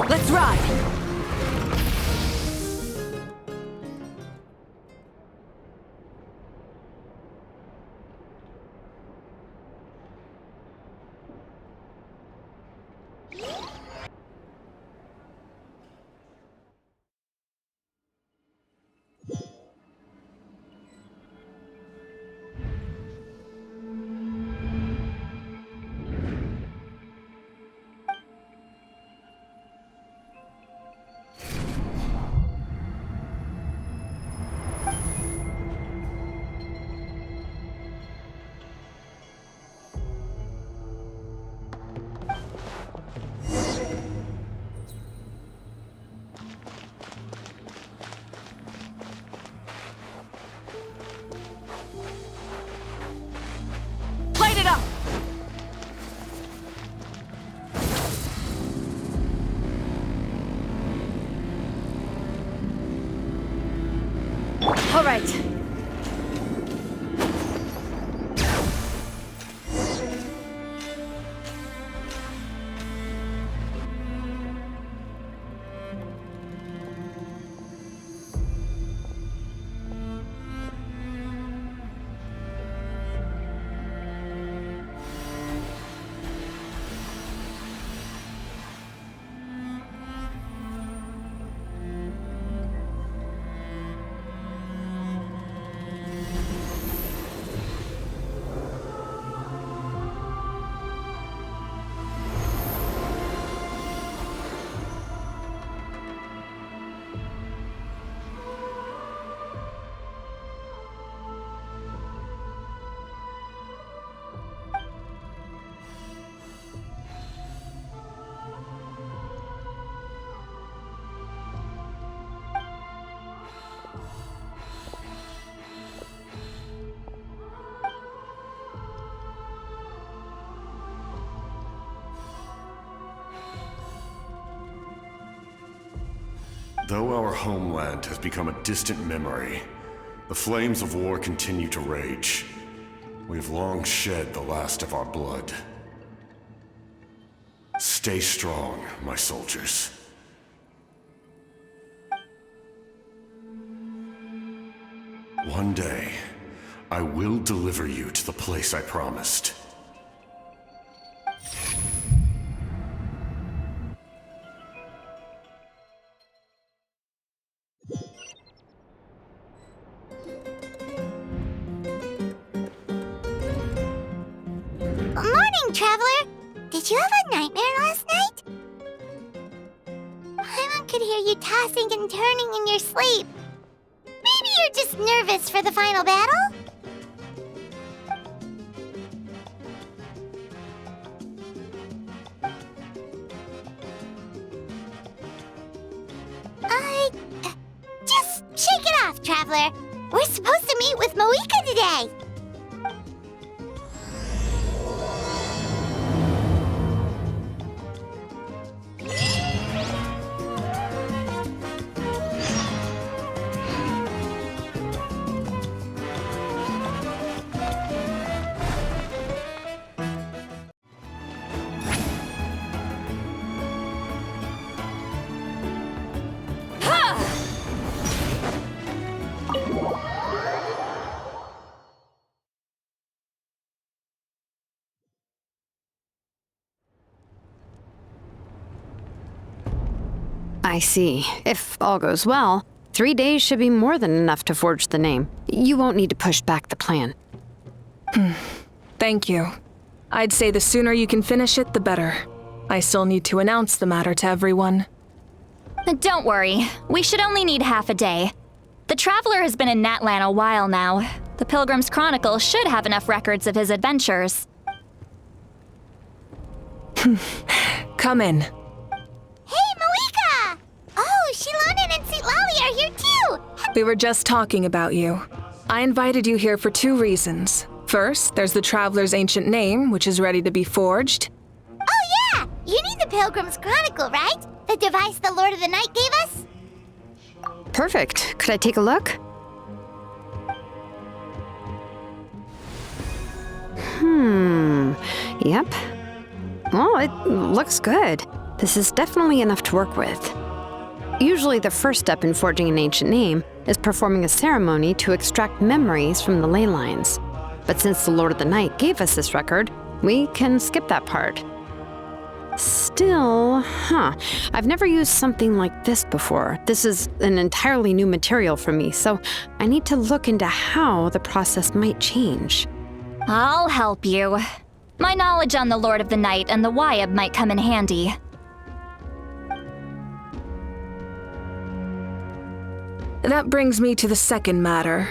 Let's ride! Light it up! All right. Though our homeland has become a distant memory, the flames of war continue to rage. We've long shed the last of our blood. Stay strong, my soldiers. One day, I will deliver you to the place I promised. Morning, Traveler! Did you have a nightmare last night? Paimon could hear you tossing and turning in your sleep. Maybe you're just nervous for the final battle? Just shake it off, Traveler. We're supposed to meet with Mavuika today. I see. If all goes well, 3 days should be more than enough to forge the name. You won't need to push back the plan. Thank you. I'd say the sooner you can finish it, the better. I still need to announce the matter to everyone. Don't worry. We should only need half a day. The Traveler has been in Natlan a while now. The Pilgrim's Chronicle should have enough records of his adventures. Come in. Hey, Mavuika! Oh, Shilonen and St. Lally are here too! We were just talking about you. I invited you here for 2 reasons. First, there's the Traveler's ancient name, which is ready to be forged. Oh yeah! You need the Pilgrim's Chronicle, right? The device the Lord of the Night gave us? Perfect. Could I take a look? Hmm. Yep. Well, it looks good. This is definitely enough to work with. Usually the first step in forging an ancient name is performing a ceremony to extract memories from the ley lines. But since the Lord of the Night gave us this record, we can skip that part. Still, I've never used something like this before. This is an entirely new material for me, so I need to look into how the process might change. I'll help you. My knowledge on the Lord of the Night and the Wyab might come in handy. That brings me to the second matter.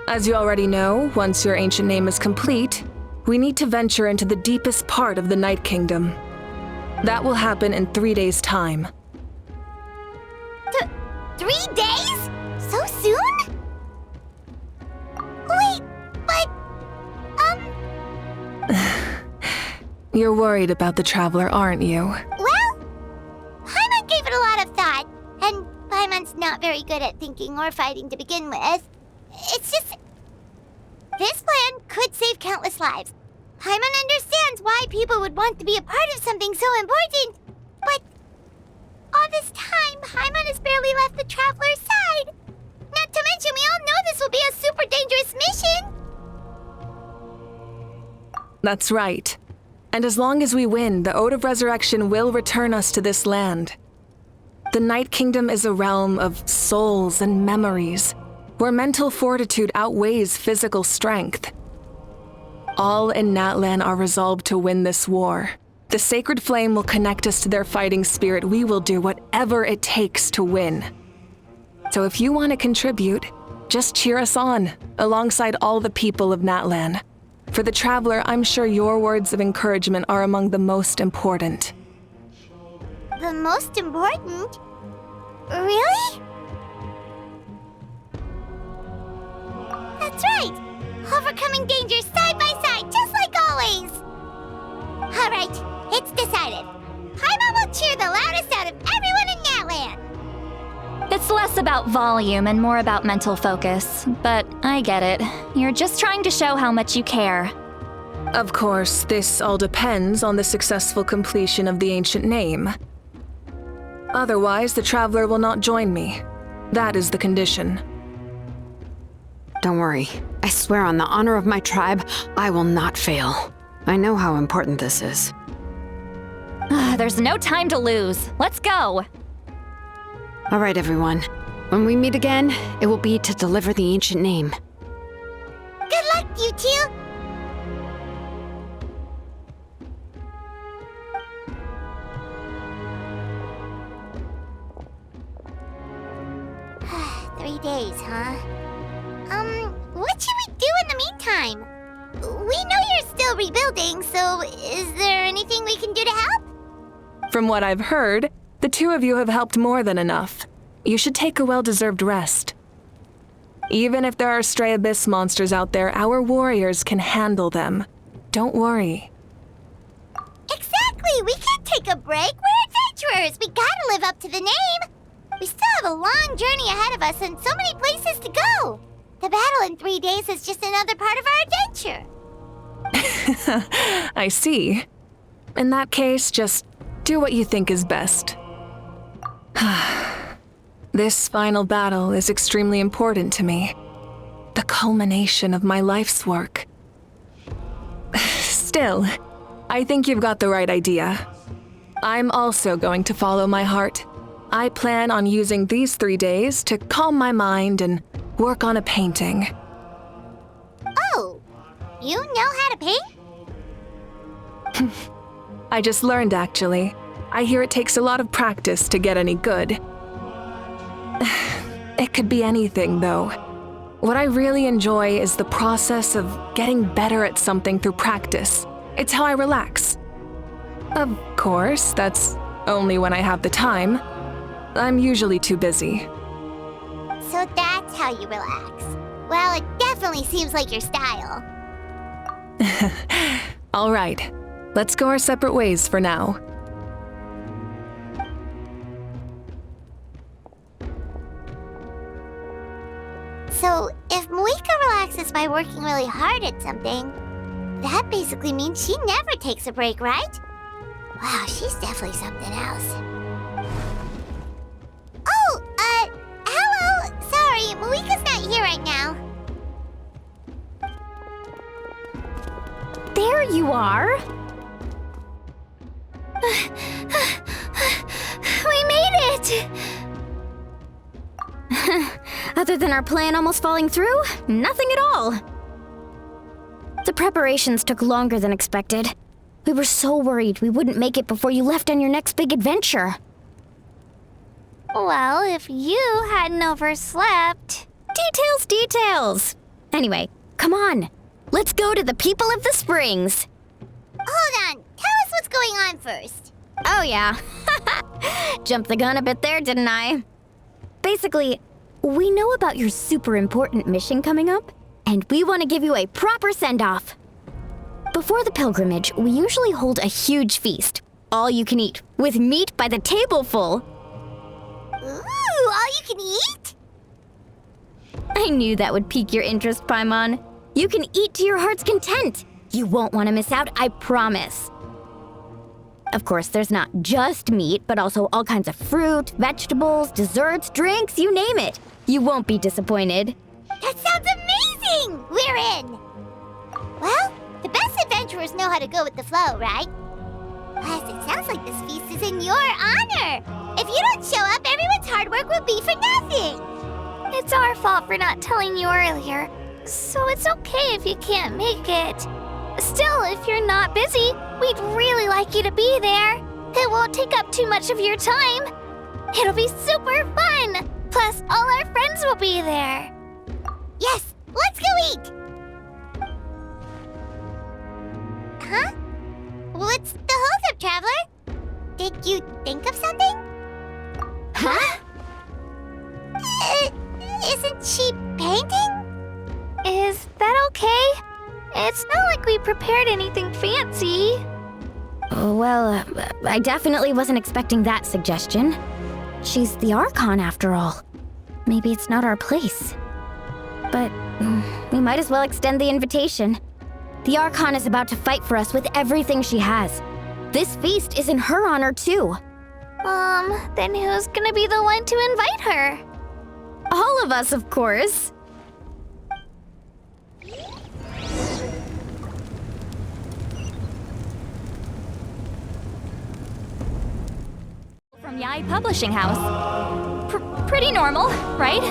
As you already know, once your ancient name is complete, we need to venture into the deepest part of the Night Kingdom. That will happen in 3 days' time. 3 days? So soon? Wait, but... You're worried about the Traveler, aren't you? Well, Paimon gave it a lot of thought, and Paimon's not very good at thinking or fighting to begin with. It's just... this plan could save countless lives. Paimon understands why people would want to be a part of something so important, but all this time, Paimon has barely left the Traveler's side. Not to mention, we all know this will be a super dangerous mission. That's right. And as long as we win, the Ode of Resurrection will return us to this land. The Night Kingdom is a realm of souls and memories, where mental fortitude outweighs physical strength. All in Natlan are resolved to win this war. The sacred flame will connect us to their fighting spirit. We will do whatever it takes to win. So if you want to contribute, just cheer us on, alongside all the people of Natlan. For the Traveler, I'm sure your words of encouragement are among the most important. The most important? Really? That's right! Overcoming dangers side by side, just like always! Alright, it's decided. Paimon will cheer the loudest out of everyone in Natlan! It's less about volume and more about mental focus, but I get it. You're just trying to show how much you care. Of course, this all depends on the successful completion of the ancient name. Otherwise, the Traveler will not join me. That is the condition. Don't worry. I swear on the honor of my tribe, I will not fail. I know how important this is. There's no time to lose. Let's go! All right, everyone. When we meet again, it will be to deliver the ancient name. Good luck, you two! Three days, huh? What should we do in the meantime? We know you're still rebuilding, so is there anything we can do to help? From what I've heard, the two of you have helped more than enough. You should take a well-deserved rest. Even if there are stray abyss monsters out there, our warriors can handle them. Don't worry. Exactly! We can't take a break! We're adventurers! We gotta live up to the name! We still have a long journey ahead of us and so many places to go! The battle in 3 days is just another part of our adventure! I see. In that case, just do what you think is best. This final battle is extremely important to me. The culmination of my life's work. Still, I think you've got the right idea. I'm also going to follow my heart. I plan on using these 3 days to calm my mind and work on a painting. Oh, you know how to paint? I just learned, actually. I hear it takes a lot of practice to get any good. It could be anything, though. What I really enjoy is the process of getting better at something through practice. It's how I relax. Of course, that's only when I have the time. I'm usually too busy. So that's how you relax. Well, it definitely seems like your style. All right, let's go our separate ways for now. So, if Mavuika relaxes by working really hard at something, that basically means she never takes a break, right? Wow, she's definitely something else. Oh, hello! Sorry, Mavuika's not here right now. There you are! We made it! Other than our plan almost falling through, nothing at all. The preparations took longer than expected. We were so worried we wouldn't make it before you left on your next big adventure. Well, if you hadn't overslept... Details! Anyway, come on. Let's go to the people of the springs. Hold on, tell us what's going on first. Oh yeah. Jumped the gun a bit there, didn't I? Basically, we know about your super important mission coming up, and we want to give you a proper send-off. Before the pilgrimage, we usually hold a huge feast, all you can eat, with meat by the tableful. Ooh, all you can eat? I knew that would pique your interest, Paimon. You can eat to your heart's content. You won't want to miss out, I promise. Of course, there's not just meat, but also all kinds of fruit, vegetables, desserts, drinks, you name it. You won't be disappointed. That sounds amazing! We're in! Well, the best adventurers know how to go with the flow, right? Plus, it sounds like this feast is in your honor. If you don't show up, everyone's hard work will be for nothing. It's our fault for not telling you earlier, so it's okay if you can't make it. Still, if you're not busy, we'd really like you to be there. It won't take up too much of your time. It'll be super fun. Plus, all our friends will be there. Yes, let's go eat. Huh? What's the holdup, Traveler? Did you think of something? Huh? Isn't she painting? Is that okay? It's not like we prepared anything fancy. Well, I definitely wasn't expecting that suggestion. She's the Archon after all. Maybe it's not our place. But we might as well extend the invitation. The Archon is about to fight for us with everything she has. This feast is in her honor too. Then who's gonna be the one to invite her? All of us, of course. From Yai Publishing House. Pretty normal, right?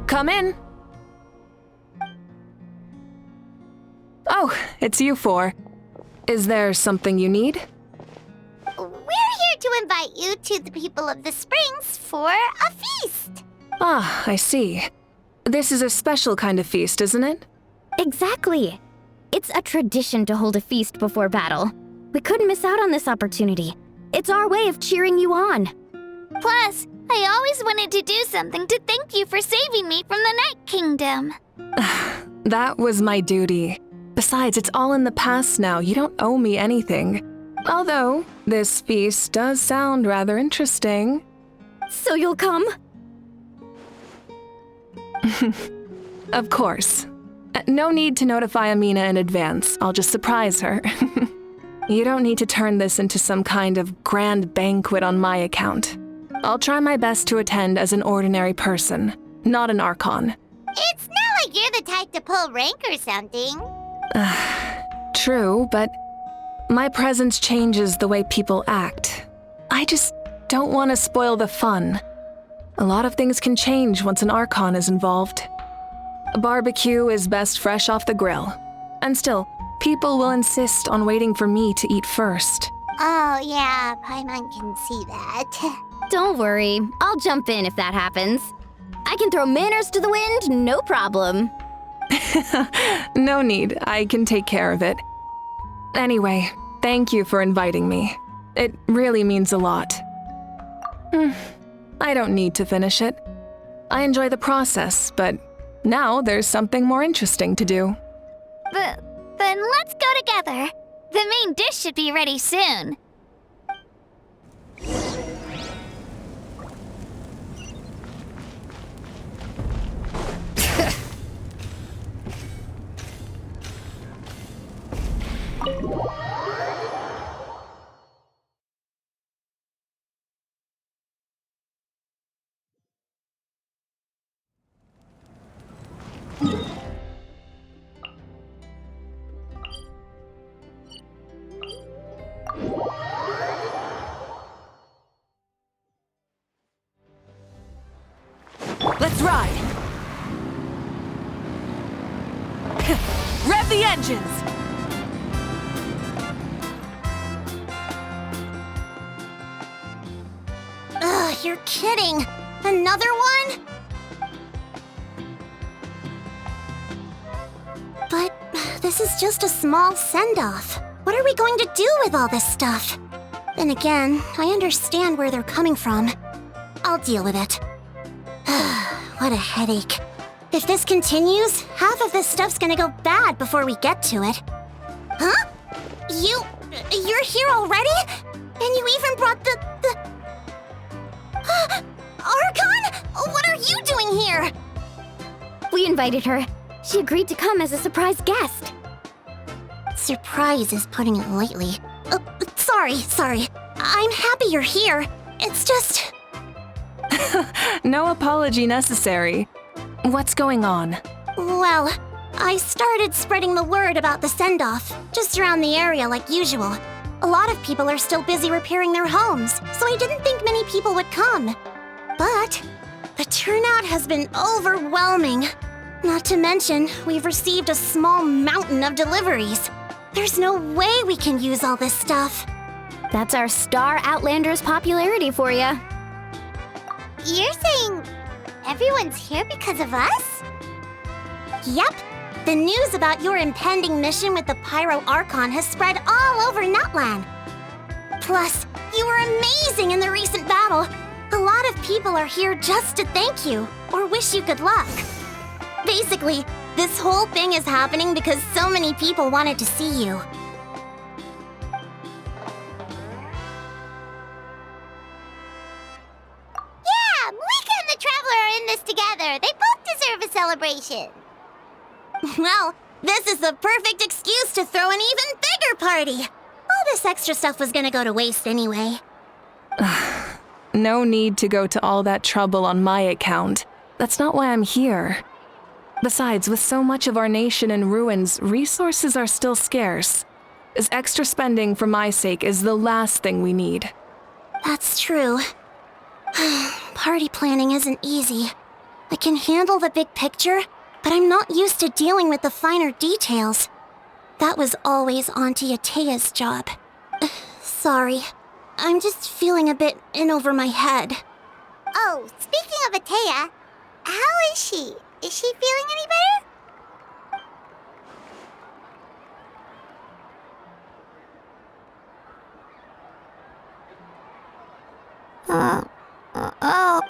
Come in. Oh, it's you four. Is there something you need? We're here to invite you to the people of the springs for a feast. Ah, I see. This is a special kind of feast, isn't it? Exactly. It's a tradition to hold a feast before battle. We couldn't miss out on this opportunity. It's our way of cheering you on. Plus, I always wanted to do something to thank you for saving me from the Night Kingdom. That was my duty. Besides, it's all in the past now. You don't owe me anything. Although, this feast does sound rather interesting. So you'll come? Of course. No need to notify Amina in advance. I'll just surprise her. You don't need to turn this into some kind of grand banquet on my account. I'll try my best to attend as an ordinary person, not an Archon. It's not like you're the type to pull rank or something. True, but my presence changes the way people act. I just don't want to spoil the fun. A lot of things can change once an Archon is involved. A barbecue is best fresh off the grill. And still, people will insist on waiting for me to eat first. Oh yeah, Paimon can see that. Don't worry, I'll jump in if that happens. I can throw manners to the wind, no problem. No need, I can take care of it. Anyway, thank you for inviting me. It really means a lot. I don't need to finish it. I enjoy the process, but now there's something more interesting to do. Then let's go together. The main dish should be ready soon. Let's ride! Rev the engines! Ugh, you're kidding! Another one? But this is just a small send-off. What are we going to do with all this stuff? Then again, I understand where they're coming from. I'll deal with it. What a headache. If this continues, half of this stuff's gonna go bad before we get to it. Huh? You're here already? And you even brought the... Archon? What are you doing here? We invited her. She agreed to come as a surprise guest. Surprise is putting it lightly. Sorry. I'm happy you're here. It's just... No apology necessary. What's going on? Well, I started spreading the word about the send-off, just around the area like usual. A lot of people are still busy repairing their homes, so I didn't think many people would come. But the turnout has been overwhelming. Not to mention, we've received a small mountain of deliveries. There's no way we can use all this stuff. That's our Star Outlander's popularity for ya. You're saying everyone's here because of us? Yep. The news about your impending mission with the Pyro Archon has spread all over Nutland. Plus, you were amazing in the recent battle. A lot of people are here just to thank you or wish you good luck. Basically, this whole thing is happening because so many people wanted to see you. Yeah, Mavuika and the Traveler are in this together. They both deserve a celebration. Well, this is the perfect excuse to throw an even bigger party. All this extra stuff was gonna go to waste anyway. No need to go to all that trouble on my account. That's not why I'm here. Besides, with so much of our nation in ruins, resources are still scarce. This extra spending for my sake is the last thing we need. That's true. Party planning isn't easy. I can handle the big picture, but I'm not used to dealing with the finer details. That was always Auntie Atea's job. Sorry. I'm just feeling a bit in over my head. Oh, speaking of Atea, how is she? Is she feeling any better?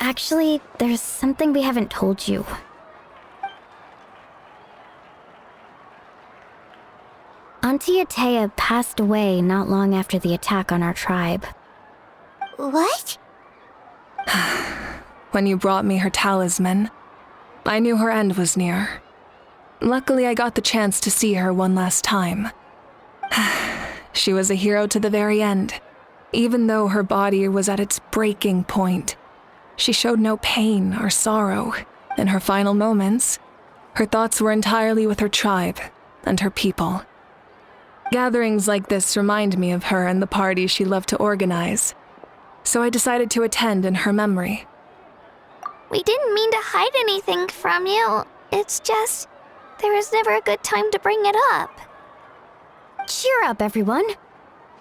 Actually, there's something we haven't told you. Auntie Atea passed away not long after the attack on our tribe. What? When you brought me her talisman, I knew her end was near. Luckily, I got the chance to see her one last time. She was a hero to the very end. Even though her body was at its breaking point, she showed no pain or sorrow. In her final moments, her thoughts were entirely with her tribe and her people. Gatherings like this remind me of her and the parties she loved to organize, so I decided to attend in her memory. We didn't mean to hide anything from you. It's just, there was never a good time to bring it up. Cheer up, everyone.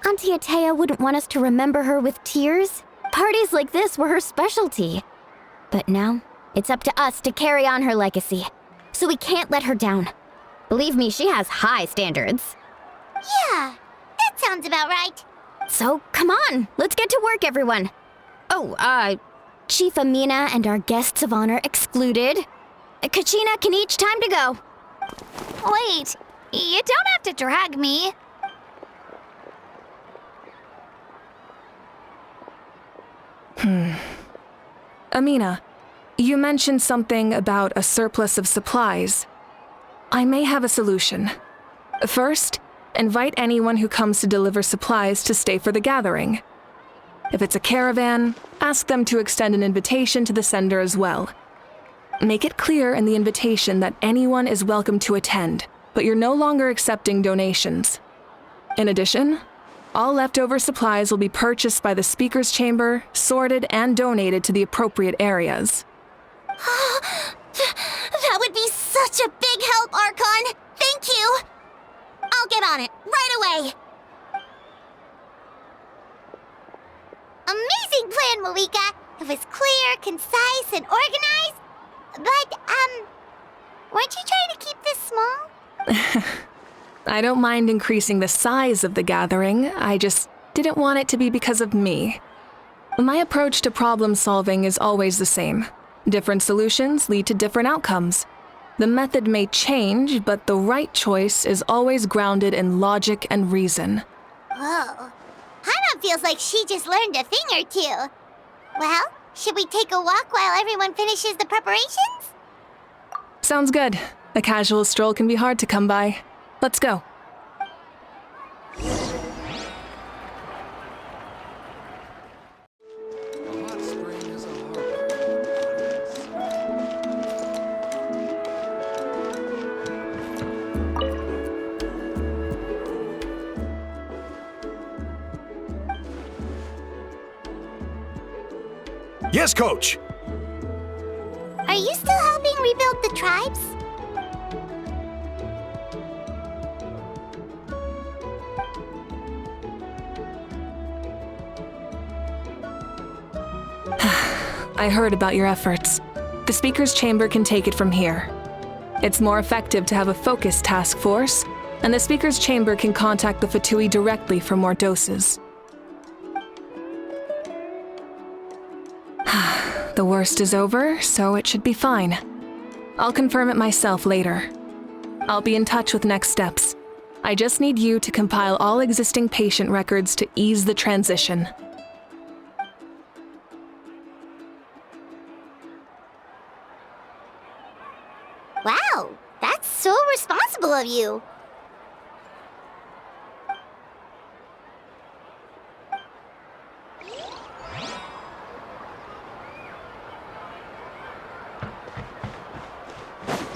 Auntie Atea wouldn't want us to remember her with tears. Parties like this were her specialty. But now, It's up to us to carry on her legacy, so we can't let her down. Believe me, she has high standards. Yeah, that sounds about right. So, come on, let's get to work, everyone. Oh, Chief Amina and our guests of honor excluded. Kachina can each time to go. Wait, you don't have to drag me. Amina, you mentioned something about a surplus of supplies. I may have a solution. First, invite anyone who comes to deliver supplies to stay for the gathering. If it's a caravan, ask them to extend an invitation to the sender as well. Make it clear in the invitation that anyone is welcome to attend, but you're no longer accepting donations. In addition, all leftover supplies will be purchased by the speaker's chamber, sorted, and donated to the appropriate areas. That would be such a big help, Archon! Thank you! I'll get on it, right away! Amazing plan, Mavuika! It was clear, concise, and organized. But, weren't you trying to keep this small? I don't mind increasing the size of the gathering, I just didn't want it to be because of me. My approach to problem solving is always the same. Different solutions lead to different outcomes. The method may change, but the right choice is always grounded in logic and reason. Whoa. Hana feels like she just learned a thing or two. Well, should we take a walk while everyone finishes the preparations? Sounds good. A casual stroll can be hard to come by. Let's go. Yes, Coach! Are you still helping rebuild the tribes? I heard about your efforts. The Speaker's Chamber can take it from here. It's more effective to have a focused task force, and the Speaker's Chamber can contact the Fatui directly for more doses. The worst is over, so it should be fine. I'll confirm it myself later. I'll be in touch with next steps. I just need you to compile all existing patient records to ease the transition. Wow, that's so responsible of you.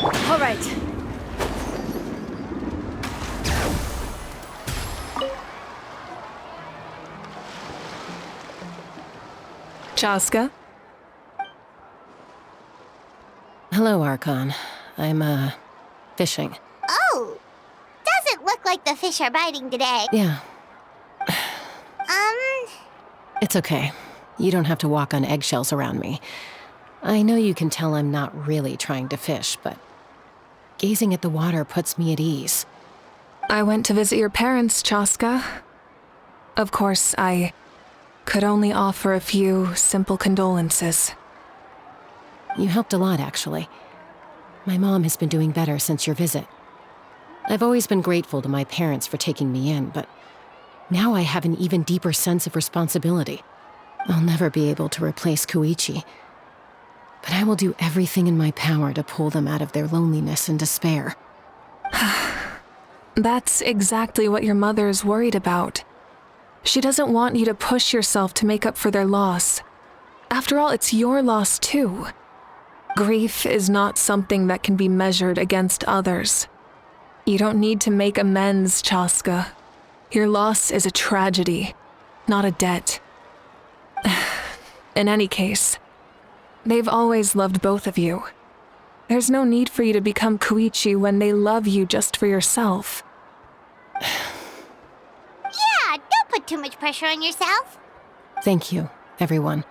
All right. Chaska? Hello, Archon. I'm, fishing. Oh, doesn't look like the fish are biting today. Yeah, Um, it's okay. You don't have to walk on eggshells around me. I know you can tell I'm not really trying to fish, but gazing at the water puts me at ease. I went to visit your parents, Chaska. Of course, I could only offer a few simple condolences. You helped a lot, actually. My mom has been doing better since your visit. I've always been grateful to my parents for taking me in, but now I have an even deeper sense of responsibility. I'll never be able to replace Koichi, but I will do everything in my power to pull them out of their loneliness and despair. That's exactly what your mother's worried about. She doesn't want you to push yourself to make up for their loss. After all, it's your loss too. Grief is not something that can be measured against others. You don't need to make amends, Chaska. Your loss is a tragedy, not a debt. In any case, they've always loved both of you. There's no need for you to become Koichi when they love you just for yourself. yeah, don't put too much pressure on yourself. Thank you, everyone.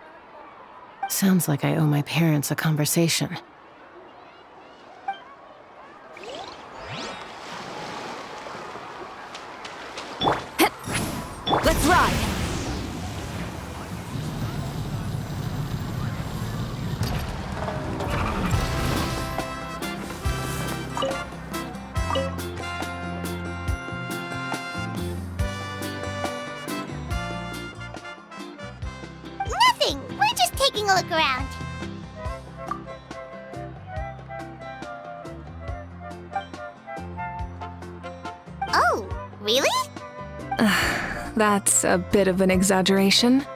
Sounds like I owe my parents a conversation. Let's ride! Nothing! We're just taking a look around. Oh, really? That's a bit of an exaggeration.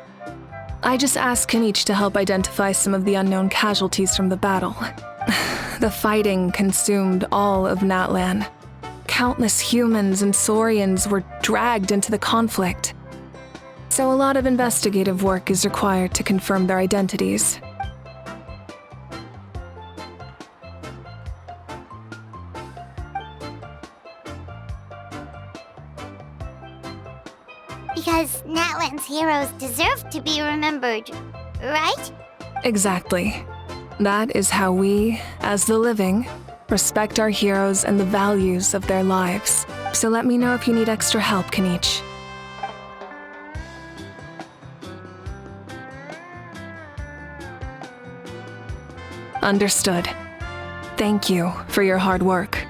I just asked Kenichi to help identify some of the unknown casualties from the battle. The fighting consumed all of Natlan. Countless humans and Saurians were dragged into the conflict. So a lot of investigative work is required to confirm their identities. Because Natlan's heroes deserve to be remembered, right? Exactly. That is how we, as the living, respect our heroes and the values of their lives. So let me know if you need extra help, Kenichi. Understood. Thank you for your hard work.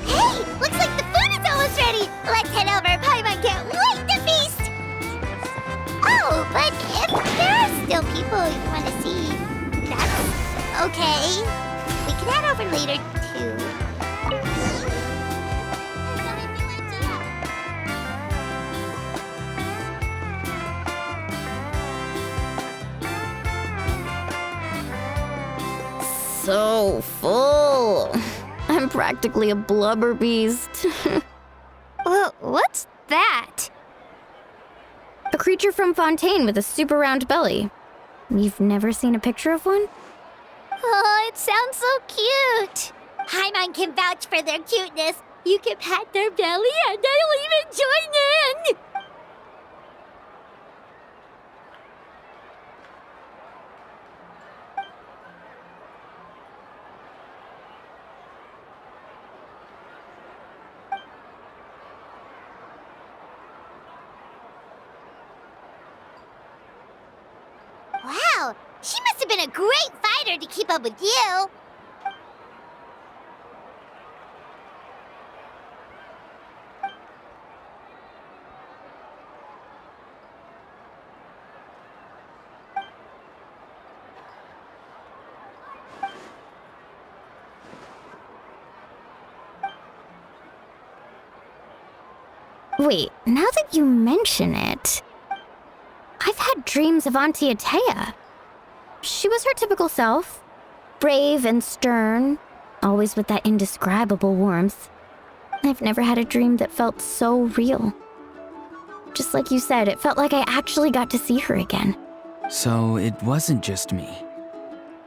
Hey, looks like the food is almost ready. Let's head over. Paimon can't wait to feast. Oh, but if there are still people you want to see, that's okay. We can head over later too. So full. I'm practically a blubber beast. What's that? A creature from Fontaine with a super round belly. You've never seen a picture of one? Oh, it sounds so cute. Paimon can vouch for their cuteness. You can pat their belly and they'll even join in. Wow, she must have been a great fighter to keep up with you. Wait, now that you mention it, I've had dreams of Auntie Atea. She was her typical self, brave and stern, always with that indescribable warmth. I've never had a dream that felt so real. Just like you said, it felt like I actually got to see her again. So it wasn't just me.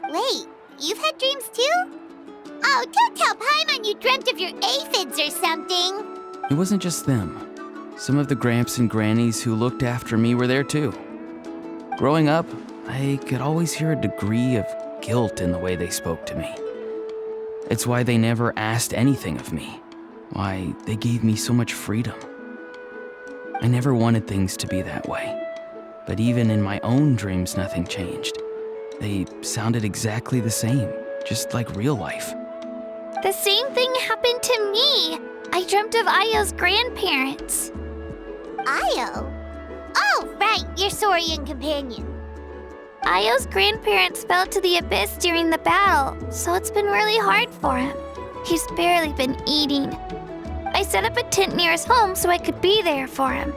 Wait, you've had dreams too? Oh, don't tell Paimon you dreamt of your aphids or something. It wasn't just them. Some of the Gramps and Grannies who looked after me were there too. Growing up, I could always hear a degree of guilt in the way they spoke to me. It's why they never asked anything of me. Why they gave me so much freedom. I never wanted things to be that way. But even in my own dreams, nothing changed. They sounded exactly the same, just like real life. The same thing happened to me. I dreamt of Io's grandparents. Io? Oh, right, your Saurian companion. Io's grandparents fell to the abyss during the battle, so it's been really hard for him. He's barely been eating. I set up a tent near his home so I could be there for him.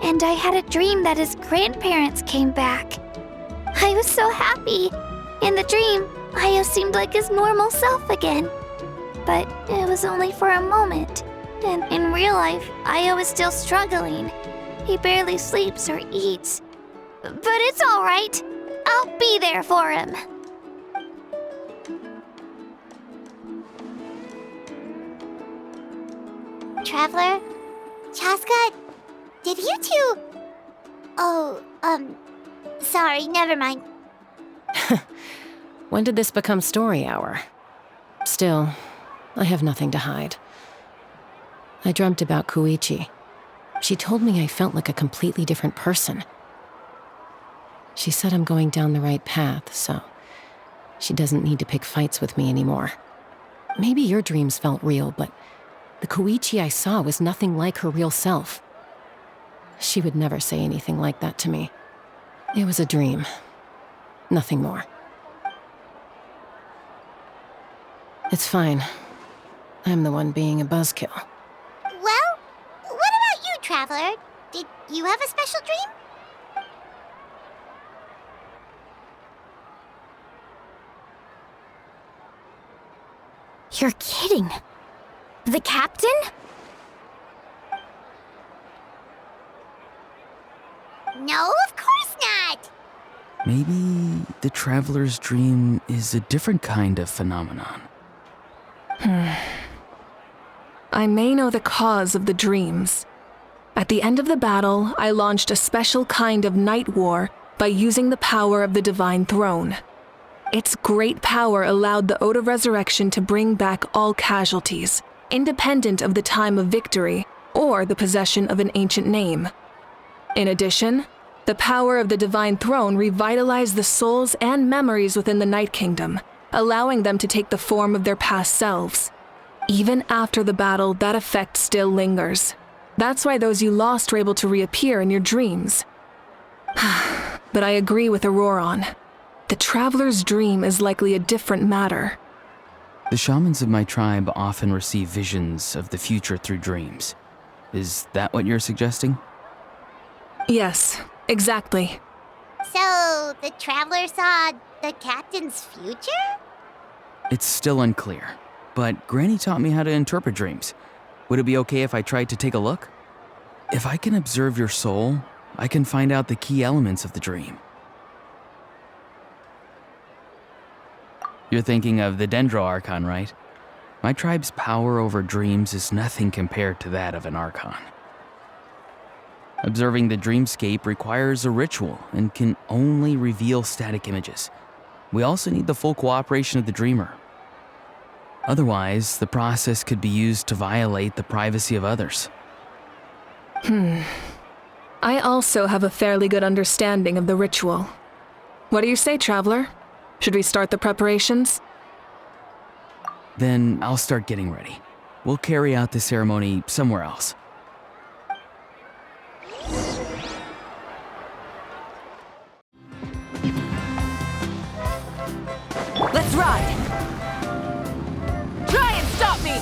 And I had a dream that his grandparents came back. I was so happy. In the dream, Io seemed like his normal self again. But it was only for a moment. And in real life, Io is still struggling. He barely sleeps or eats. But it's all right. I'll be there for him. Traveler, Chaska, did you two... Oh, sorry, never mind. When did this become story hour? Still, I have nothing to hide. I dreamt about Koichi. She told me I felt like a completely different person. She said I'm going down the right path, so she doesn't need to pick fights with me anymore. Maybe your dreams felt real, but the Koichi I saw was nothing like her real self. She would never say anything like that to me. It was a dream. Nothing more. It's fine. I'm the one being a buzzkill. Well, what about you, Traveler? Did you have a special dream? You're kidding. The captain? No, of course not. Maybe the traveler's dream is a different kind of phenomenon. I may know the cause of the dreams. At the end of the battle, I launched a special kind of night war by using the power of the Divine Throne. Its great power allowed the Ode of Resurrection to bring back all casualties, independent of the time of victory or the possession of an ancient name. In addition, the power of the Divine Throne revitalized the souls and memories within the Night Kingdom, allowing them to take the form of their past selves. Even after the battle, that effect still lingers. That's why those you lost were able to reappear in your dreams. But I agree with Auroron. The Traveler's dream is likely a different matter. The shamans of my tribe often receive visions of the future through dreams. Is that what you're suggesting? Yes, exactly. So, the Traveler saw the captain's future? It's still unclear, but Granny taught me how to interpret dreams. Would it be okay if I tried to take a look? If I can observe your soul, I can find out the key elements of the dream. You're thinking of the Dendro Archon, right? My tribe's power over dreams is nothing compared to that of an Archon. Observing the dreamscape requires a ritual and can only reveal static images. We also need the full cooperation of the dreamer. Otherwise, the process could be used to violate the privacy of others. I also have a fairly good understanding of the ritual. What do you say, Traveler? Should we start the preparations? Then I'll start getting ready. We'll carry out the ceremony somewhere else. Let's ride! Try and stop me!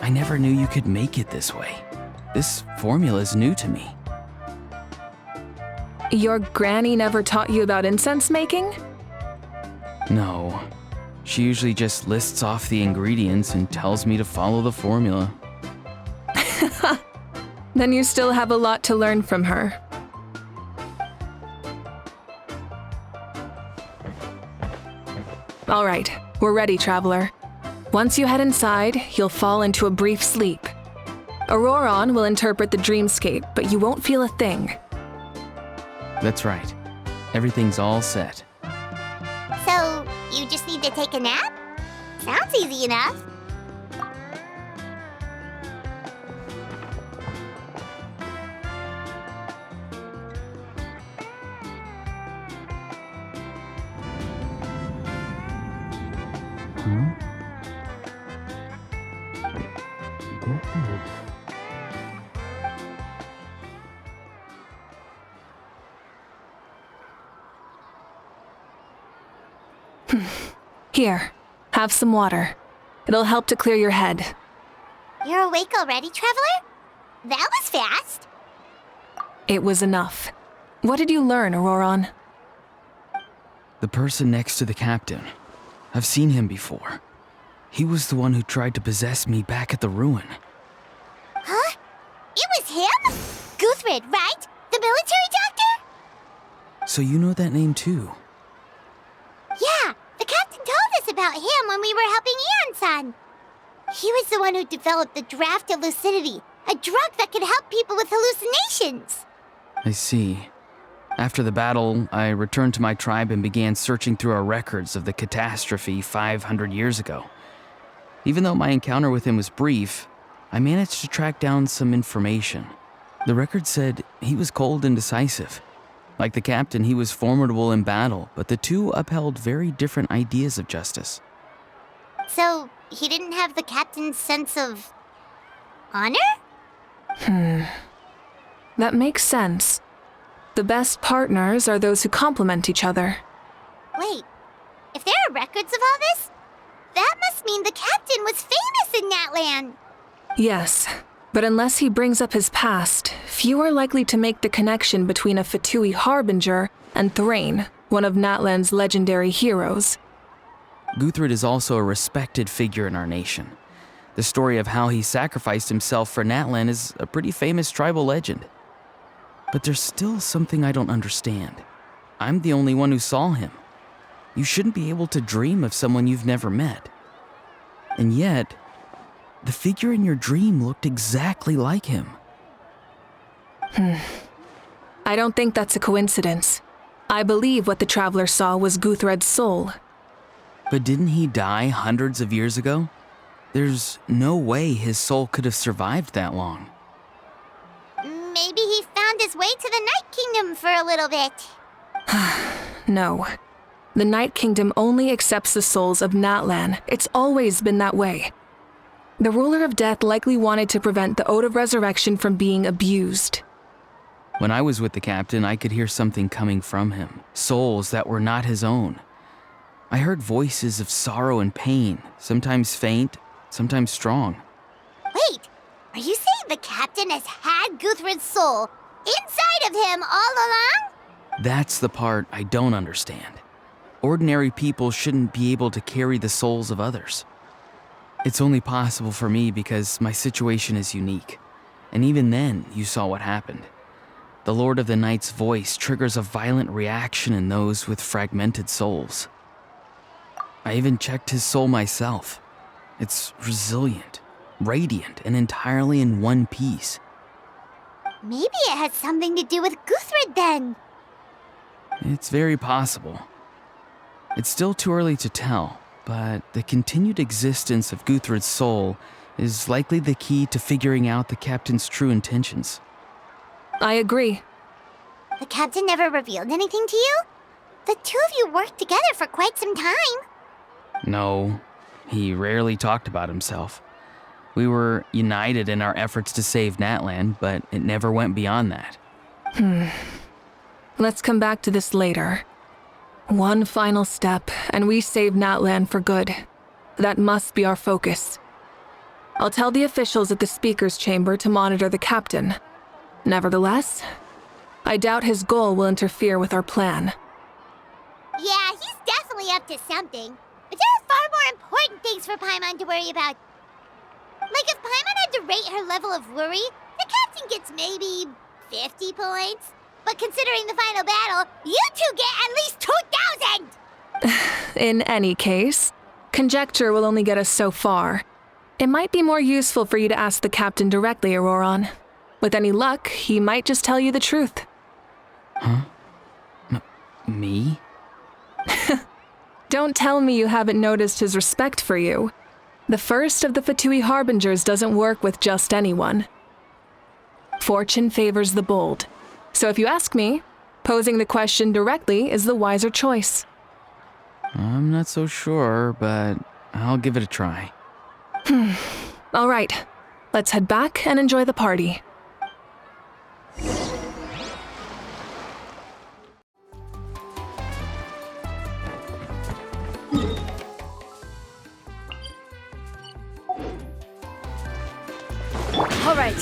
I never knew you could make it this way. This formula is new to me. Your granny never taught you about incense making? No. She usually just lists off the ingredients and tells me to follow the formula. Then you still have a lot to learn from her. All right, we're ready, Traveler. Once you head inside, you'll fall into a brief sleep. Auroron will interpret the dreamscape, but you won't feel a thing. That's right. Everything's all set. So, you just need to take a nap? Sounds easy enough. Here, have some water. It'll help to clear your head. You're awake already, Traveler? That was fast. It was enough. What did you learn, Auroron? The person next to the captain. I've seen him before. He was the one who tried to possess me back at the ruin. Huh? It was him? Guthrid, right? The military doctor? So you know that name too? Yeah, the captain told us about about him when we were helping Ian-san. He was the one who developed the draft of lucidity, a drug that could help people with hallucinations. I see. After the battle, I returned to my tribe and began searching through our records of the catastrophe 500 years ago. Even though my encounter with him was brief, I managed to track down some information. The record said he was cold and decisive. Like the captain, he was formidable in battle, but the two upheld very different ideas of justice. So, he didn't have the captain's sense of honor? That makes sense. The best partners are those who complement each other. Wait, if there are records of all this, that must mean the captain was famous in that land. Yes, but unless he brings up his past, few are likely to make the connection between a Fatui harbinger and Thrain, one of Natlan's legendary heroes. Guthred is also a respected figure in our nation. The story of how he sacrificed himself for Natlan is a pretty famous tribal legend. But there's still something I don't understand. I'm the only one who saw him. You shouldn't be able to dream of someone you've never met. And yet, the figure in your dream looked exactly like him. I don't think that's a coincidence. I believe what the traveler saw was Guthred's soul. But didn't he die hundreds of years ago? There's no way his soul could have survived that long. Maybe he found his way to the Night Kingdom for a little bit. No. The Night Kingdom only accepts the souls of Natlan. It's always been that way. The ruler of death likely wanted to prevent the Ode of Resurrection from being abused. When I was with the captain, I could hear something coming from him, souls that were not his own. I heard voices of sorrow and pain, sometimes faint, sometimes strong. Wait, are you saying the captain has had Guthred's soul inside of him all along? That's the part I don't understand. Ordinary people shouldn't be able to carry the souls of others. It's only possible for me because my situation is unique. And even then, you saw what happened. The Lord of the Night's voice triggers a violent reaction in those with fragmented souls. I even checked his soul myself. It's resilient, radiant, and entirely in one piece. Maybe it has something to do with Guthred then. It's very possible. It's still too early to tell, but the continued existence of Guthred's soul is likely the key to figuring out the captain's true intentions. I agree. The captain never revealed anything to you? The two of you worked together for quite some time. No, he rarely talked about himself. We were united in our efforts to save Natlan, but it never went beyond that. Let's come back to this later. One final step, and we save Natlan for good. That must be our focus. I'll tell the officials at the speaker's chamber to monitor the captain. Nevertheless, I doubt his goal will interfere with our plan. Yeah, he's definitely up to something. But there are far more important things for Paimon to worry about. Like if Paimon had to rate her level of worry, the captain gets maybe 50 points. But considering the final battle, you two get at least 2,000! In any case, conjecture will only get us so far. It might be more useful for you to ask the captain directly, Auroron. With any luck, he might just tell you the truth. Huh? Me? Don't tell me you haven't noticed his respect for you. The first of the Fatui Harbingers doesn't work with just anyone. Fortune favors the bold. So if you ask me, posing the question directly is the wiser choice. I'm not so sure, but I'll give it a try. All right, let's head back and enjoy the party. All right.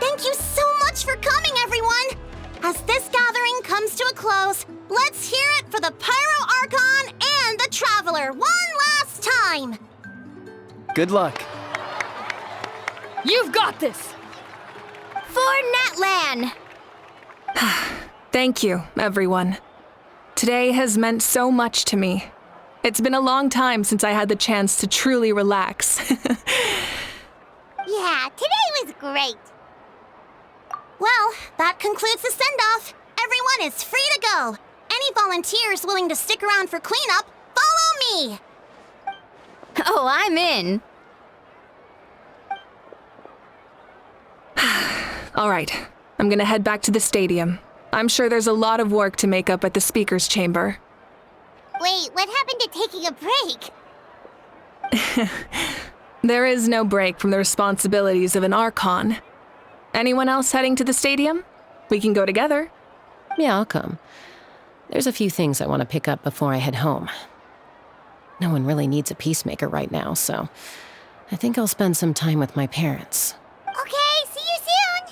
Thank you so much for coming, everyone! As this gathering comes to a close, let's hear it for time! Good luck. You've got this! For Natlan! Thank you, everyone. Today has meant so much to me. It's been a long time since I had the chance to truly relax. Yeah, today was great. Well, that concludes the send-off. Everyone is free to go. Any volunteers willing to stick around for cleanup, follow me! Oh, I'm in. All right, I'm gonna head back to the stadium. I'm sure there's a lot of work to make up at the speaker's chamber. Wait, what happened to taking a break? There is no break from the responsibilities of an Archon. Anyone else heading to the stadium? We can go together. Yeah, I'll come. There's a few things I want to pick up before I head home. No one really needs a peacemaker right now, so I think I'll spend some time with my parents. Okay, see you soon!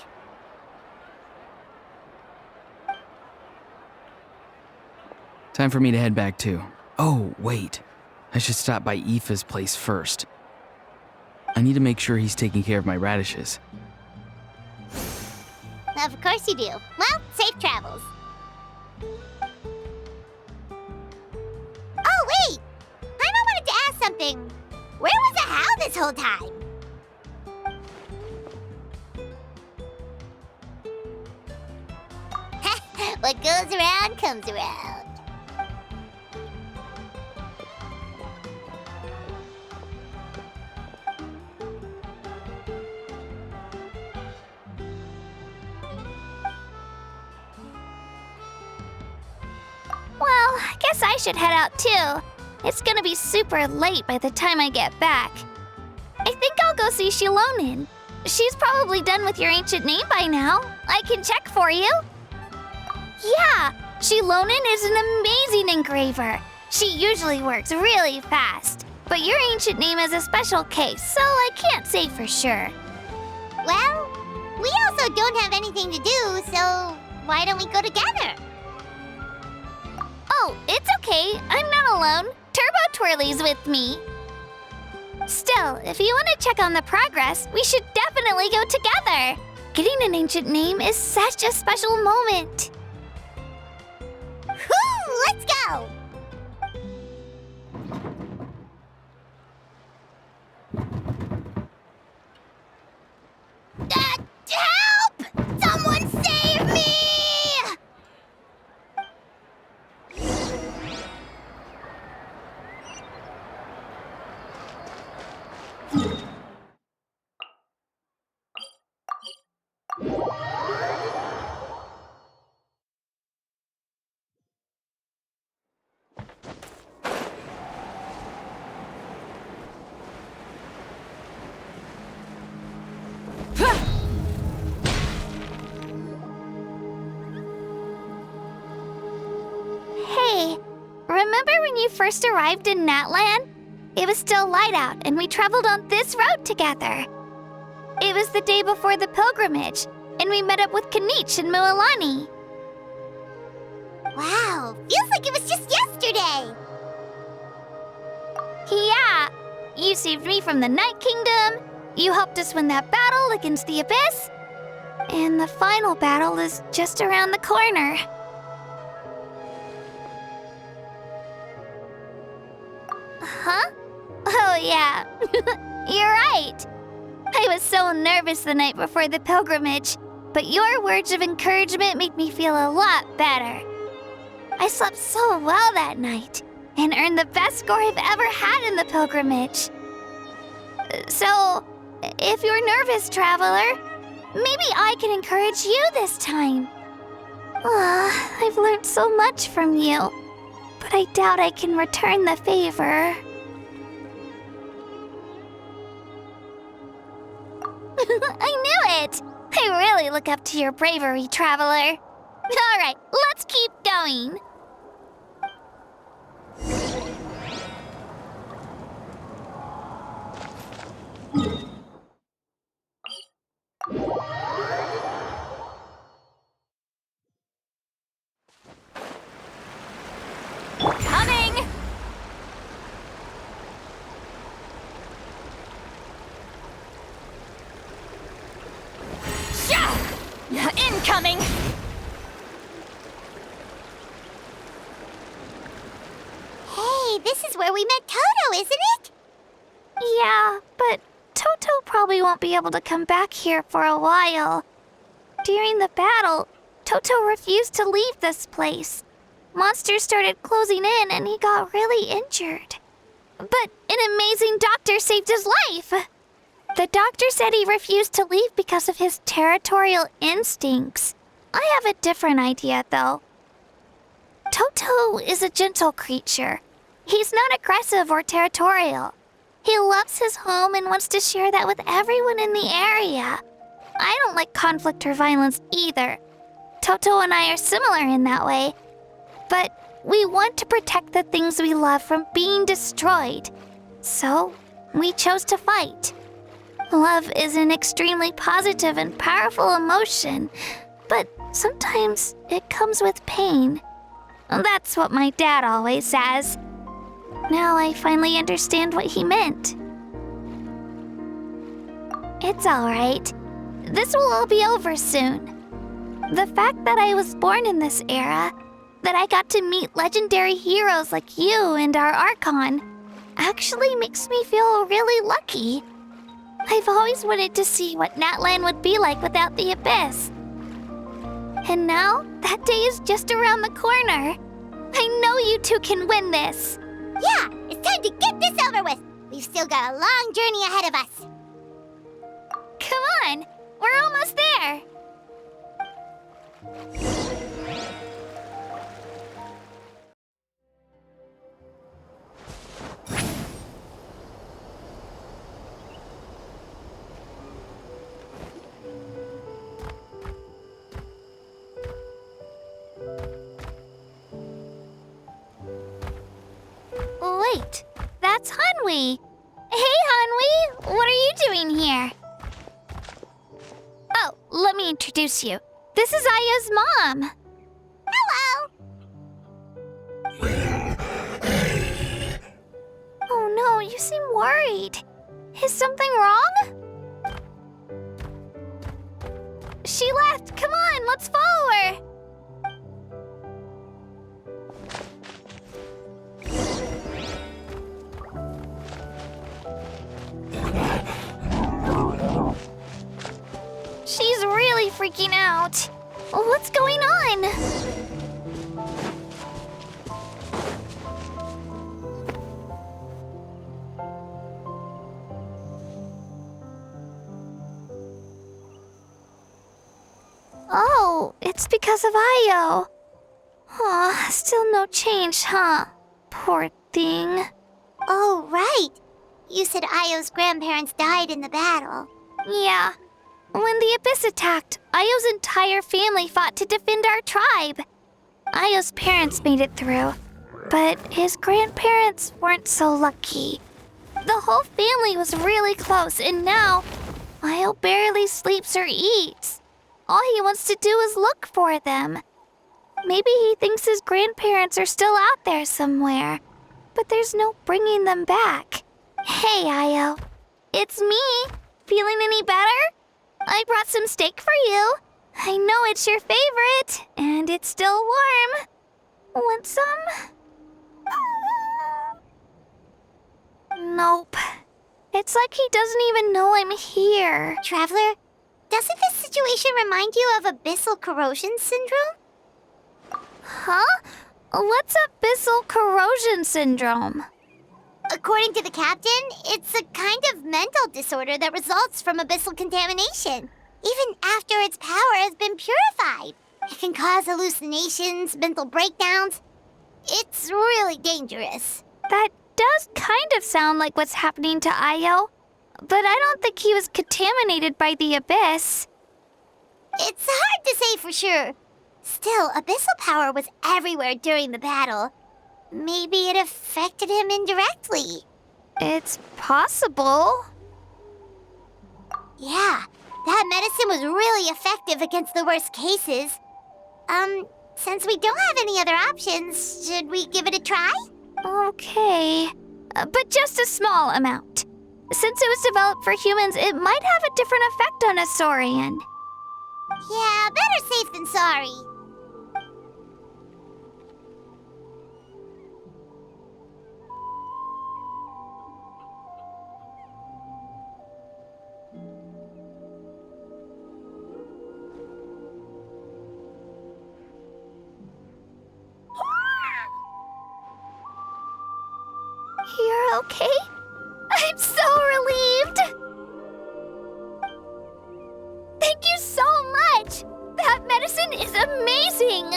Time for me to head back too. Oh, wait. I should stop by Aoife's place first. I need to make sure he's taking care of my radishes. Of course you do. Well, safe travels. Oh, wait! I wanted to ask something. Where was the How this whole time? What goes around comes around. Well, I guess I should head out too. It's gonna be super late by the time I get back. I think I'll go see Shilonin. She's probably done with your ancient name by now. I can check for you. Yeah, Shilonin is an amazing engraver. She usually works really fast. But your ancient name is a special case, so I can't say for sure. Well, we also don't have anything to do, so why don't we go together? Oh, it's okay. I'm not alone. Turbo Twirly's with me. Still, if you want to check on the progress, we should definitely go together. Getting an ancient name is such a special moment. Whoo! Let's go! Help! Someone save me! Hey, remember when you first arrived in Natlan? It was still light out, and we traveled on this road together. It was the day before the pilgrimage, and we met up with Kanich and Mualani. Wow, feels like it was just yesterday. Yeah, you saved me from the Night Kingdom, you helped us win that battle against the Abyss, and the final battle is just around the corner. Huh? Oh yeah, you're right. I was so nervous the night before the pilgrimage, but your words of encouragement made me feel a lot better. I slept so well that night, and earned the best score I've ever had in the pilgrimage. So, if you're nervous, traveler, maybe I can encourage you this time. I've learned so much from you, but I doubt I can return the favor. I knew it! I really look up to your bravery, traveler. All right, let's keep going. Coming! coming! Hey, this is where we met Toto, isn't it? Yeah, but Toto probably won't be able to come back here for a while. During the battle, Toto refused to leave this place. Monsters started closing in and he got really injured. But an amazing doctor saved his life. The doctor said he refused to leave because of his territorial instincts. I have a different idea, though. Toto is a gentle creature. He's not aggressive or territorial. He loves his home and wants to share that with everyone in the area. I don't like conflict or violence either. Toto and I are similar in that way. But we want to protect the things we love from being destroyed. So, we chose to fight. Love is an extremely positive and powerful emotion, but sometimes it comes with pain. That's what my dad always says. Now I finally understand what he meant. It's alright. This will all be over soon. The fact that I was born in this era, that I got to meet legendary heroes like you and our Archon, actually makes me feel really lucky. I've always wanted to see what Natlan would be like without the Abyss. And now, that day is just around the corner. I know you two can win this. Yeah, it's time to get this over with. We've still got a long journey ahead of us. Come on, we're almost there. Wait, that's Hanwi. Hey, Hanwi, what are you doing here? Oh, let me introduce you. This is Aya's mom. Hello. Oh no, you seem worried. Is something wrong? She left. Come on, let's follow her. She's really freaking out. What's going on? Oh, it's because of Io. Aw, still no change, huh? Poor thing. Oh, right. You said Io's grandparents died in the battle. Yeah. When the Abyss attacked, Io's entire family fought to defend our tribe. Io's parents made it through, but his grandparents weren't so lucky. The whole family was really close, and now Io barely sleeps or eats. All he wants to do is look for them. Maybe he thinks his grandparents are still out there somewhere, but there's no bringing them back. Hey, Io. It's me. Feeling any better? I brought some steak for you. I know it's your favorite, and it's still warm. Want some? Nope. It's like he doesn't even know I'm here. Traveler, doesn't this situation remind you of abyssal corrosion syndrome? Huh? What's abyssal corrosion syndrome? According to the captain, it's a kind of mental disorder that results from abyssal contamination. Even after its power has been purified, it can cause hallucinations, mental breakdowns. It's really dangerous. That does kind of sound like what's happening to Io, but I don't think he was contaminated by the Abyss. It's hard to say for sure. Still, abyssal power was everywhere during the battle. Maybe it affected him indirectly. It's possible. Yeah, that medicine was really effective against the worst cases. Since we don't have any other options, should we give it a try? Okay, but just a small amount. Since it was developed for humans, it might have a different effect on a Saurian. Yeah, better safe than sorry. You're okay? I'm so relieved! Thank you so much! That medicine is amazing!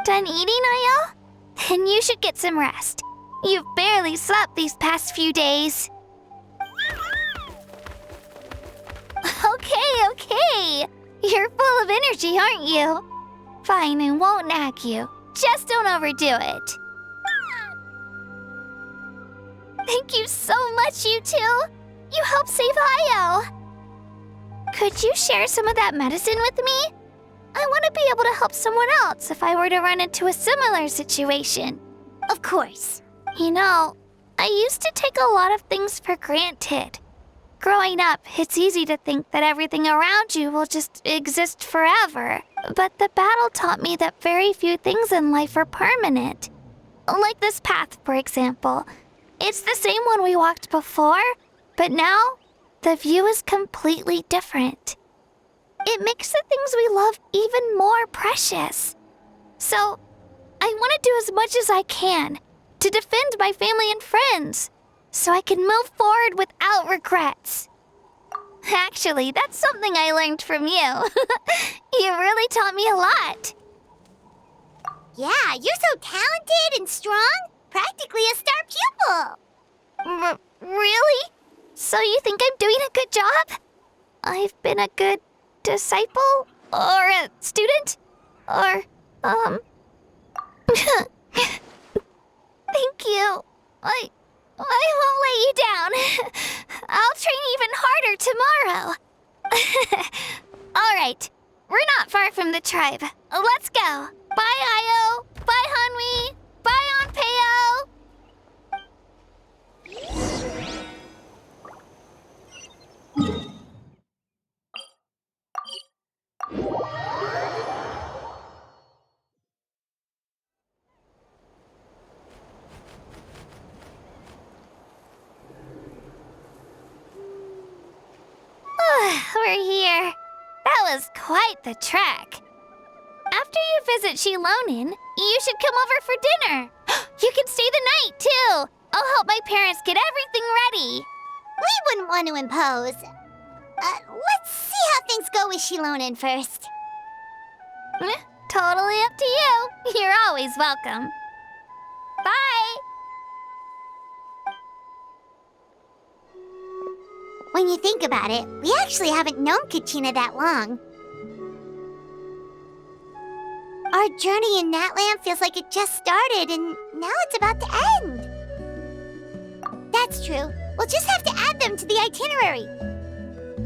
Done eating, Ayo? Then you should get some rest. You've barely slept these past few days. Okay. You're full of energy, aren't you? Fine, I won't nag you. Just don't overdo it. Thank you so much, you two. You helped save Ayo. Could you share some of that medicine with me? I want to be able to help someone else if I were to run into a similar situation. Of course. You know, I used to take a lot of things for granted. Growing up, it's easy to think that everything around you will just exist forever. But the battle taught me that very few things in life are permanent. Like this path, for example. It's the same one we walked before, but now the view is completely different. It makes the things we love even more precious. So, I want to do as much as I can to defend my family and friends, so I can move forward without regrets. Actually, that's something I learned from you. You really taught me a lot. Yeah, you're so talented and strong. Practically a star pupil. Really? So you think I'm doing a good job? I've been a good disciple? Or a student? Or, Thank you. I won't let you down. I'll train even harder tomorrow. All right. We're not far from the tribe. Let's go. Bye, Ayo. Bye, Hanwi. Bye, Onpeo. We're here. That was quite the trek. After you visit Shilonin, you should come over for dinner. You can stay the night, too. I'll help my parents get everything ready. We wouldn't want to impose. Let's see how things go with Shilonin first. Totally up to you. You're always welcome. Bye. When you think about it, we actually haven't known Kachina that long. Our journey in Natland feels like it just started, and now it's about to end. That's true. We'll just have to add them to the itinerary.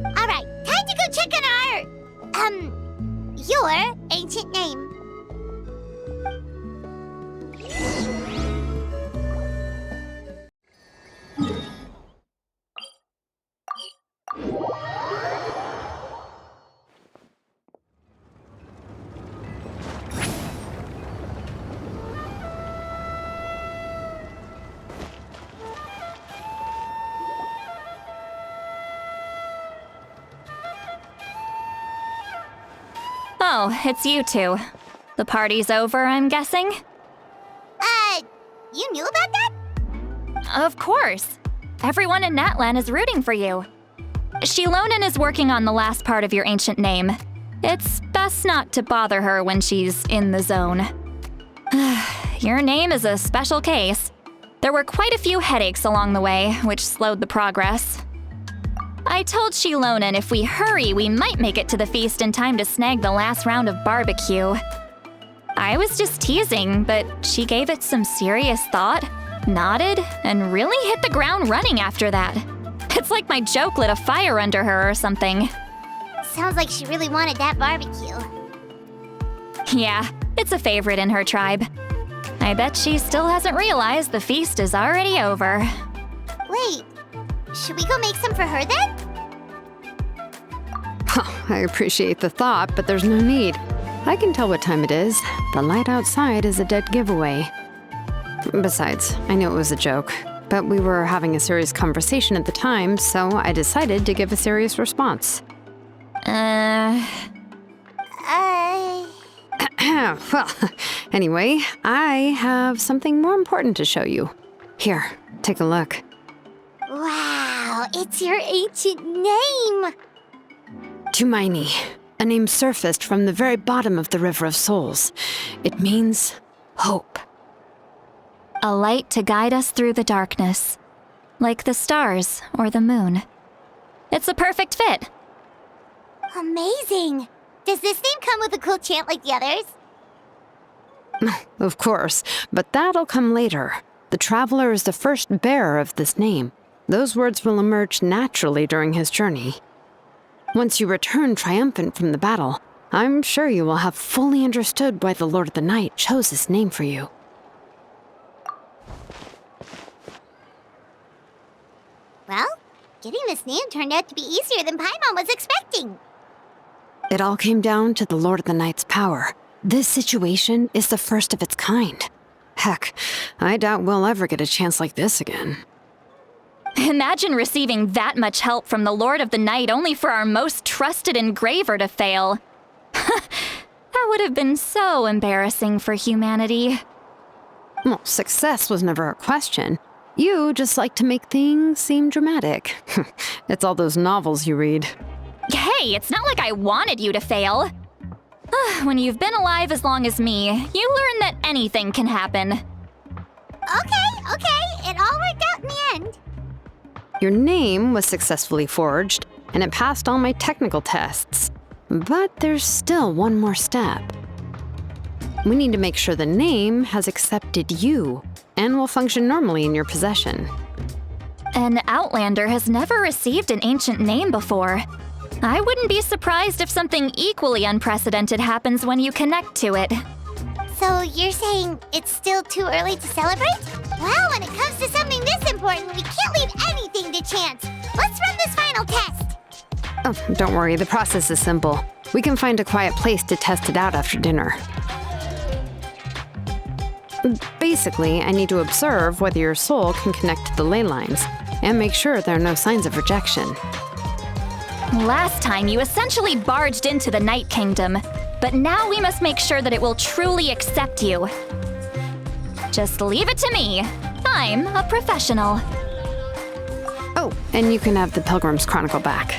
All right, time to go check on your ancient name. Oh, it's you two. The party's over, I'm guessing? You knew about that? Of course. Everyone in Natlan is rooting for you. Shilonin is working on the last part of your ancient name. It's best not to bother her when she's in the zone. Your name is a special case. There were quite a few headaches along the way, which slowed the progress. I told Shilonin if we hurry, we might make it to the feast in time to snag the last round of barbecue. I was just teasing, but she gave it some serious thought, nodded, and really hit the ground running after that. It's like my joke lit a fire under her or something. Sounds like she really wanted that barbecue. Yeah, it's a favorite in her tribe. I bet she still hasn't realized the feast is already over. Wait, should we go make some for her then? I appreciate the thought, but there's no need. I can tell what time it is. The light outside is a dead giveaway. Besides, I knew it was a joke, but we were having a serious conversation at the time, so I decided to give a serious response. Well, anyway, I have something more important to show you. Here, take a look. Wow, it's your ancient name! Tumaini, a name surfaced from the very bottom of the River of Souls. It means hope. A light to guide us through the darkness, like the stars or the moon. It's a perfect fit. Amazing! Does this name come with a cool chant like the others? Of course, but that'll come later. The Traveler is the first bearer of this name. Those words will emerge naturally during his journey. Once you return triumphant from the battle, I'm sure you will have fully understood why the Lord of the Night chose this name for you. Well, getting this name turned out to be easier than Paimon was expecting. It all came down to the Lord of the Night's power. This situation is the first of its kind. Heck, I doubt we'll ever get a chance like this again. Imagine receiving that much help from the Lord of the Night only for our most trusted engraver to fail. That would have been so embarrassing for humanity. Well, success was never a question. You just like to make things seem dramatic. It's all those novels you read. Hey, it's not like I wanted you to fail. When you've been alive as long as me, you learn that anything can happen. Okay, it all worked out in the end. Your name was successfully forged, and it passed all my technical tests. But there's still one more step. We need to make sure the name has accepted you, and will function normally in your possession. An Outlander has never received an ancient name before. I wouldn't be surprised if something equally unprecedented happens when you connect to it. So you're saying it's still too early to celebrate? Well, when it comes to something this important, we can't leave anything to chance. Let's run this final test. Oh, don't worry, the process is simple. We can find a quiet place to test it out after dinner. Basically, I need to observe whether your soul can connect to the ley lines, and make sure there are no signs of rejection. Last time, you essentially barged into the Night Kingdom, but now we must make sure that it will truly accept you. Just leave it to me. I'm a professional. Oh, and you can have the Pilgrim's Chronicle back.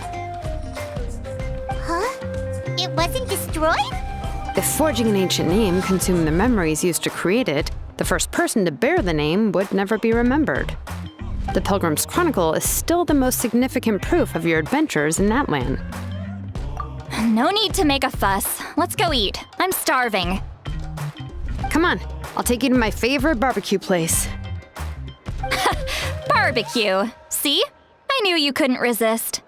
Huh? It wasn't destroyed? If forging an ancient name consumed the memories used to create it, the first person to bear the name would never be remembered. The Pilgrim's Chronicle is still the most significant proof of your adventures in that land. No need to make a fuss. Let's go eat. I'm starving. Come on, I'll take you to my favorite barbecue place. Barbecue. See? I knew you couldn't resist.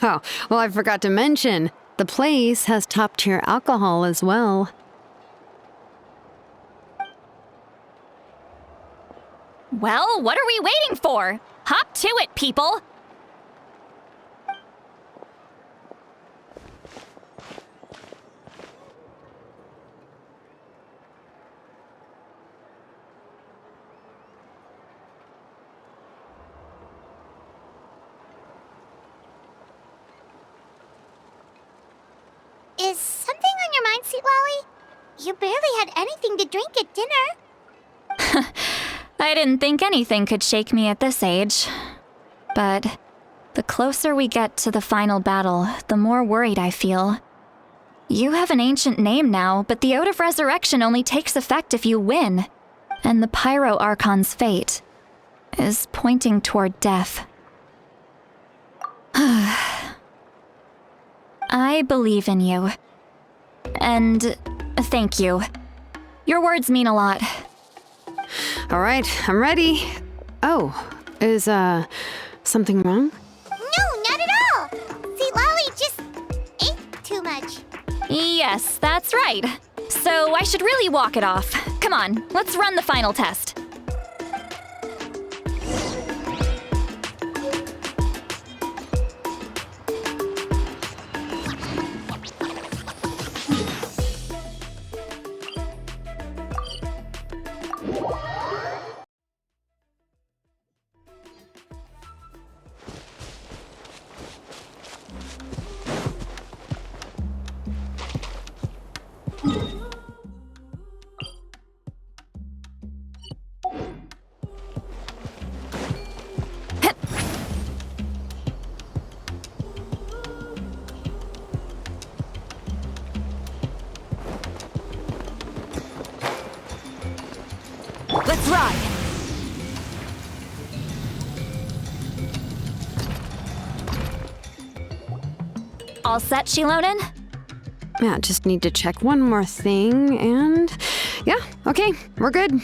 Oh, well, I forgot to mention, the place has top-tier alcohol as well. Well, what are we waiting for? Hop to it, people! Is something on your mind, Sweet Lolly? You barely had anything to drink at dinner. I didn't think anything could shake me at this age. But the closer we get to the final battle, the more worried I feel. You have an ancient name now, but the Ode of Resurrection only takes effect if you win. And the Pyro Archon's fate is pointing toward death. I believe in you. And thank you. Your words mean a lot. All right, I'm ready. Oh, is, something wrong? No, not at all! Sweet Lolly just ate too much. Yes, that's right. So I should really walk it off. Come on, let's run the final test. Let's ride! All set, Shilonen? Yeah, just need to check one more thing, and yeah, okay, we're good.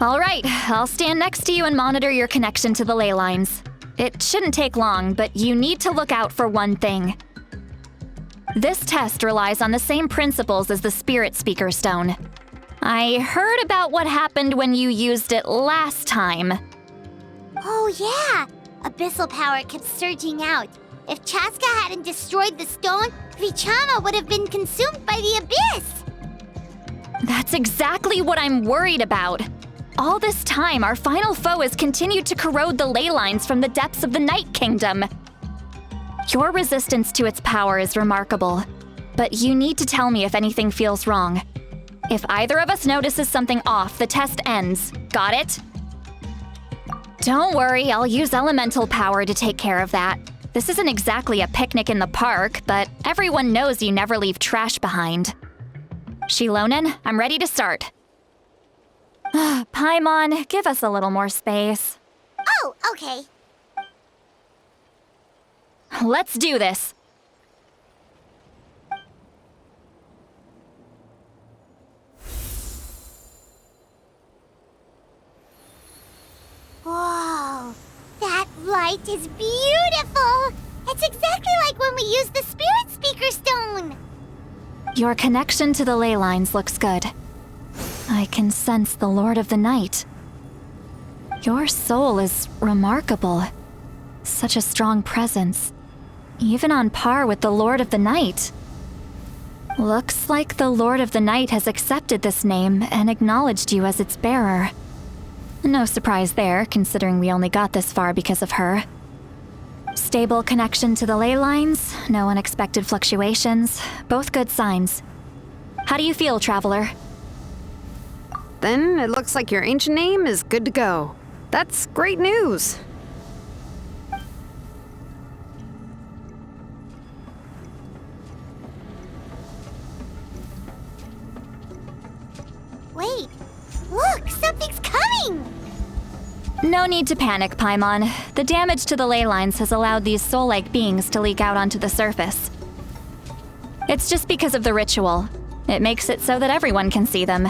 All right, I'll stand next to you and monitor your connection to the ley lines. It shouldn't take long, but you need to look out for one thing. This test relies on the same principles as the Spirit Speaker Stone. I heard about what happened when you used it last time. Oh yeah! Abyssal power kept surging out. If Chaska hadn't destroyed the stone, Vichama would have been consumed by the abyss! That's exactly what I'm worried about. All this time, our final foe has continued to corrode the ley lines from the depths of the Night Kingdom. Your resistance to its power is remarkable, but you need to tell me if anything feels wrong. If either of us notices something off, the test ends. Got it? Don't worry, I'll use elemental power to take care of that. This isn't exactly a picnic in the park, but everyone knows you never leave trash behind. Shilonen, I'm ready to start. Paimon, give us a little more space. Oh, okay. Let's do this. Whoa, that light is beautiful! It's exactly like when we used the Spirit Speaker Stone! Your connection to the ley lines looks good. I can sense the Lord of the Night. Your soul is remarkable. Such a strong presence. Even on par with the Lord of the Night. Looks like the Lord of the Night has accepted this name and acknowledged you as its bearer. No surprise there, considering we only got this far because of her. Stable connection to the ley lines, no unexpected fluctuations, both good signs. How do you feel, Traveler? Then it looks like your ancient name is good to go. That's great news. Wait, look, something's coming! No need to panic, Paimon. The damage to the ley lines has allowed these soul-like beings to leak out onto the surface. It's just because of the ritual. It makes it so that everyone can see them.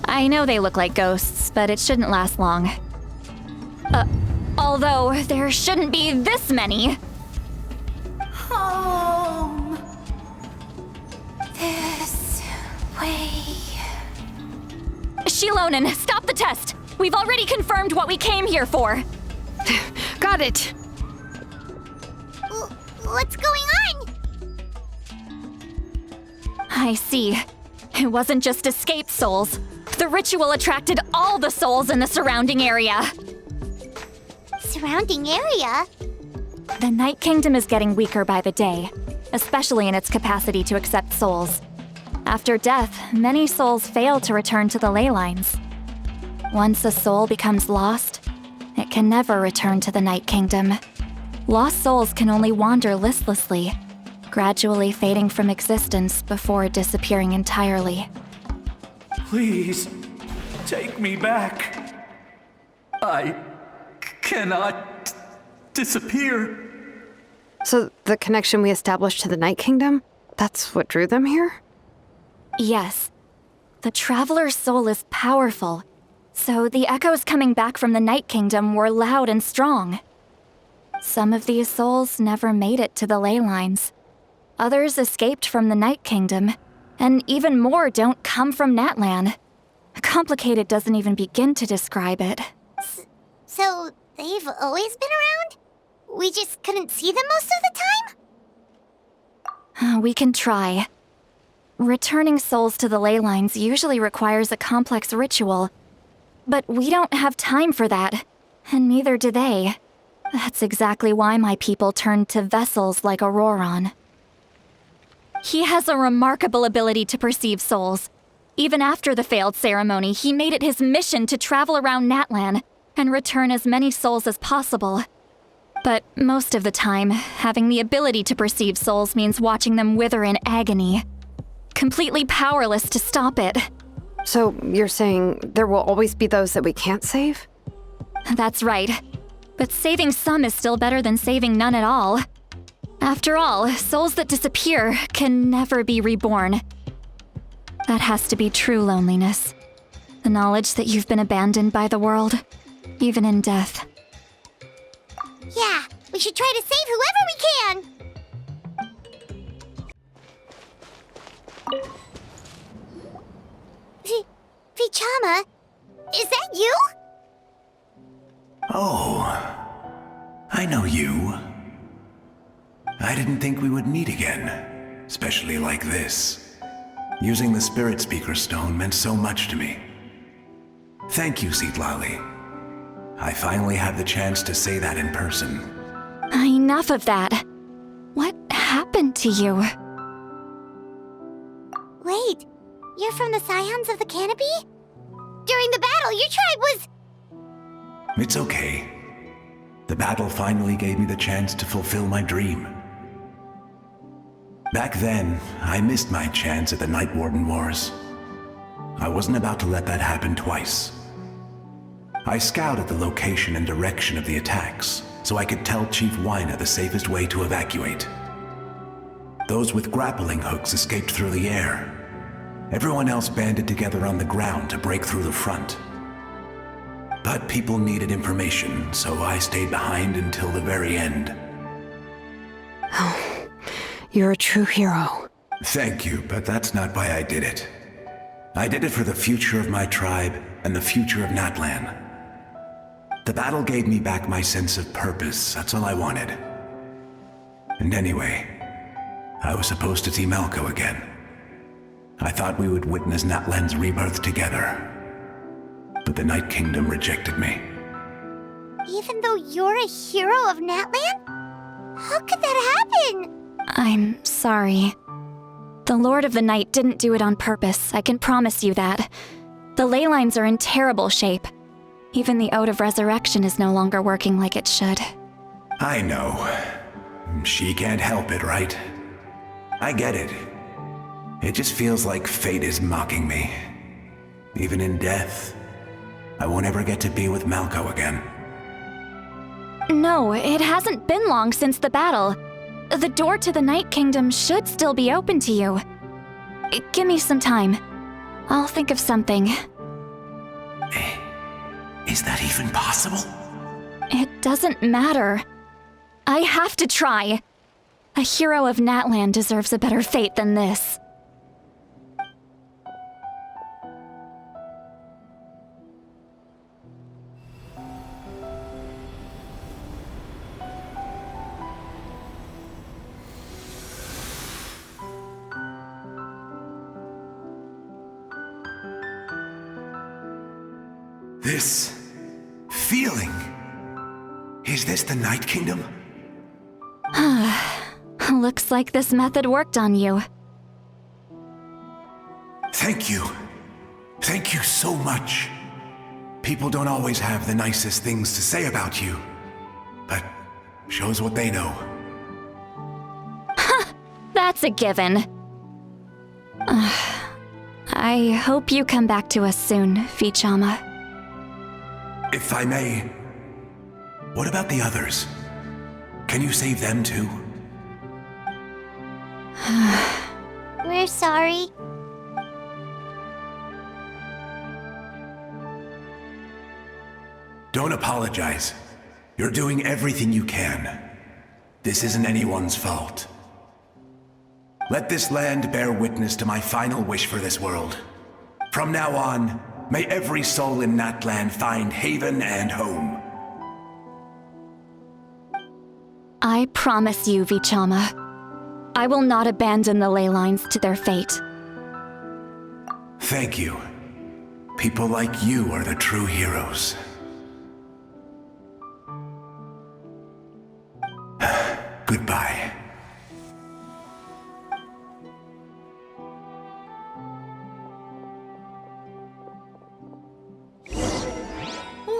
I know they look like ghosts, but it shouldn't last long. Although there shouldn't be this many. Home. This way. Shilonen, stop the test! We've already confirmed what we came here for. Got it. What's going on? I see. It wasn't just escaped souls. The ritual attracted all the souls in the surrounding area. Surrounding area? The Night Kingdom is getting weaker by the day, especially in its capacity to accept souls. After death, many souls fail to return to the ley lines. Once a soul becomes lost, it can never return to the Night Kingdom. Lost souls can only wander listlessly, gradually fading from existence before disappearing entirely. Please, take me back. I cannot disappear. So the connection we established to the Night Kingdom, that's what drew them here? Yes. The Traveler's soul is powerful, so the echoes coming back from the Night Kingdom were loud and strong. Some of these souls never made it to the ley lines. Others escaped from the Night Kingdom, and even more don't come from Natlan. Complicated doesn't even begin to describe it. So they've always been around? We just couldn't see them most of the time? We can try. Returning souls to the ley lines usually requires a complex ritual, but we don't have time for that, and neither do they. That's exactly why my people turned to vessels like Auroron. He has a remarkable ability to perceive souls. Even after the failed ceremony, he made it his mission to travel around Natlan and return as many souls as possible. But most of the time, having the ability to perceive souls means watching them wither in agony. Completely powerless to stop it. So you're saying there will always be those that we can't save? That's right. But saving some is still better than saving none at all. After all, souls that disappear can never be reborn. That has to be true loneliness. The knowledge that you've been abandoned by the world, even in death. Yeah, we should try to save whoever we can! Vichama, is that you? Oh, I know you. I didn't think we would meet again, especially like this. Using the Spirit Speaker Stone meant so much to me. Thank you, Seatlali. I finally had the chance to say that in person. Enough of that. What happened to you? Wait, you're from the Scions of the Canopy? During the battle, your tribe was... It's okay. The battle finally gave me the chance to fulfill my dream. Back then, I missed my chance at the Night Warden Wars. I wasn't about to let that happen twice. I scouted the location and direction of the attacks, so I could tell Chief Wyna the safest way to evacuate. Those with grappling hooks escaped through the air. Everyone else banded together on the ground to break through the front. But people needed information, so I stayed behind until the very end. Oh, you're a true hero. Thank you, but that's not why I did it. I did it for the future of my tribe and the future of Natlan. The battle gave me back my sense of purpose, that's all I wanted. And anyway, I was supposed to see Malco again. I thought we would witness Natlan's rebirth together. But the Night Kingdom rejected me. Even though you're a hero of Natlan? How could that happen? I'm sorry. The Lord of the Night didn't do it on purpose, I can promise you that. The ley lines are in terrible shape. Even the Ode of Resurrection is no longer working like it should. I know. She can't help it, right? I get it. It just feels like fate is mocking me. Even in death, I won't ever get to be with Malco again. No, it hasn't been long since the battle. The door to the Night Kingdom should still be open to you. Give me some time. I'll think of something. Is that even possible? It doesn't matter. I have to try. A hero of Natlan deserves a better fate than this. This feeling. Is this the Night Kingdom? Looks like this method worked on you. Thank you. Thank you so much. People don't always have the nicest things to say about you, but shows what they know. That's a given. I hope you come back to us soon, Vichama. If I may, what about the others? Can you save them too? We're sorry. Don't apologize. You're doing everything you can. This isn't anyone's fault. Let this land bear witness to my final wish for this world. From now on, may every soul in Natlan find haven and home. I promise you, Vichama. I will not abandon the ley lines to their fate. Thank you. People like you are the true heroes. Goodbye.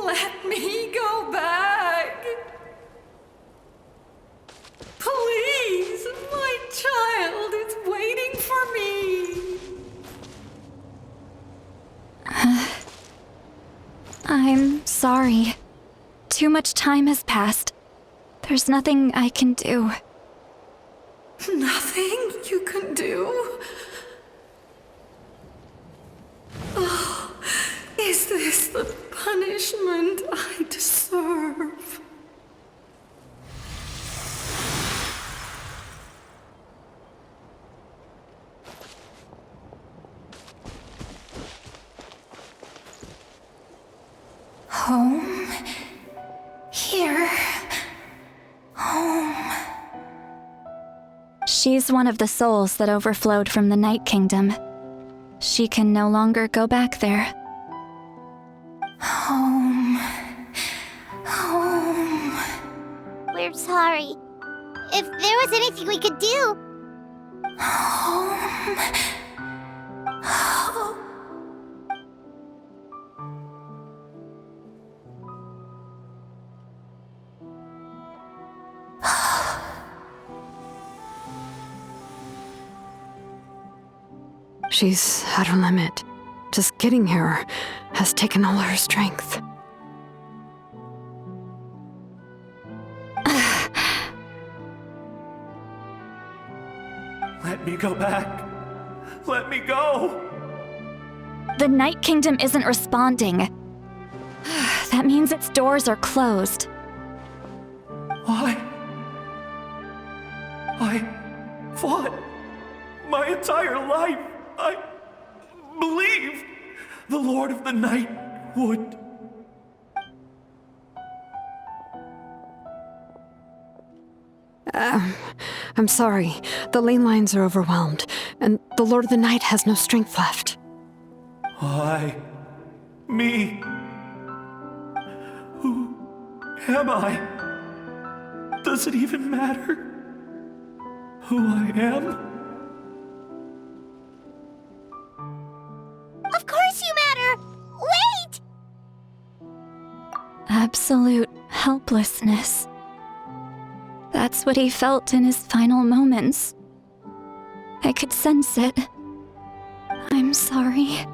Let me go back. Please, my child is waiting for me. sorry. Too much time has passed. There's nothing I can do. Nothing you can do? Oh, is this the punishment I deserve? Home? Here? Home? She's one of the souls that overflowed from the Night Kingdom. She can no longer go back there. Home. Home. We're sorry. If there was anything we could do. Home. Home. She's at her limit. Just getting here has taken all her strength. Let me go back. Let me go. The Night Kingdom isn't responding. That means its doors are closed. Why? I fought my entire life. I believed the Lord of the Night would. I'm sorry. The lane lines are overwhelmed, and the Lord of the Night has no strength left. Why? Me? Who am I? Does it even matter who I am? Of course you matter! Wait! Absolute helplessness. That's what he felt in his final moments. I could sense it. I'm sorry.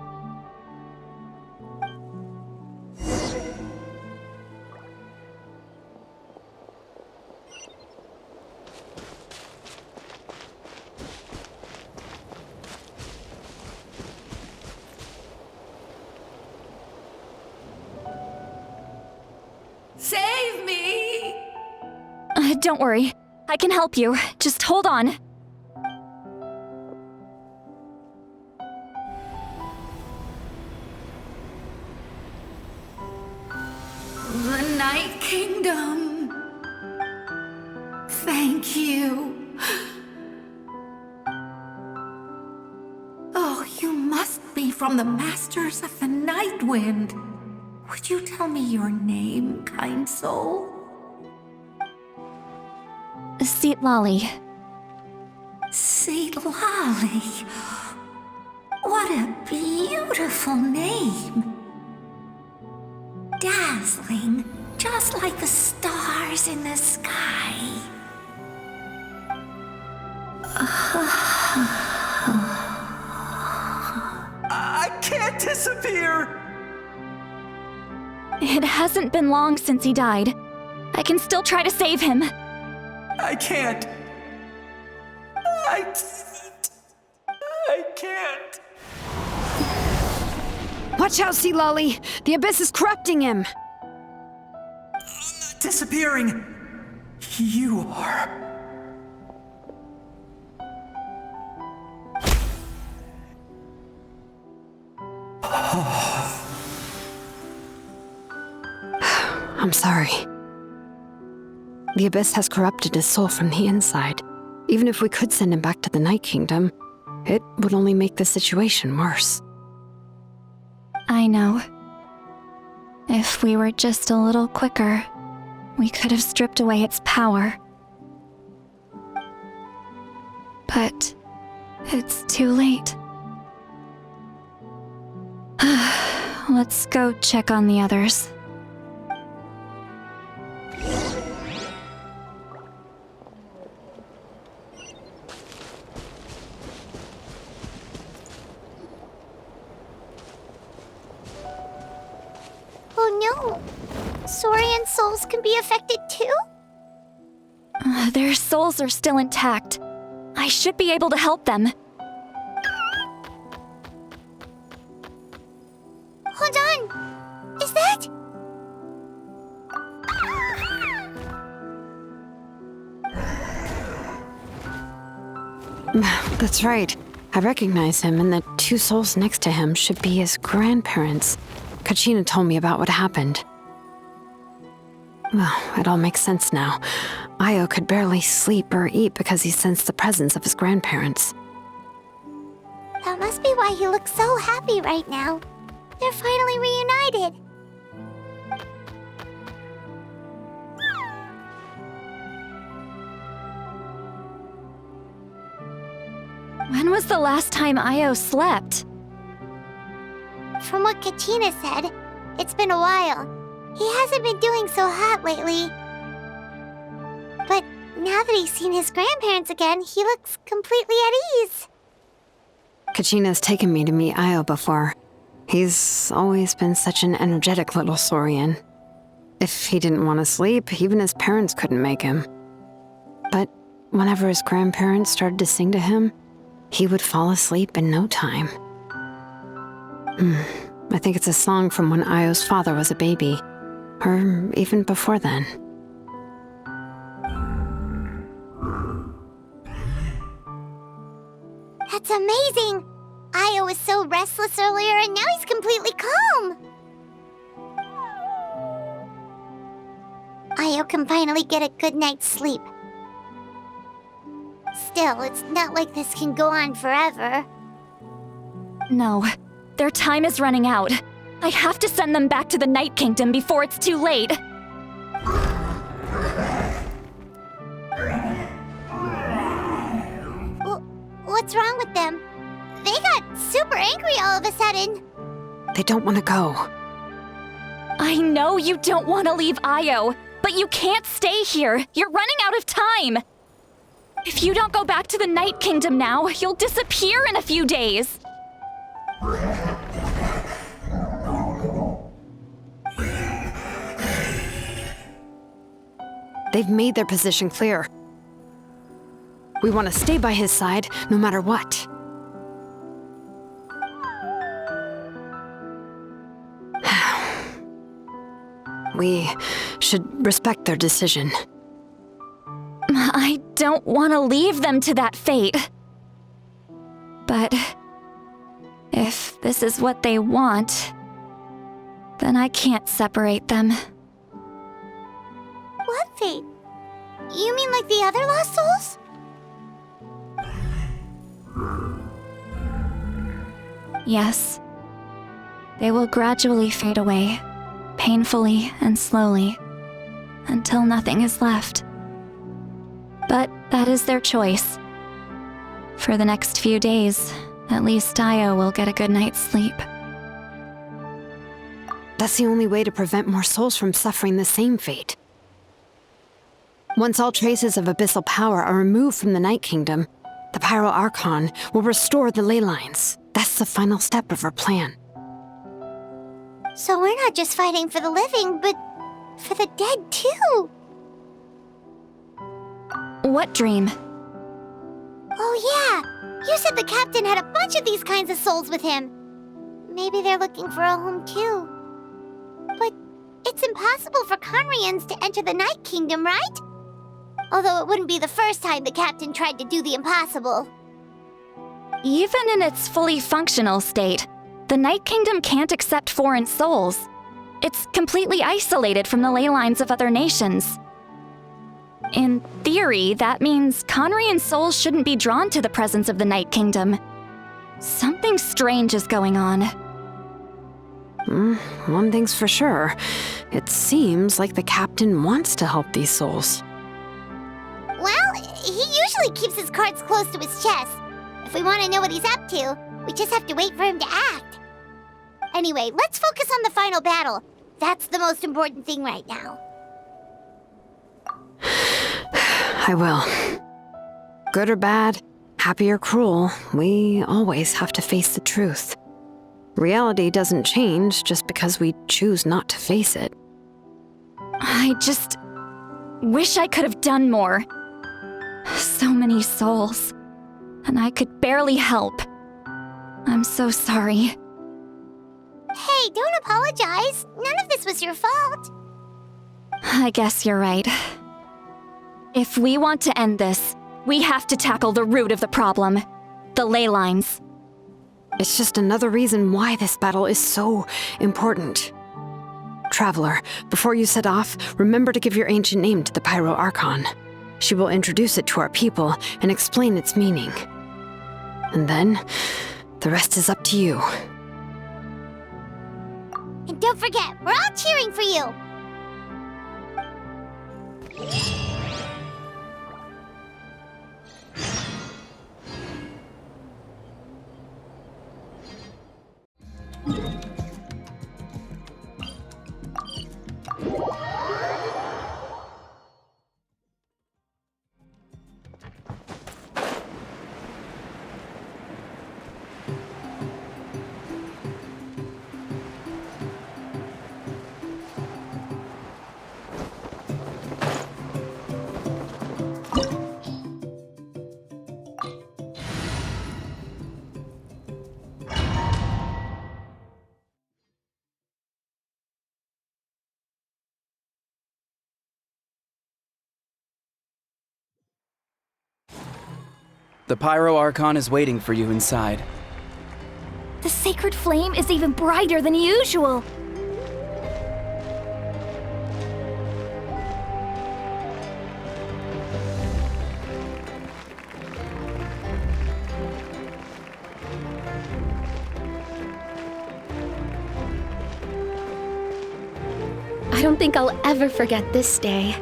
Save me! Don't worry. I can help you. Just hold on. The Night Kingdom. Thank you. Oh, you must be from the Masters of the Night Wind. Would you tell me your name, kind soul? Seat Lolly. Seat Lolly. What a beautiful name. Dazzling, just like the stars in the sky. I can't disappear! It hasn't been long since he died. I can still try to save him. I can't. I can't. Watch out, Sea Lolly! The Abyss is corrupting him! Disappearing. You are. I'm sorry. The Abyss has corrupted his soul from the inside. Even if we could send him back to the Night Kingdom, it would only make the situation worse. I know. If we were just a little quicker, we could have stripped away its power. But it's too late. Let's go check on the others. Oh no! Saurian souls can be affected too? Their souls are still intact. I should be able to help them. Hold on! Is that... That's right. I recognize him, and the two souls next to him should be his grandparents. Kachina told me about what happened. Well, it all makes sense now. Io could barely sleep or eat because he sensed the presence of his grandparents. That must be why he looks so happy right now. They're finally reunited. When was the last time Io slept? From what Kachina said, it's been a while. He hasn't been doing so hot lately. But now that he's seen his grandparents again, he looks completely at ease. Kachina's taken me to meet Io before. He's always been such an energetic little Saurian. If he didn't want to sleep, even his parents couldn't make him. But whenever his grandparents started to sing to him, he would fall asleep in no time. I think it's a song from when Io's father was a baby, or even before then. That's amazing! Io was so restless earlier, and now he's completely calm. Io can finally get a good night's sleep. Still, it's not like this can go on forever. No, their time is running out. I have to send them back to the Night Kingdom before it's too late. What's wrong with them? They got super angry all of a sudden. They don't want to go. I know you don't want to leave Io, but you can't stay here. You're running out of time. If you don't go back to the Night Kingdom now, you'll disappear in a few days. They've made their position clear. We want to stay by his side, no matter what. We should respect their decision. I don't want to leave them to that fate. But if this is what they want, then I can't separate them. What fate? You mean like the other lost souls? Yes. They will gradually fade away, painfully and slowly, until nothing is left. But that is their choice. For the next few days, at least Io will get a good night's sleep. That's the only way to prevent more souls from suffering the same fate. Once all traces of abyssal power are removed from the Night Kingdom, the Pyro Archon will restore the ley lines. That's the final step of our plan. So we're not just fighting for the living, but for the dead too. What dream? Oh yeah, you said the captain had a bunch of these kinds of souls with him. Maybe they're looking for a home too. But it's impossible for Conrians to enter the Night Kingdom, right? Although it wouldn't be the first time the captain tried to do the impossible. Even in its fully functional state, the Night Kingdom can't accept foreign souls. It's completely isolated from the ley lines of other nations. In theory, that means Conrian souls shouldn't be drawn to the presence of the Night Kingdom. Something strange is going on. One thing's for sure. It seems like the captain wants to help these souls. Well, he usually keeps his cards close to his chest. If we want to know what he's up to, we just have to wait for him to act. Anyway, let's focus on the final battle. That's the most important thing right now. I will. Good or bad, happy or cruel, we always have to face the truth. Reality doesn't change just because we choose not to face it. I just wish I could have done more. So many souls, and I could barely help. I'm so sorry. Hey, don't apologize. None of this was your fault. I guess you're right. If we want to end this, we have to tackle the root of the problem, the ley lines. It's just another reason why this battle is so important. Traveler, before you set off, remember to give your ancient name to the Pyro Archon. She will introduce it to our people and explain its meaning. And then, the rest is up to you. And don't forget, we're all cheering for you. The Pyro Archon is waiting for you inside. The sacred flame is even brighter than usual. I don't think I'll ever forget this day.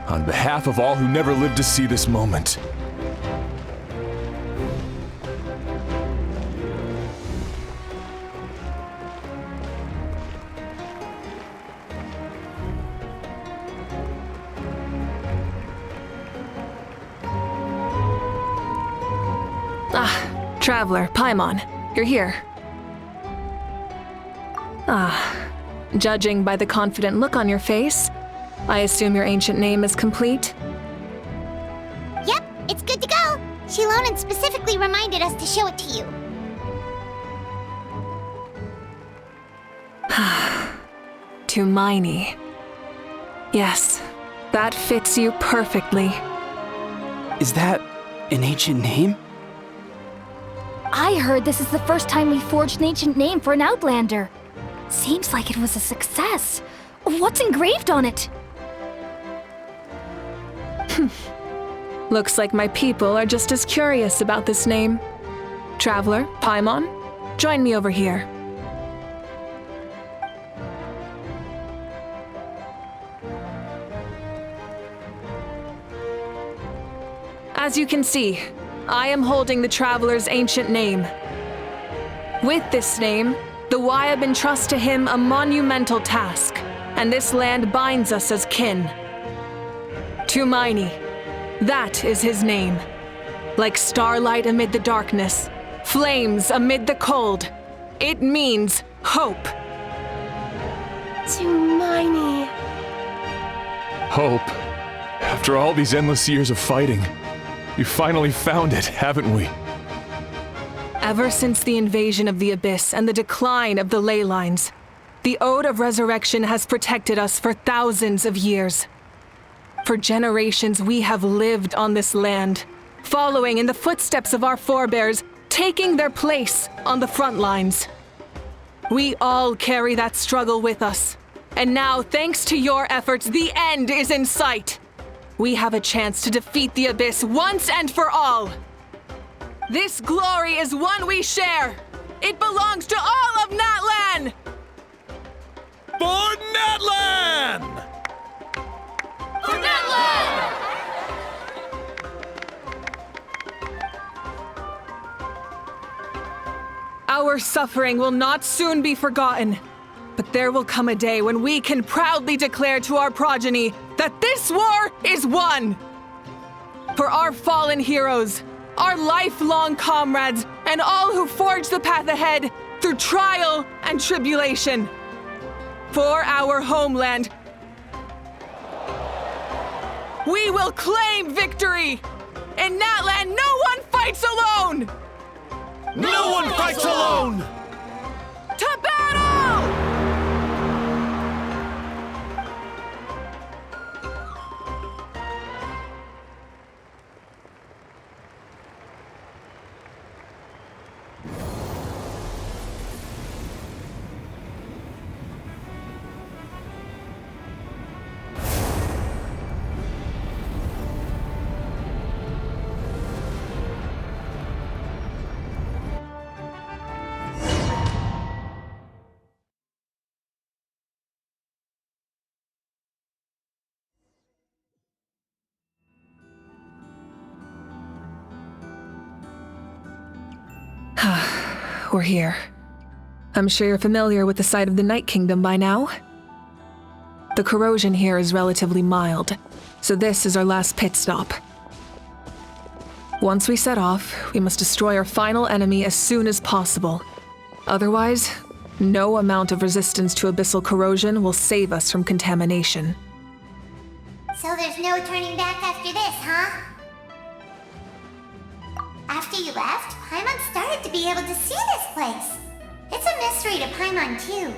On behalf of all who never lived to see this moment. Traveler, Paimon, you're here. Judging by the confident look on your face, I assume your ancient name is complete? Yep, it's good to go. Shilonan specifically reminded us to show it to you. Tumaini. Yes, that fits you perfectly. Is that an ancient name? I heard this is the first time we forged an ancient name for an Outlander. Seems like it was a success. What's engraved on it? Looks like my people are just as curious about this name. Traveler, Paimon, join me over here. As you can see, I am holding the Traveler's ancient name. With this name, the Wyab entrusts to him a monumental task, and this land binds us as kin. Tumaini, that is his name. Like starlight amid the darkness, flames amid the cold, it means hope. Tumaini. Hope. After all these endless years of fighting, we finally found it, haven't we? Ever since the invasion of the Abyss and the decline of the ley lines, the Ode of Resurrection has protected us for thousands of years. For generations, we have lived on this land, following in the footsteps of our forebears, taking their place on the front lines. We all carry that struggle with us, and now, thanks to your efforts, the end is in sight. We have a chance to defeat the Abyss once and for all. This glory is one we share. It belongs to all of Natlan! For Natlan! For Natlan! Our suffering will not soon be forgotten, but there will come a day when we can proudly declare to our progeny that this war is won! For our fallen heroes, our lifelong comrades, and all who forge the path ahead through trial and tribulation. For our homeland, we will claim victory! In that land, no one fights alone! No one fights alone! To battle! We're here. I'm sure you're familiar with the site of the Night Kingdom by now. The corrosion here is relatively mild, so this is our last pit stop. Once we set off, we must destroy our final enemy as soon as possible. Otherwise, no amount of resistance to abyssal corrosion will save us from contamination. So there's no turning back after this, huh? After you left, Paimon started to be able to see this place. It's a mystery to Paimon, too.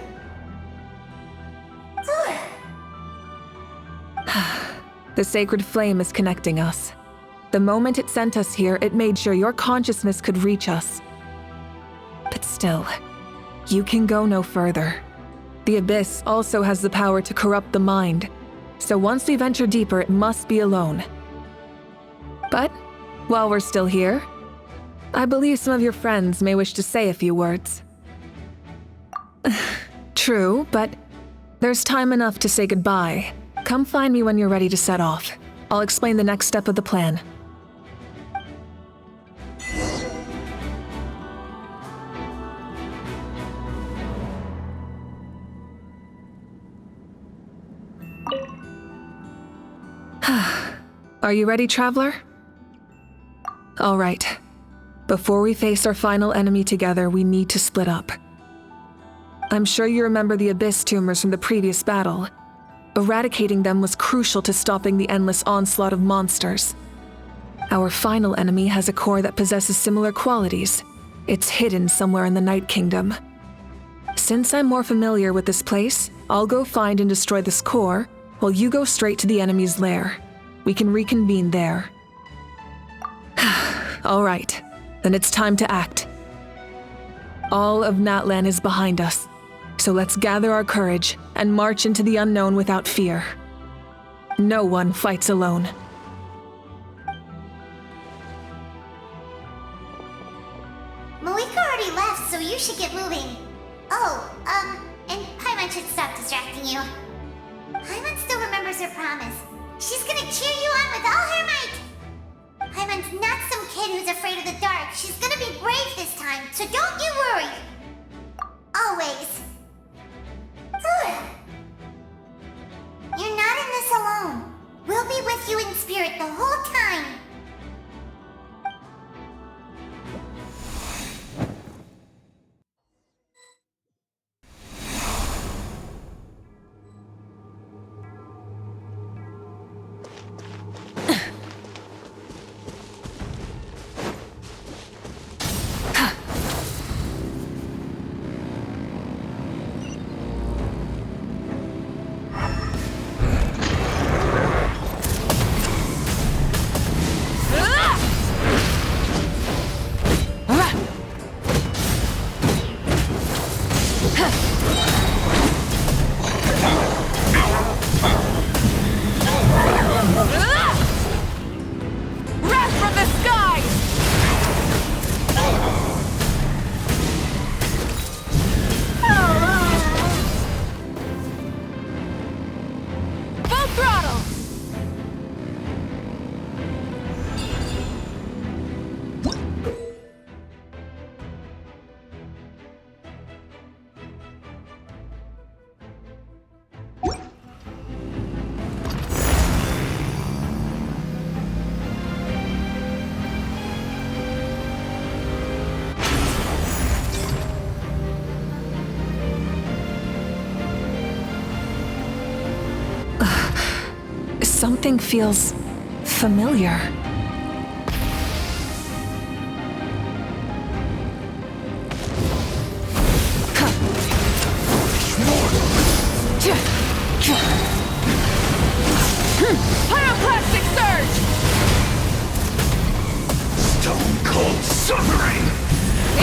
The sacred flame is connecting us. The moment it sent us here, it made sure your consciousness could reach us. But still, you can go no further. The Abyss also has the power to corrupt the mind, so once we venture deeper, it must be alone. But while we're still here, I believe some of your friends may wish to say a few words. True, but there's time enough to say goodbye. Come find me when you're ready to set off. I'll explain the next step of the plan. Are you ready, traveler? All right. Before we face our final enemy together, we need to split up. I'm sure you remember the Abyss tumors from the previous battle. Eradicating them was crucial to stopping the endless onslaught of monsters. Our final enemy has a core that possesses similar qualities. It's hidden somewhere in the Night Kingdom. Since I'm more familiar with this place, I'll go find and destroy this core, while you go straight to the enemy's lair. We can reconvene there. All right, then it's time to act. All of Natlan is behind us, so let's gather our courage and march into the unknown without fear. No one fights alone. Mavuika already left, so you should get moving. Oh, and Paimon should stop distracting you. Paimon still remembers her promise. She's gonna cheer you on with all her might. Paimon's not some kid who's afraid of the dark. She's gonna be brave this time, so don't you worry. Always. You're not in this alone. We'll be with you in spirit the whole time. Something feels familiar. Pyroclastic surge! Stone cold suffering!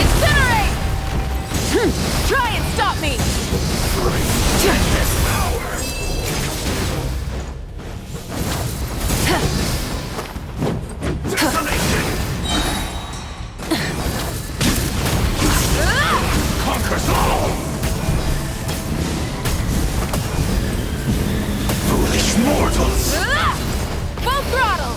Incinerate! Try and stop me! Bring this power! Detonation! Conquers all! Foolish mortals! Full throttle!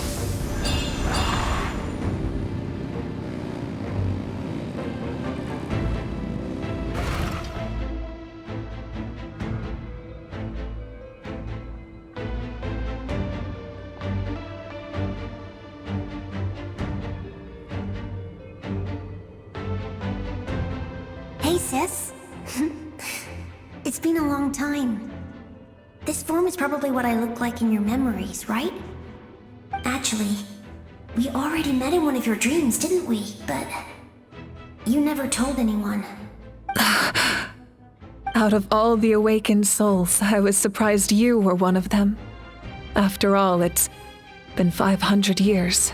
Hey, sis. It's been a long time. This form is probably what I look like in your memories, right? Actually, we already met in one of your dreams, didn't we? But you never told anyone. Out of all the awakened souls, I was surprised you were one of them. After all, it's been 500 years.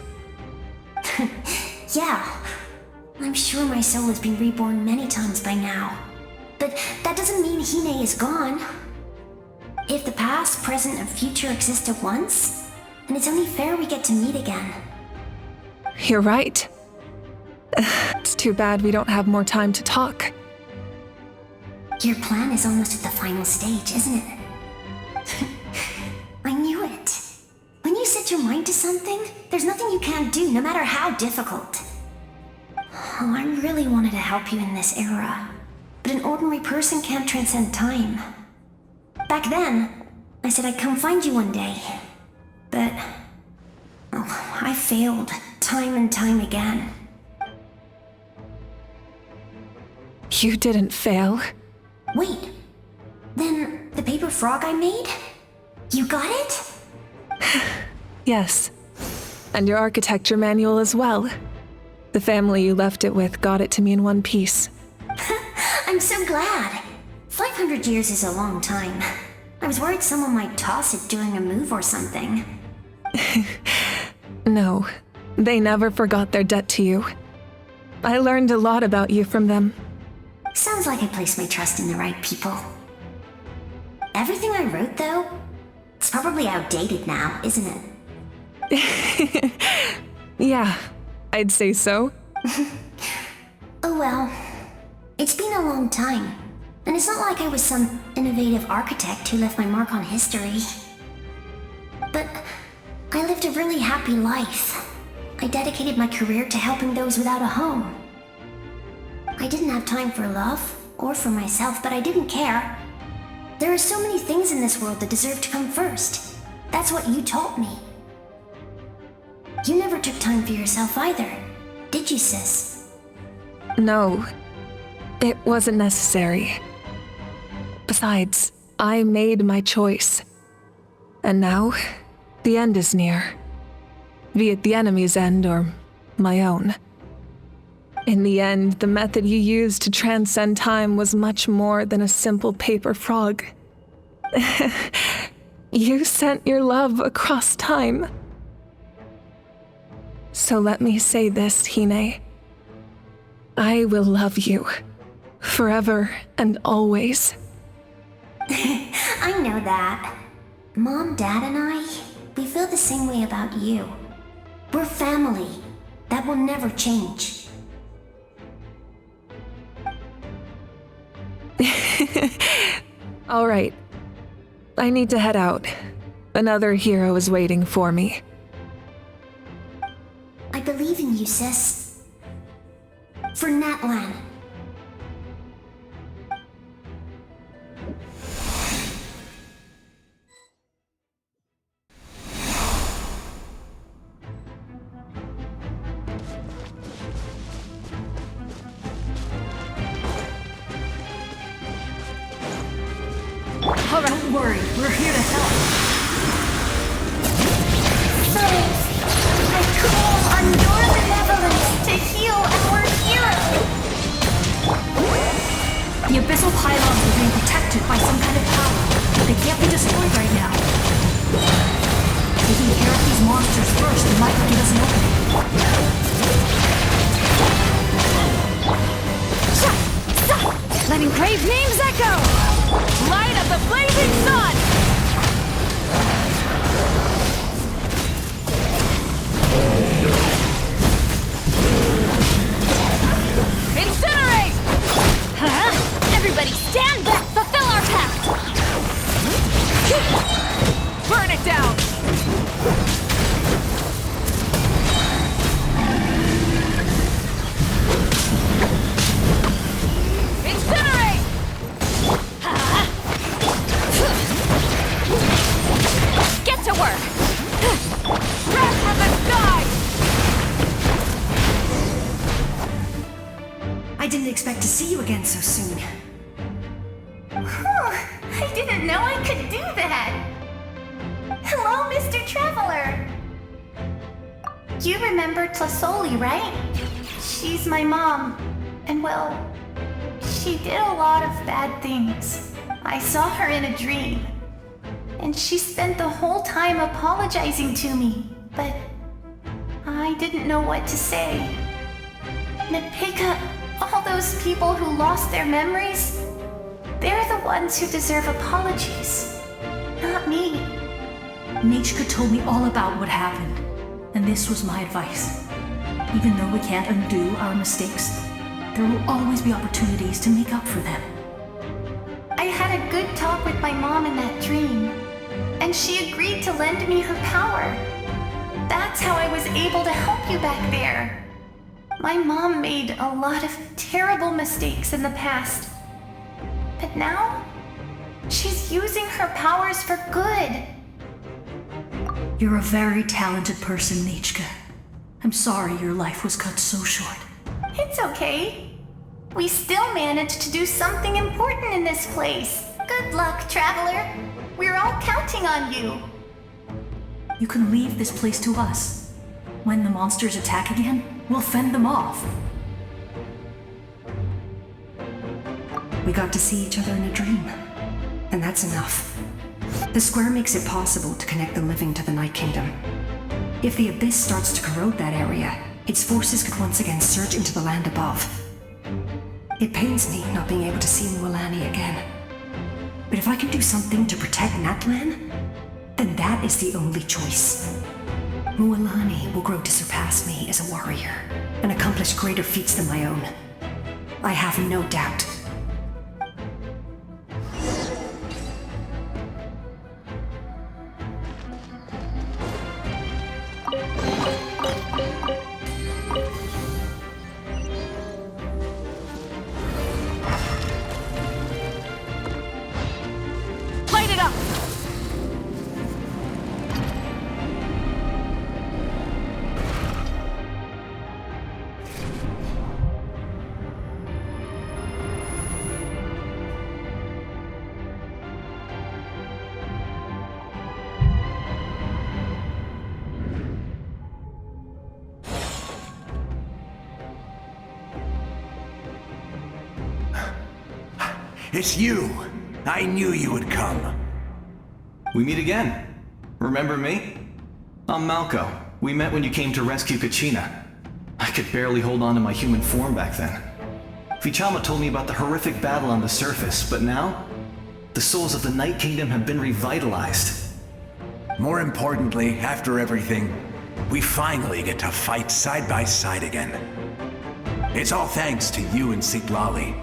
Yeah. I'm sure my soul has been reborn many times by now. But that doesn't mean Hine is gone. If the past, present, and future exist at once, then it's only fair we get to meet again. You're right. It's too bad we don't have more time to talk. Your plan is almost at the final stage, isn't it? I knew it. When you set your mind to something, there's nothing you can't do, no matter how difficult. Oh, I really wanted to help you in this era, but an ordinary person can't transcend time. Back then, I said I'd come find you one day, but I failed time and time again. You didn't fail. Wait, then the paper frog I made? You got it? Yes. And your architecture manual as well. The family you left it with got it to me in one piece. I'm so glad. 500 years is a long time. I was worried someone might toss it during a move or something. No, they never forgot their debt to you. I learned a lot about you from them. Sounds like I placed my trust in the right people. Everything I wrote, though, it's probably outdated now, isn't it? Yeah, I'd say so. Oh well. It's been a long time, and it's not like I was some innovative architect who left my mark on history. But I lived a really happy life. I dedicated my career to helping those without a home. I didn't have time for love, or for myself, but I didn't care. There are so many things in this world that deserve to come first. That's what you taught me. You never took time for yourself either, did you, sis? No, it wasn't necessary. Besides, I made my choice. And now, the end is near. Be it the enemy's end or my own. In the end, the method you used to transcend time was much more than a simple paper frog. You sent your love across time. So let me say this, Hine. I will love you. Forever and always. I know that. Mom, Dad, and I, we feel the same way about you. We're family. That will never change. All right. I need to head out. Another hero is waiting for me. I believe in you, sis. For Natlan. All right, don't worry, we're here to help. The abyssal pylons are being protected by some kind of power. They can't be destroyed right now. Taking care of these monsters first might give us an opening. Letting grave names echo! Light of the blazing sun! Incinerate! Huh? Everybody stand back! Fulfill our pact! Burn it down! Incinerate! Get to work! Breath from the sky! I didn't expect to see you again so soon. I didn't know I could do that. Hello, Mr. Traveler. You remember Tlasoli, right? She's my mom. And well, she did a lot of bad things. I saw her in a dream. And she spent the whole time apologizing to me. But I didn't know what to say. Mavuika, all those people who lost their memories, they're the ones who deserve apologies, not me. Nichka told me all about what happened, and this was my advice. Even though we can't undo our mistakes, there will always be opportunities to make up for them. I had a good talk with my mom in that dream, and she agreed to lend me her power. That's how I was able to help you back there. My mom made a lot of terrible mistakes in the past, but now she's using her powers for good. You're a very talented person, Nichka. I'm sorry your life was cut so short. It's okay. We still managed to do something important in this place. Good luck, Traveler. We're all counting on you. You can leave this place to us. When the monsters attack again, we'll fend them off. We got to see each other in a dream, and that's enough. The square makes it possible to connect the living to the Night Kingdom. If the abyss starts to corrode that area, its forces could once again surge into the land above. It pains me not being able to see Mualani again. But if I can do something to protect Natlan, then that is the only choice. Mualani will grow to surpass me as a warrior and accomplish greater feats than my own. I have no doubt. Light it up! It's you! I knew you would come. We meet again. Remember me? I'm Malco. We met when you came to rescue Kachina. I could barely hold on to my human form back then. Vichama told me about the horrific battle on the surface, but now, the souls of the Night Kingdom have been revitalized. More importantly, after everything, we finally get to fight side by side again. It's all thanks to you and Siglali.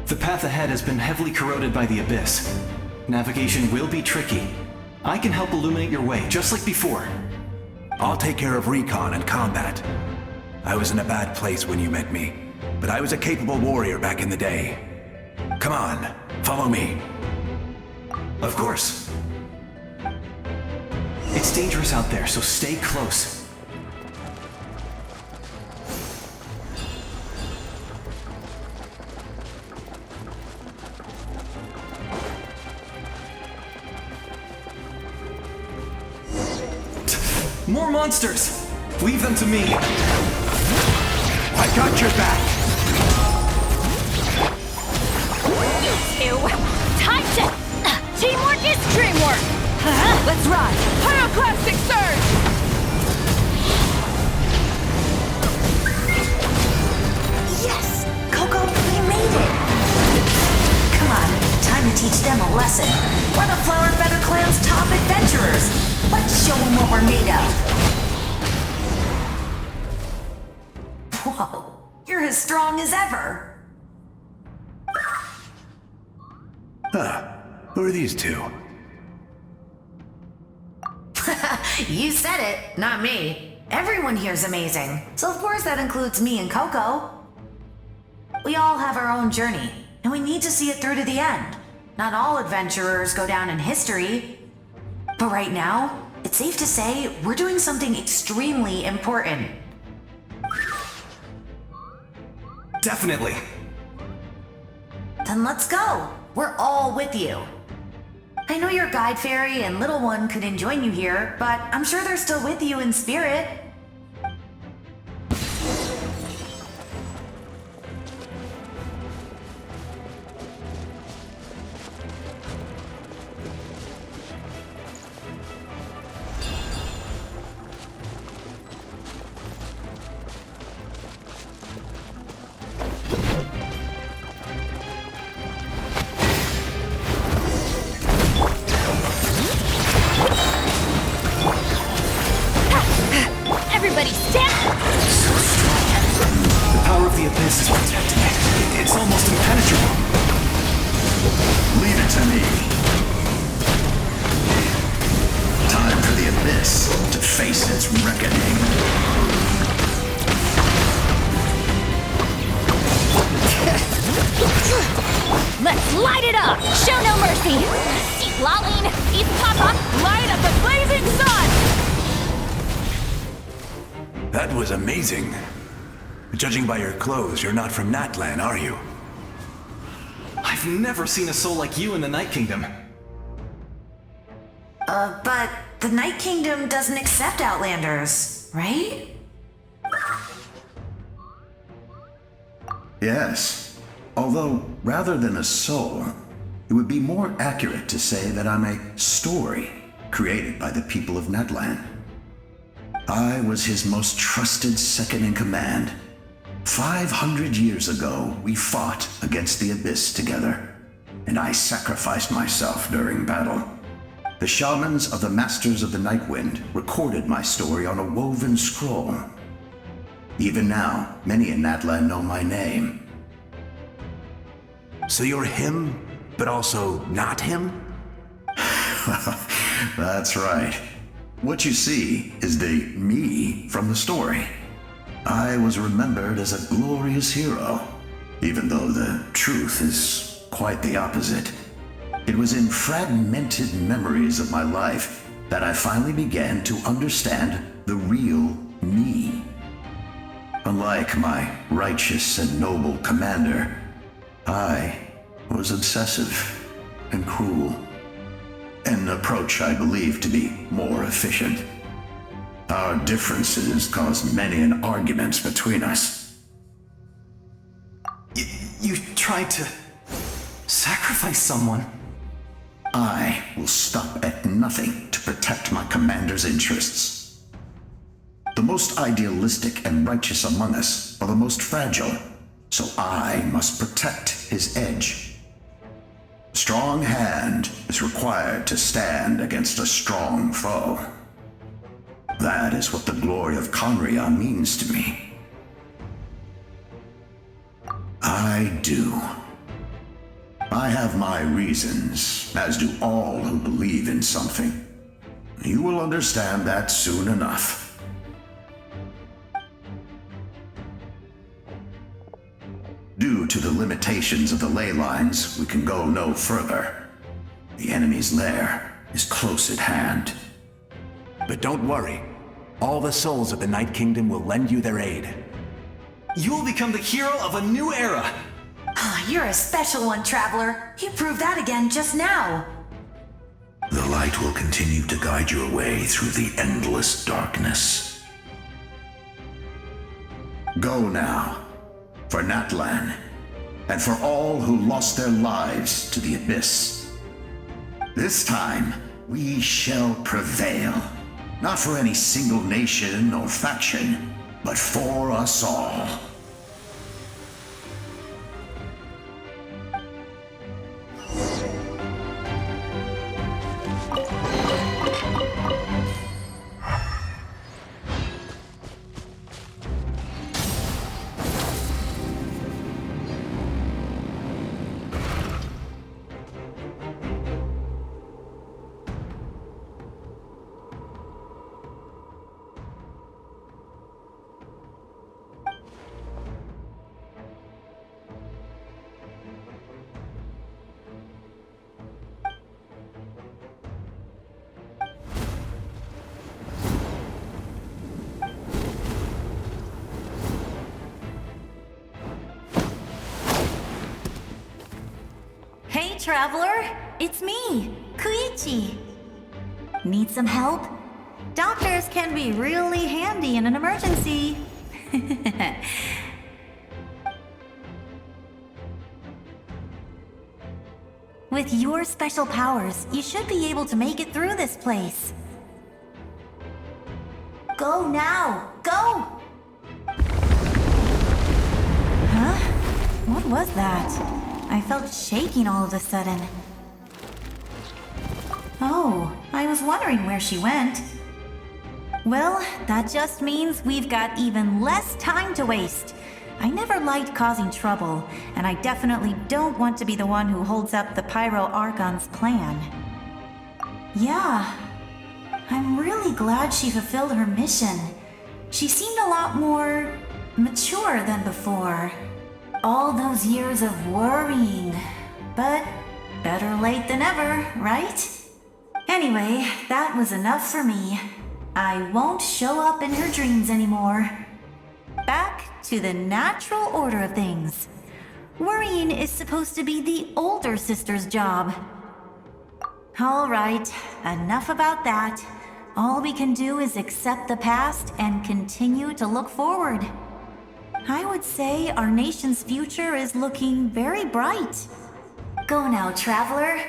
The path ahead has been heavily corroded by the abyss. Navigation will be tricky. I can help illuminate your way, just like before. I'll take care of recon and combat. I was in a bad place when you met me, but I was a capable warrior back in the day. Come on, follow me. Of course. It's dangerous out there, so stay close. More monsters! Leave them to me! I got your back! Dreamwork! Let's ride! Pyroclastic Surge! Yes! Coco, we made it! Come on, time to teach them a lesson. We're the Flower Feather Clan's top adventurers. Let's show them what we're made of. Whoa, you're as strong as ever. Who are these two? You said it, not me. Everyone here's amazing, so of course that includes me and Coco. We all have our own journey, and we need to see it through to the end. Not all adventurers go down in history. But right now, it's safe to say we're doing something extremely important. Definitely. Then let's go. We're all with you. I know your guide fairy and little one couldn't join you here, but I'm sure they're still with you in spirit. Everybody stand! The power of the Abyss is protecting it. It's almost impenetrable. Leave it to me. Time for the Abyss to face its reckoning. Let's light it up! Show no mercy! Eat Laline! Eat Papa! Light up the blazing sun! That was amazing. Judging by your clothes, you're not from Natlan, are you? I've never seen a soul like you in the Night Kingdom. But the Night Kingdom doesn't accept Outlanders, right? Yes. Although, rather than a soul, it would be more accurate to say that I'm a story created by the people of Natlan. I was his most trusted second-in-command. 500 years ago, we fought against the Abyss together, and I sacrificed myself during battle. The shamans of the Masters of the Nightwind recorded my story on a woven scroll. Even now, many in Natlan know my name. So you're him, but also not him? That's right. What you see is the me from the story. I was remembered as a glorious hero, even though the truth is quite the opposite. It was in fragmented memories of my life that I finally began to understand the real me. Unlike my righteous and noble commander, I was obsessive and cruel. An approach I believe to be more efficient. Our differences caused many an arguments between us. You tried to sacrifice someone. I will stop at nothing to protect my commander's interests. The most idealistic and righteous among us are the most fragile, so I must protect his edge. A strong hand is required to stand against a strong foe. That is what the glory of Conria means to me. I do. I have my reasons, as do all who believe in something. You will understand that soon enough. Due to the limitations of the ley lines, we can go no further. The enemy's lair is close at hand. But don't worry. All the souls of the Night Kingdom will lend you their aid. You will become the hero of a new era. You're a special one, Traveler. You proved that again just now. The light will continue to guide your way through the endless darkness. Go now. For Natlan, and for all who lost their lives to the Abyss. This time, we shall prevail. Not for any single nation or faction, but for us all. Hey, traveler! It's me, Koichi. Need some help? Doctors can be really handy in an emergency. With your special powers, you should be able to make it through this place. Go now! Go! Huh? What was that? I felt shaking all of a sudden. Oh, I was wondering where she went. Well, that just means we've got even less time to waste. I never liked causing trouble, and I definitely don't want to be the one who holds up the Pyro Archon's plan. Yeah, I'm really glad she fulfilled her mission. She seemed a lot more mature than before. All those years of worrying, but better late than ever, right? Anyway, that was enough for me. I won't show up in her dreams anymore. Back to the natural order of things. Worrying is supposed to be the older sister's job. All right, enough about that. All we can do is accept the past and continue to look forward. I would say our nation's future is looking very bright. Go now, traveler.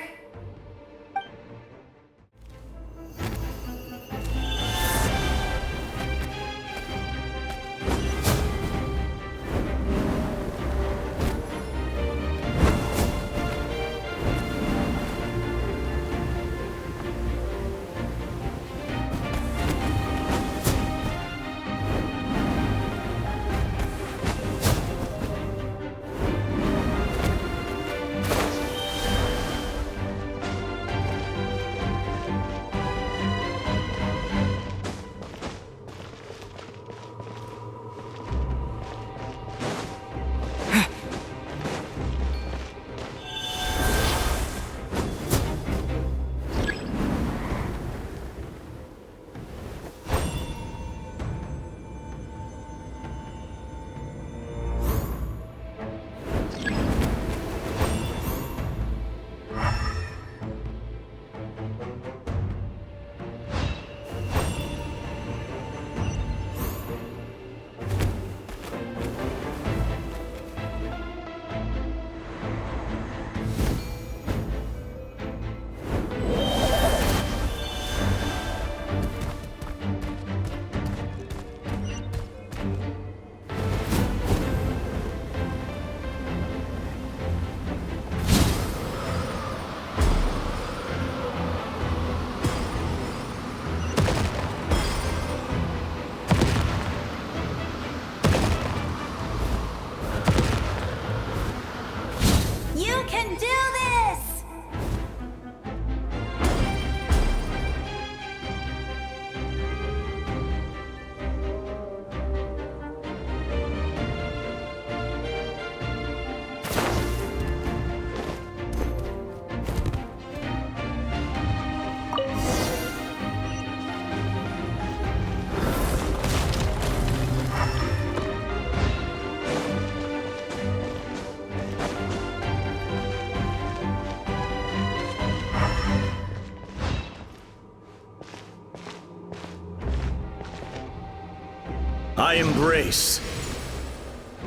I embrace.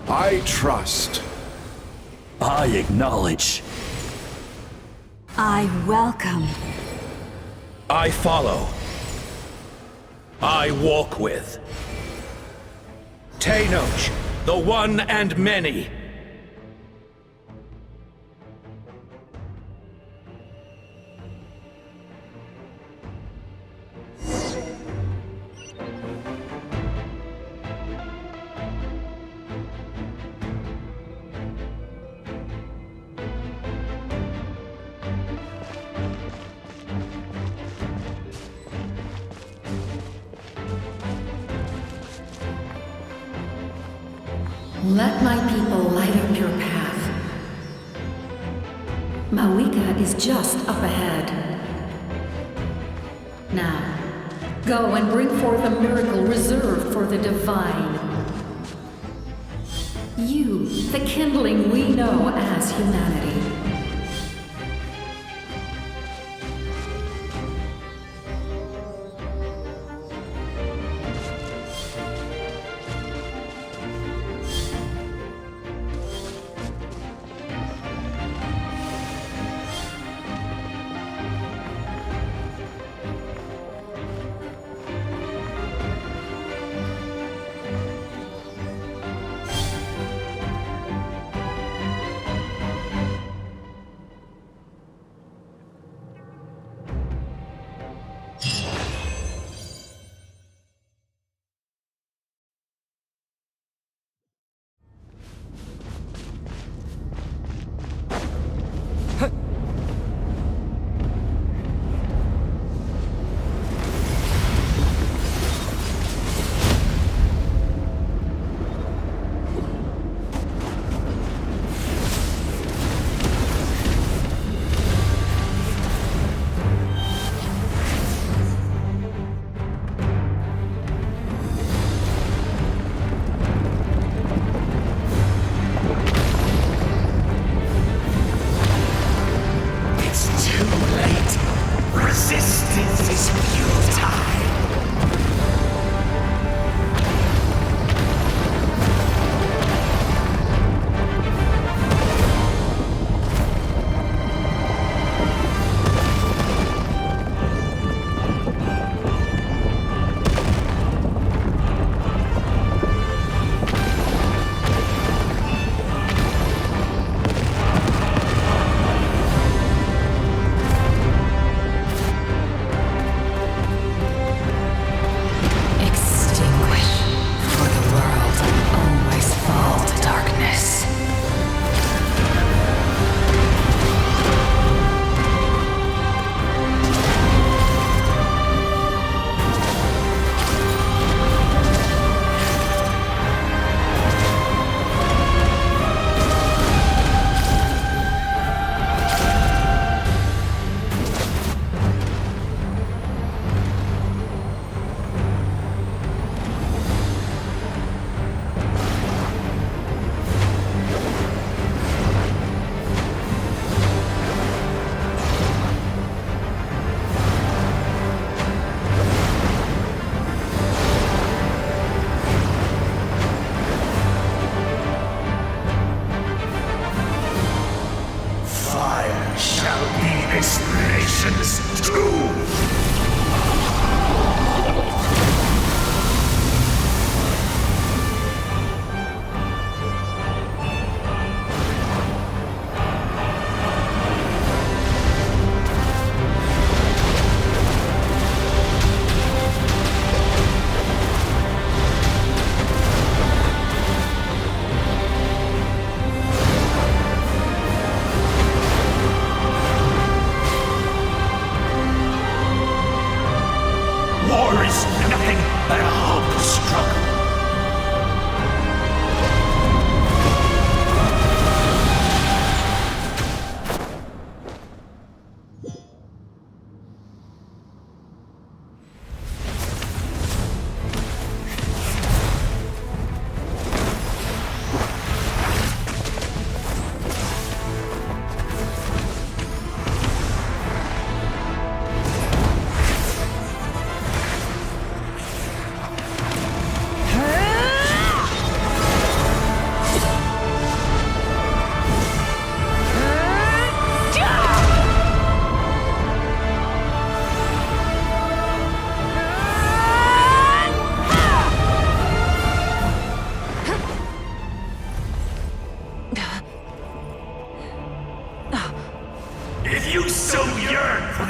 I trust. I acknowledge. I welcome. I follow. I walk with. Tenoch, the one and many. Let my people light up your path. Mavuika is just up ahead. Now, go and bring forth a miracle reserved for the divine. You, the kindling we know as humanity.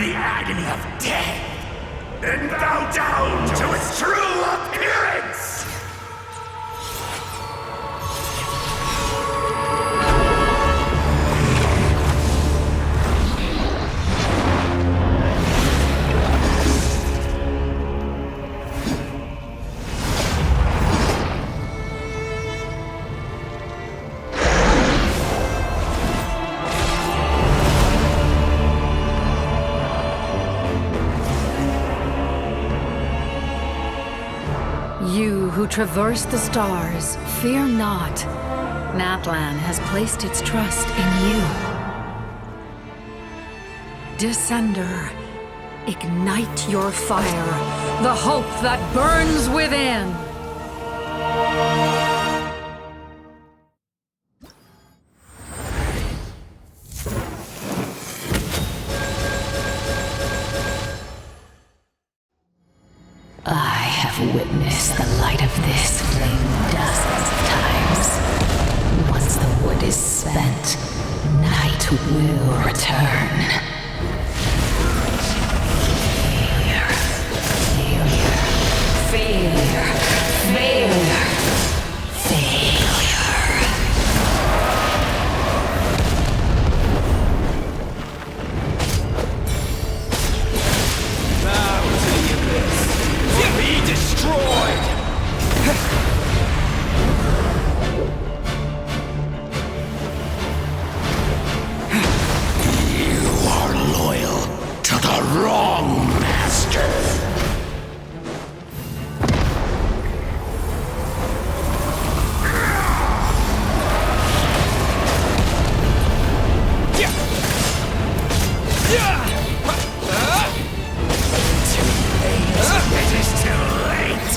the agony of death, then bow down to its true appearance! You who traverse the stars, fear not. Natlan has placed its trust in you. Descender, ignite your fire, the hope that burns within! I have witnessed the light of this flame dozens of times. Once the wood is spent, night will return. Failure. Failure. Failure. Failure. Bow to the abyss. Be destroyed! You are loyal to the wrong master. It is too late!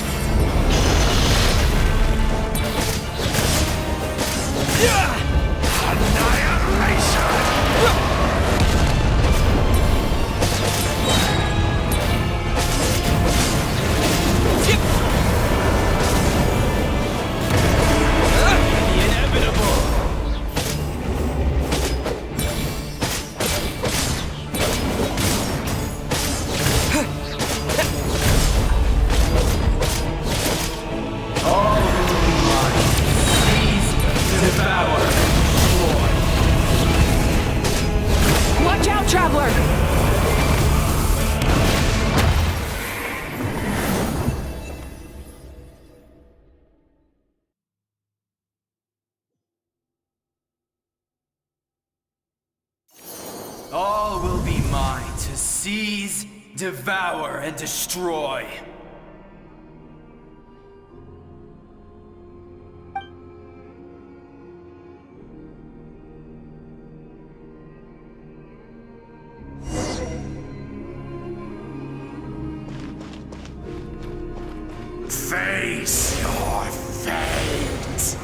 Watch out, Traveler! All will be mine to seize, devour, and destroy. Face your fate!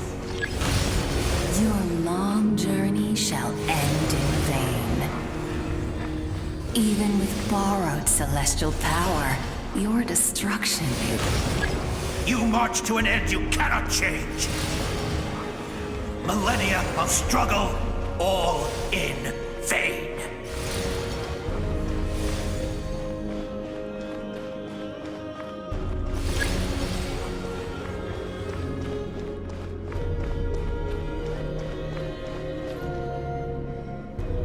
Your long journey shall end in vain. Even with borrowed celestial power, your destruction is... You march to an end you cannot change. Millennia of struggle, all in vain.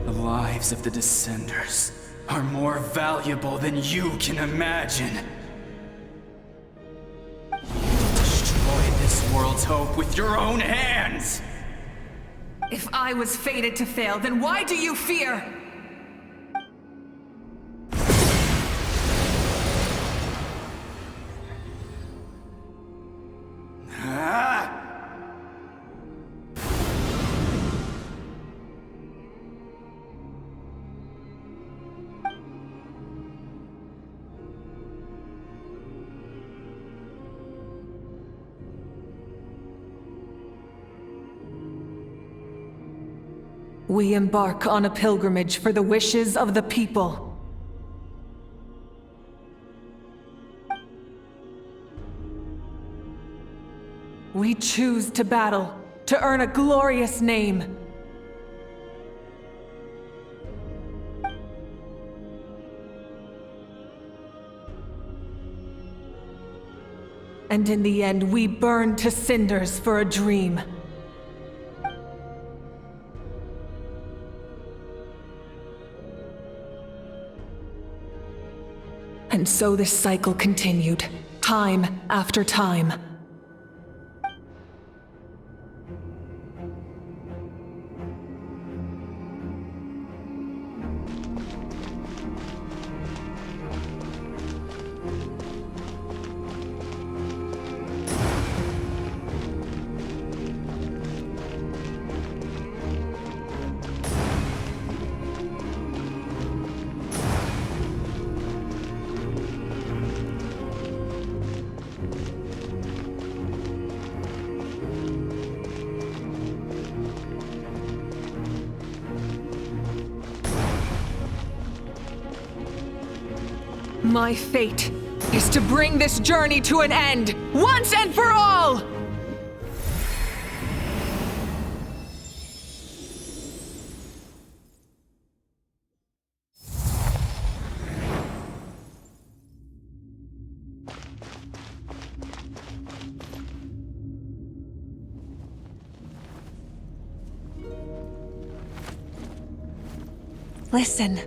The lives of the Descenders are more valuable than you can imagine. You destroyed this world's hope with your own hands! If I was fated to fail, then why do you fear? We embark on a pilgrimage for the wishes of the people. We choose to battle, to earn a glorious name. And in the end, we burned to cinders for a dream. And so this cycle continued, time after time. My fate is to bring this journey to an end, once and for all! Listen.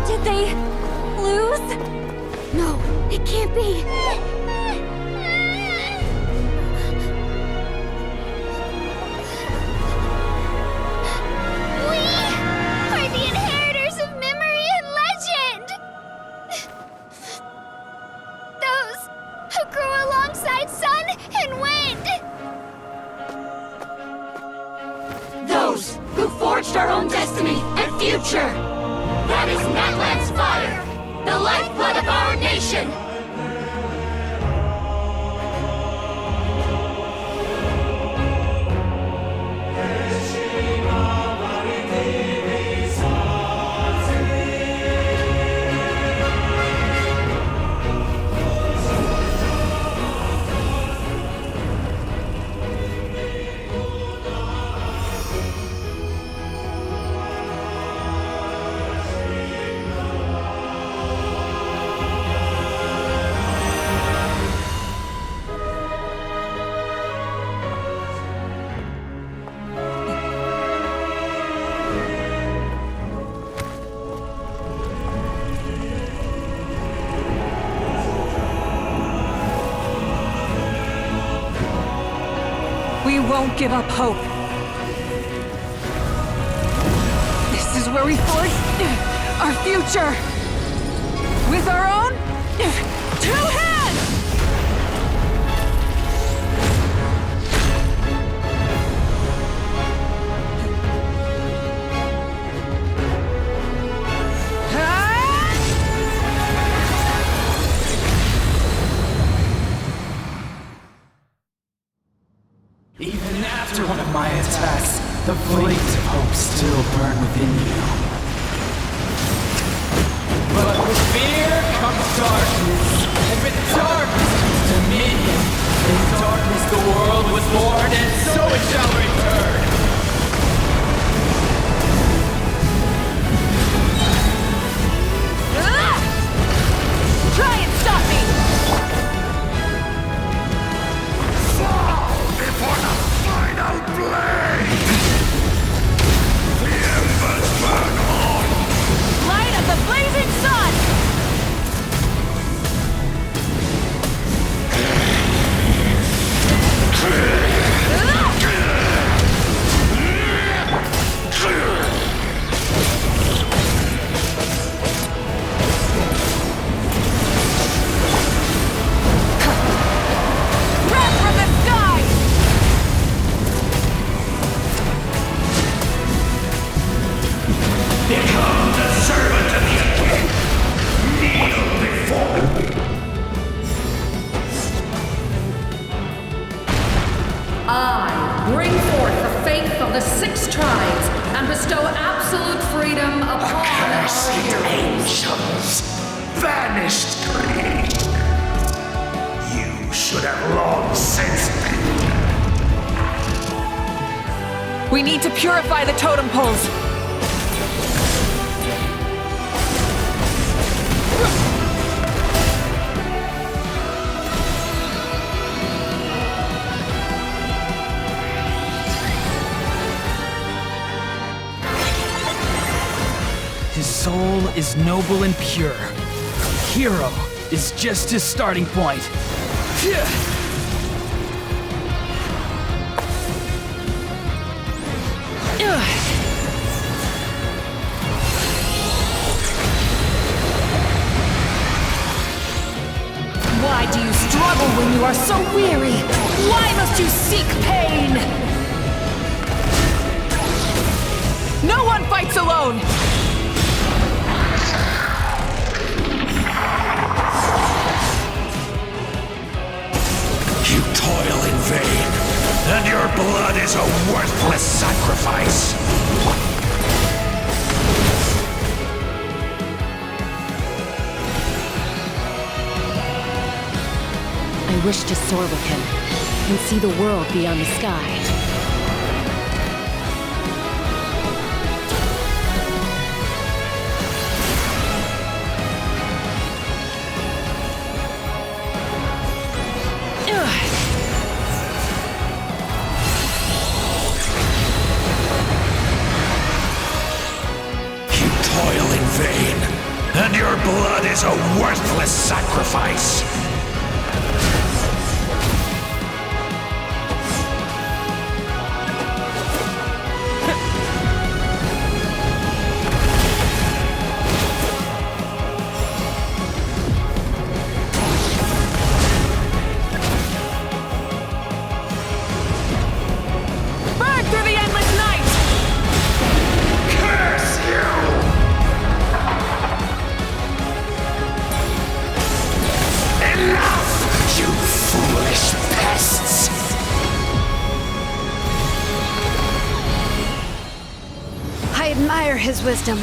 Did they lose? No, it can't be. We are the inheritors of memory and legend. Those who grew alongside sun and wind. Those who forged our own destiny and future. That is Natlan's fire, the lifeblood of our nation! We won't give up hope. This is where we forge our future. With our own 2 hands! Even after one of my attacks, the flames of hope still burn within you. But with fear comes darkness, and with darkness comes dominion. In darkness the world was born, and so it shall return. Try and stop me! Before the final blade! The embers burn on! Light of the blazing sun! Breath from the sky! Become the servant of the king! Kneel before me! I bring forth the faith of the 6 tribes and bestow absolute freedom upon Accursed our heroes. angels! Vanished greed! You should have long since been. We need to purify the totem poles. is noble and pure. Hero is just his starting point. Why do you struggle when you are so weary? Why must you seek pain? No one fights alone! You toil in vain, and your blood is a worthless sacrifice. I wish to soar with him and see the world beyond the sky. You toil in vain, and your blood is a worthless sacrifice. Burn through the endless night! Curse you! Enough, you foolish pests! I admire his wisdom.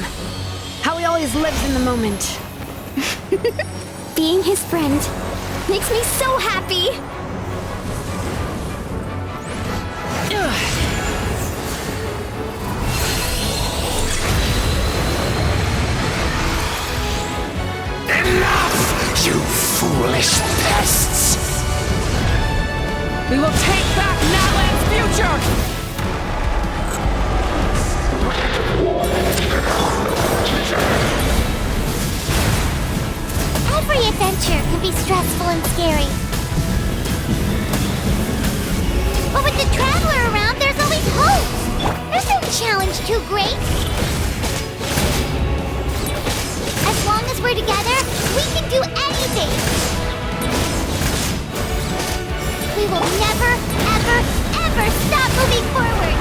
How he always lives in the moment. Being his friend makes me so happy. Enough, you foolish pests! We will take back Natlan's future! Every adventure can be stressful and scary. But with the Traveler around, there's always hope. There's no challenge too great. As long as we're together, we can do anything. We will never, ever, ever stop moving forward.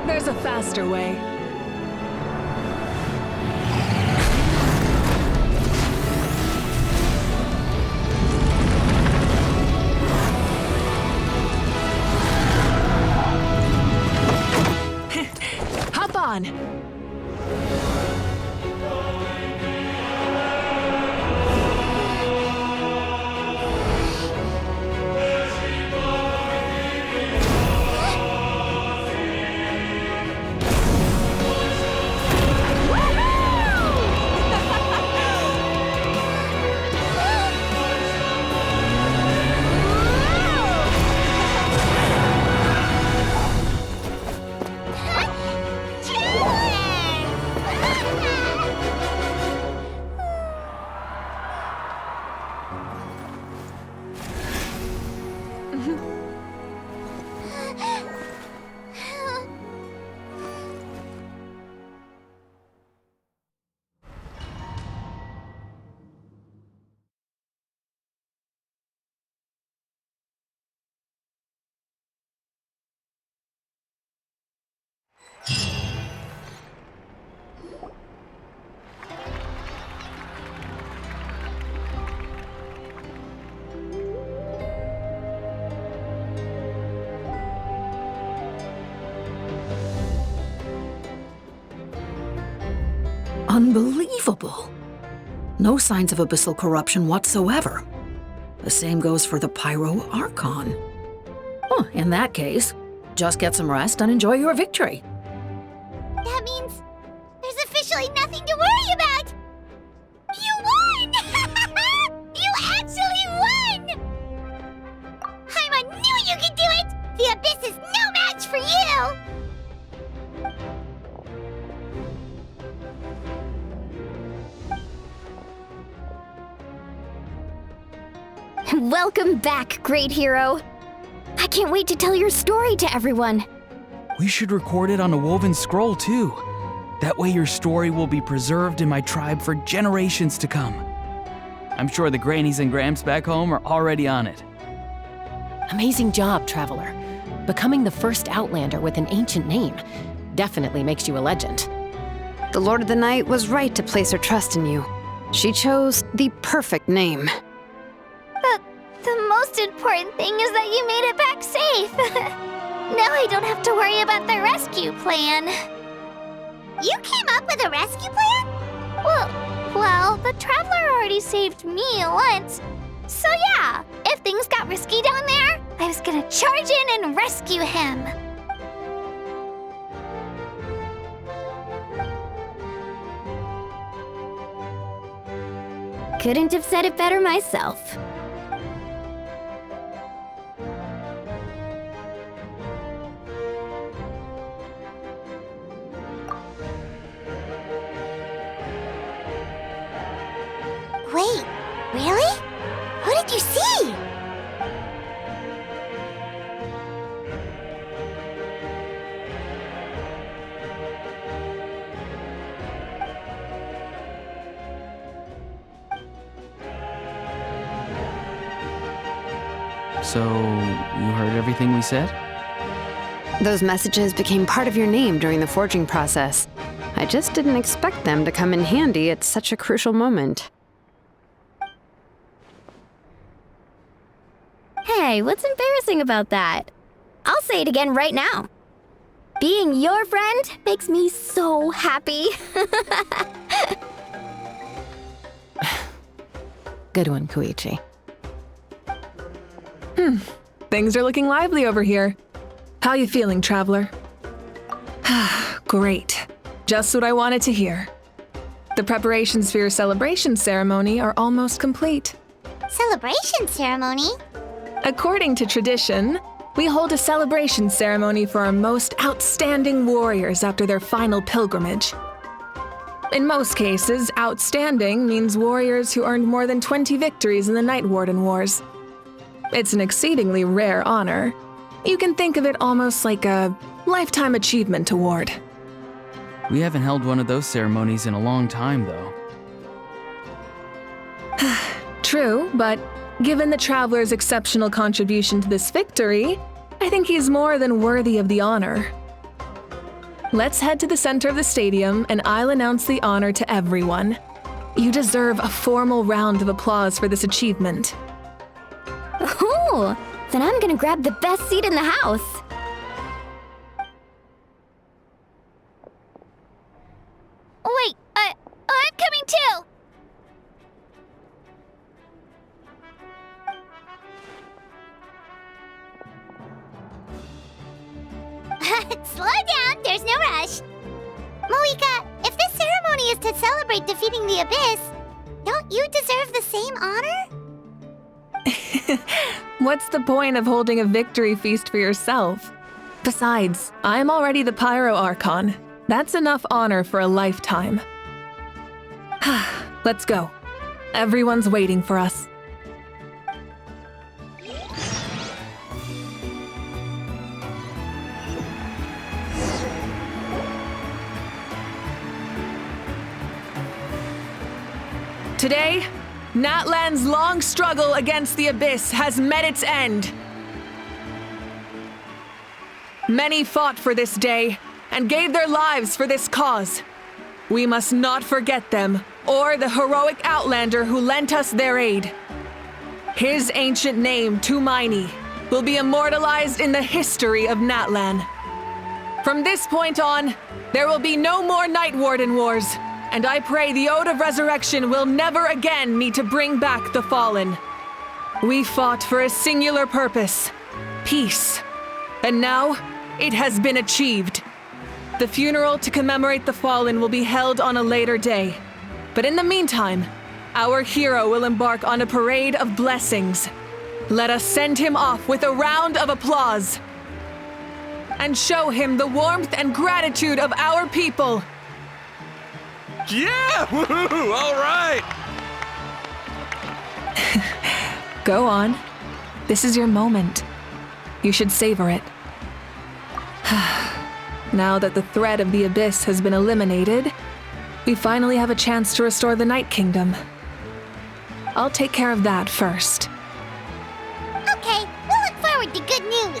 There's a faster way. Hop on! Unbelievable. No signs of abyssal corruption whatsoever. The same goes for the Pyro Archon. Oh, in that case, just get some rest and enjoy your victory. That means there's officially nothing to worry about! You won! You actually won! Paimon knew you could do it! The Abyss is no match for you! Welcome back, great hero. I can't wait to tell your story to everyone. We should record it on a woven scroll, too. That way your story will be preserved in my tribe for generations to come. I'm sure the grannies and gramps back home are already on it. Amazing job, Traveler. Becoming the first Outlander with an ancient name definitely makes you a legend. The Lord of the Night was right to place her trust in you. She chose the perfect name. The most important thing is that you made it back safe. Now I don't have to worry about the rescue plan. You came up with a rescue plan? Well, the Traveler already saved me once. So yeah, if things got risky down there, I was gonna charge in and rescue him. Couldn't have said it better myself. Wait, really? What did you see? So, you heard everything we said? Those messages became part of your name during the forging process. I just didn't expect them to come in handy at such a crucial moment. Hey, what's embarrassing about that? I'll say it again right now. Being your friend makes me so happy. Good one, Koichi. Things are looking lively over here. How you feeling, Traveler? Great. Just what I wanted to hear. The preparations for your celebration ceremony are almost complete. Celebration ceremony? According to tradition, we hold a celebration ceremony for our most outstanding warriors after their final pilgrimage. In most cases, outstanding means warriors who earned more than 20 victories in the Night Warden Wars. It's an exceedingly rare honor. You can think of it almost like a lifetime achievement award. We haven't held one of those ceremonies in a long time, though. True, but given the Traveler's exceptional contribution to this victory, I think he's more than worthy of the honor. Let's head to the center of the stadium and I'll announce the honor to everyone. You deserve a formal round of applause for this achievement. Ooh, then I'm gonna grab the best seat in the house. Wait, I'm coming too! Slow down, there's no rush. Mavuika, if this ceremony is to celebrate defeating the Abyss, don't you deserve the same honor? What's the point of holding a victory feast for yourself? Besides, I'm already the Pyro Archon. That's enough honor for a lifetime. Let's go. Everyone's waiting for us. Today, Natlan's long struggle against the Abyss has met its end. Many fought for this day, and gave their lives for this cause. We must not forget them, or the heroic outlander who lent us their aid. His ancient name, Tumaini, will be immortalized in the history of Natlan. From this point on, there will be no more Night Warden Wars, and I pray the Ode of Resurrection will never again need to bring back the fallen. We fought for a singular purpose, peace, and now it has been achieved. The funeral to commemorate the fallen will be held on a later day, but in the meantime, our hero will embark on a parade of blessings. Let us send him off with a round of applause and show him the warmth and gratitude of our people. Yeah! Woohoo! All right! Go on. This is your moment. You should savor it. Now that the threat of the Abyss has been eliminated, we finally have a chance to restore the Night Kingdom. I'll take care of that first. Okay, we'll look forward to good news.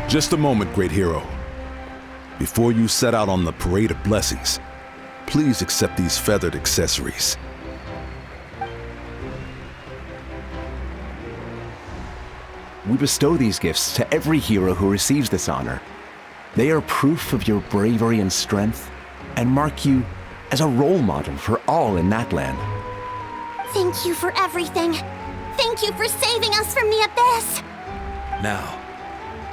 Just a moment, great hero. Before you set out on the parade of blessings, please accept these feathered accessories. We bestow these gifts to every hero who receives this honor. They are proof of your bravery and strength, and mark you as a role model for all in Natlan. Thank you for everything. Thank you for saving us from the Abyss. Now,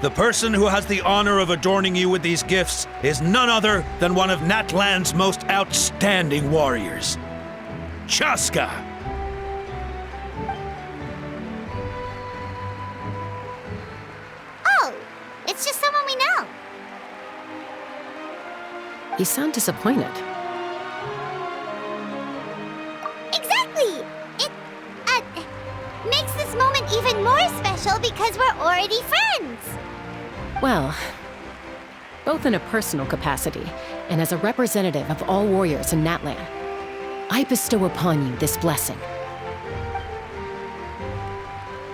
the person who has the honor of adorning you with these gifts is none other than one of Natlan's most outstanding warriors, Chaska. Oh, it's just someone we know. You sound disappointed. Exactly! It, makes this moment even more special because we're already friends. Well, both in a personal capacity and as a representative of all warriors in Natlan, I bestow upon you this blessing.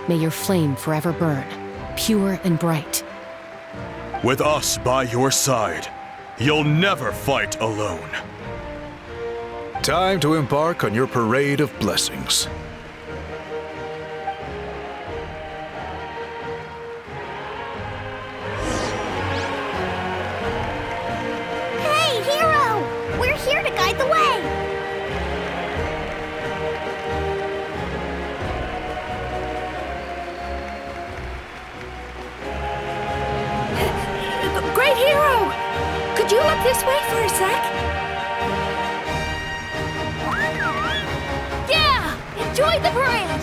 May your flame forever burn, pure and bright. With us by your side, you'll never fight alone. Time to embark on your parade of blessings. Hey, hero! We're here to guide the way! Great hero! Could you look this way for a sec? Yeah! Enjoy the parade!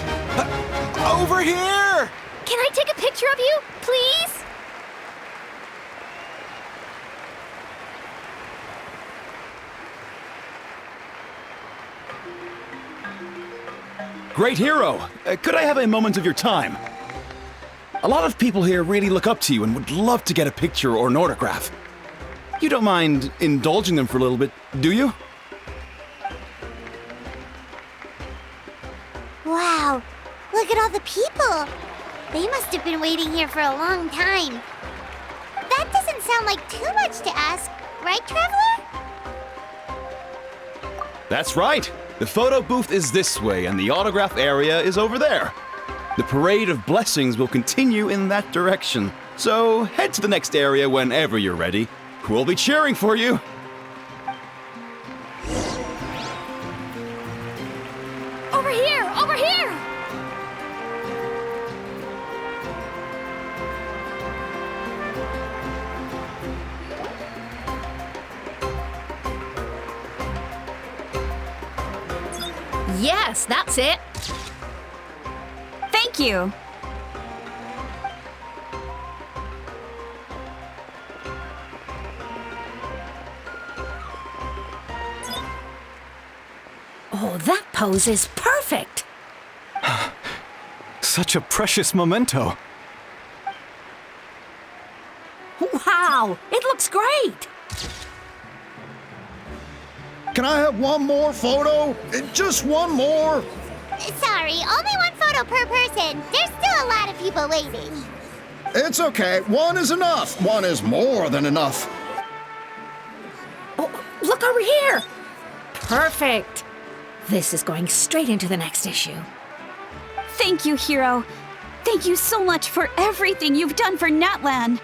Over here! Can I take a picture of you, please? Great hero! Could I have a moment of your time? A lot of people here really look up to you and would love to get a picture or an autograph. You don't mind indulging them for a little bit, do you? Wow, look at all the people. They must have been waiting here for a long time. That doesn't sound like too much to ask, right, Traveler? That's right! The photo booth is this way and the autograph area is over there. The parade of blessings will continue in that direction. So head to the next area whenever you're ready. We'll be cheering for you. Over here! Over here! Yes, that's it. Thank you. Oh, that pose is perfect! Such a precious memento. Wow, it looks great! can I have one more photo? Just one more? Sorry, only one photo per person. There's still a lot of people waiting. It's okay. One is enough. One is more than enough. Oh, look over here! Perfect. This is going straight into the next issue. Thank you, Hero. Thank you so much for everything you've done for Natlan.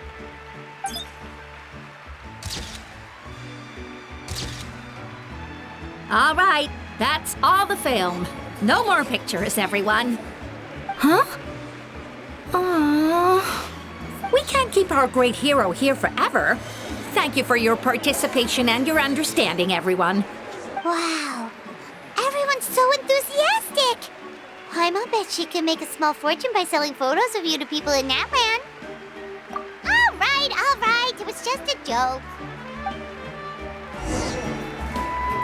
All right, that's all the film. No more pictures, everyone. Huh? Aww. We can't keep our great hero here forever. Thank you for your participation and your understanding, everyone. Wow. Everyone's so enthusiastic. Paimon bet she can make a small fortune by selling photos of you to people in Natlan. All right. It was just a joke.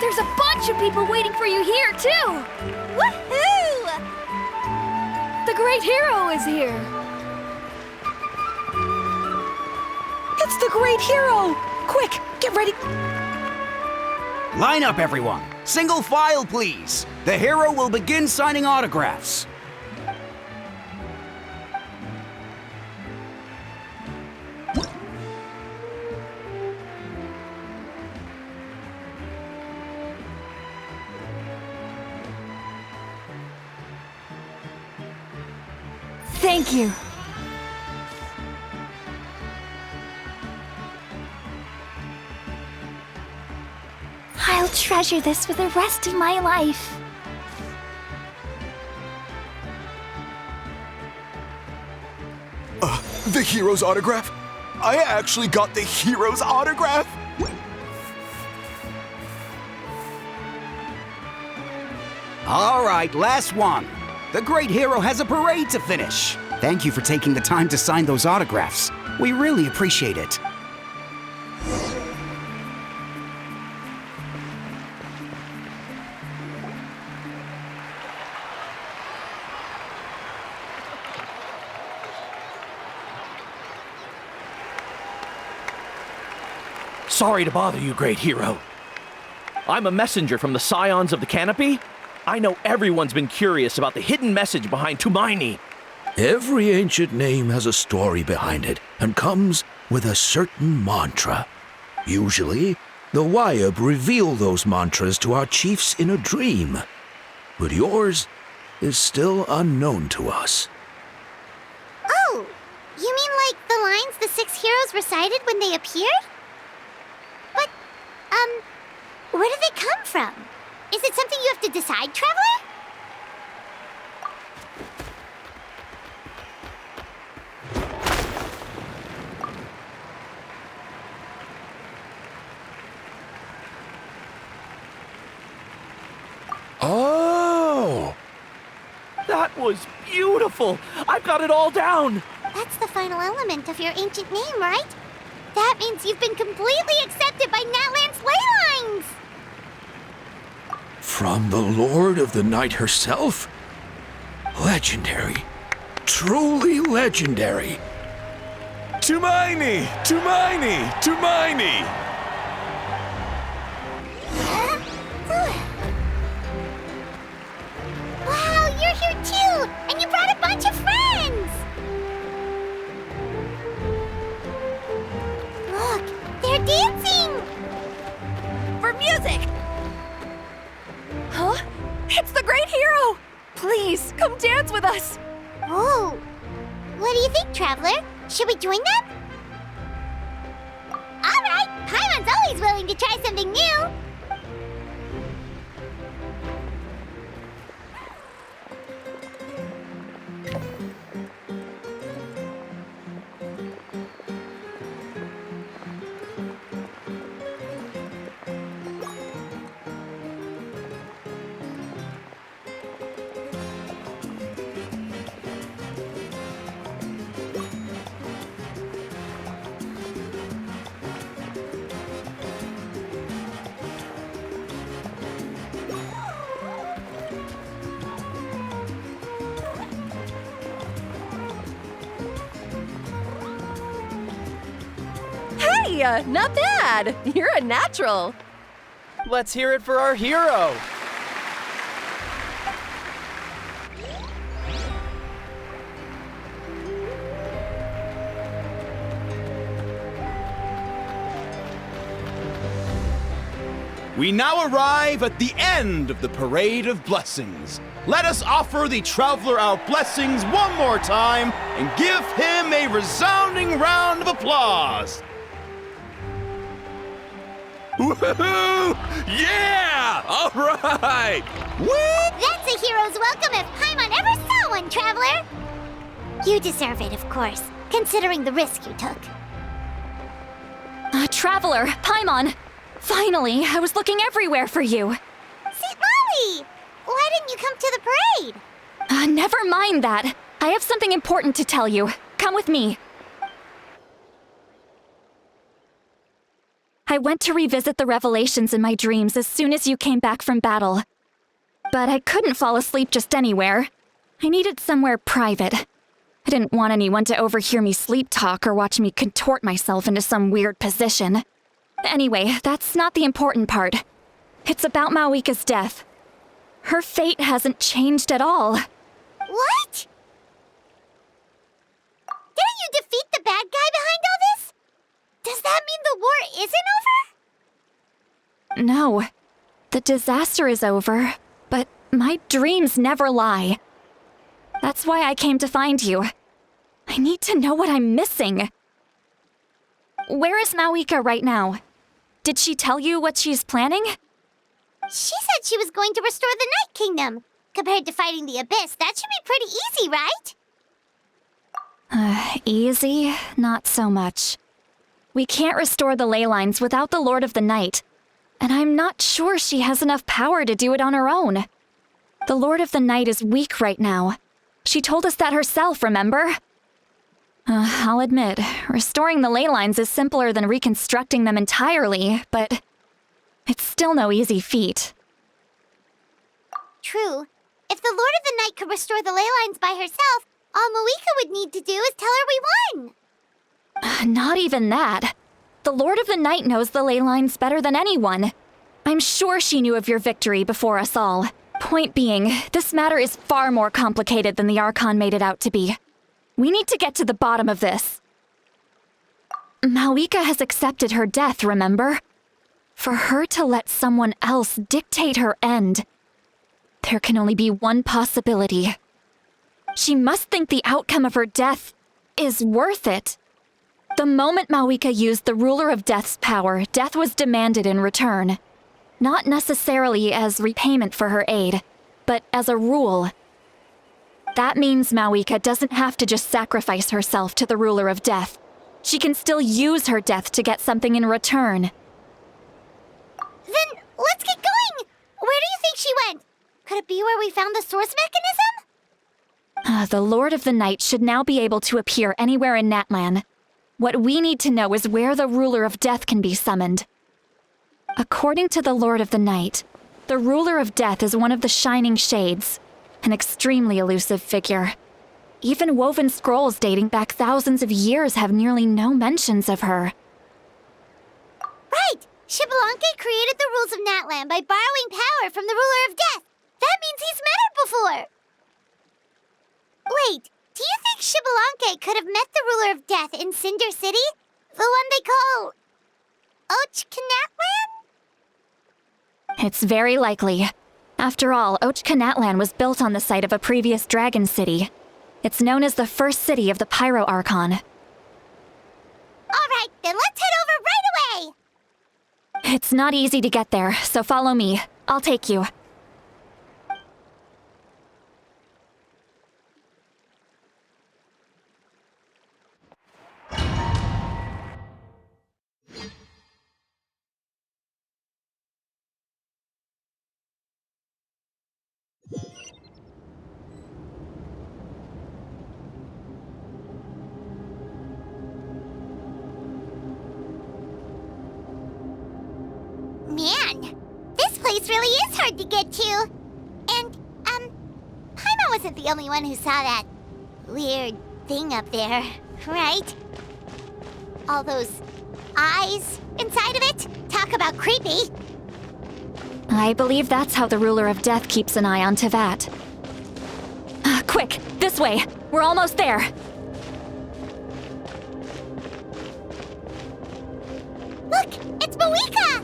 There's a bunch of people waiting for you here, too! Woohoo! The Great Hero is here! It's the Great Hero! Quick, get ready. Line up, everyone. Single file, please. The hero will begin signing autographs. Thank you. I'll treasure this for the rest of my life. The hero's autograph? I actually got the hero's autograph? All right, last one. The great hero has a parade to finish. Thank you for taking the time to sign those autographs. We really appreciate it. Sorry to bother you, great hero. I'm a messenger from the Scions of the Canopy. I know everyone's been curious about the hidden message behind Tumaini. Every ancient name has a story behind it and comes with a certain mantra. Usually, the Wayab reveal those mantras to our chiefs in a dream. But yours is still unknown to us. Oh, you mean like the lines the 6 heroes recited when they appeared? But, where do they come from? Is it something you have to decide, Traveler? Oh! That was beautiful! I've got it all down! That's the final element of your ancient name, right? That means you've been completely accepted by Natlan's ley lines! From the Lord of the Night herself? Legendary. Truly legendary. Tumaini! Tumaini! Tumaini! Wow, you're here too! And you brought a bunch of friends! Look, they're dancing! For music! Huh? It's the Great Hero! Please, come dance with us! Oh, what do you think, Traveler? Should we join them? All right, Paimon's always willing to try something new. Hey, not bad. You're a natural. Let's hear it for our hero! We now arrive at the end of the Parade of Blessings. Let us offer the traveler our blessings one more time and give him a resounding round of applause. Woohoo! Yeah! All right! Woo! That's a hero's welcome if Paimon ever saw one, traveler! You deserve it, of course, considering the risk you took. Traveler, Paimon! Finally, I was looking everywhere for you. St. Molly! Why didn't you come to the parade? Never mind that. I have something important to tell you. Come with me. I went to revisit the revelations in my dreams as soon as you came back from battle. But I couldn't fall asleep just anywhere. I needed somewhere private. I didn't want anyone to overhear me sleep talk or watch me contort myself into some weird position. Anyway, that's not the important part. It's about Mavuika's death. Her fate hasn't changed at all. What? Didn't you defeat the bad guy behind all this? Does that mean the war isn't over? No. The disaster is over, but my dreams never lie. That's why I came to find you. I need to know what I'm missing. Where is Mavuika right now? Did she tell you what she's planning? She said she was going to restore the Night Kingdom. Compared to fighting the Abyss, that should be pretty easy, right? Easy? Not so much. We can't restore the ley lines without the Lord of the Night, and I'm not sure she has enough power to do it on her own. The Lord of the Night is weak right now. She told us that herself, remember? I'll admit, restoring the ley lines is simpler than reconstructing them entirely, but it's still no easy feat. True. If the Lord of the Night could restore the ley lines by herself, all Mavuika would need to do is tell her we won. Not even that. The Lord of the Night knows the ley lines better than anyone. I'm sure she knew of your victory before us all. Point being, this matter is far more complicated than the Archon made it out to be. We need to get to the bottom of this. Mavuika has accepted her death, remember? For her to let someone else dictate her end, there can only be one possibility. She must think the outcome of her death is worth it. The moment Mavuika used the Ruler of Death's power, death was demanded in return. Not necessarily as repayment for her aid, but as a rule. That means Mavuika doesn't have to just sacrifice herself to the Ruler of Death. She can still use her death to get something in return. Then let's get going! Where do you think she went? Could it be where we found the source mechanism? The Lord of the Night should now be able to appear anywhere in Natlan. What we need to know is where the Ruler of Death can be summoned. According to the Lord of the Night, the Ruler of Death is one of the Shining Shades, an extremely elusive figure. Even woven scrolls dating back thousands of years have nearly no mentions of her. Right! Xbalanque created the rules of Natlan by borrowing power from the Ruler of Death. That means he's met her before! Wait, do you think Xbalanque could have met the Ruler of Death in Cinder City? The one they call... Ochkanatlan? It's very likely. After all, Ochkanatlan was built on the site of a previous dragon city. It's known as the first city of the Pyro Archon. All right, then let's head over right away! It's not easy to get there, so follow me. I'll take you. Man, this place really is hard to get to. And, Paimon wasn't the only one who saw that weird thing up there, right? All those eyes inside of it? Talk about creepy. I believe that's how the ruler of death keeps an eye on Tevat. Quick, this way! We're almost there! Look! It's Mavuika!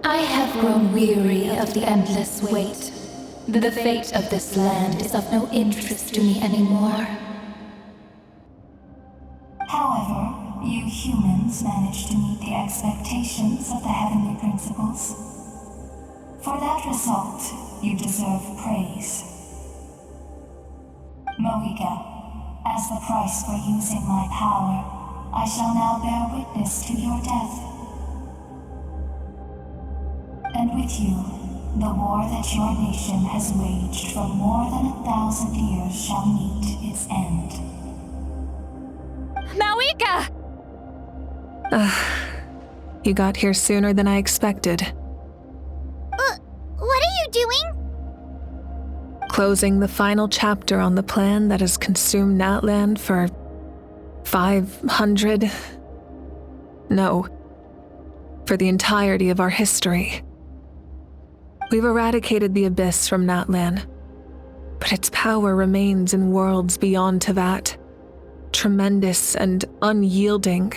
I have grown weary of the endless wait. The fate of this land is of no interest to me anymore. However, you humans managed to meet the expectations of the heavenly principles. For that result, you deserve praise. Mavuika, as the price for using my power, I shall now bear witness to your death. And with you, the war that your nation has waged for more than 1,000 years shall meet its end. Mavuika! You got here sooner than I expected. What are you doing? Closing the final chapter on the plan that has consumed Natlan for 500... No, for the entirety of our history. We've eradicated the Abyss from Natlan, but its power remains in worlds beyond Tevat, tremendous and unyielding.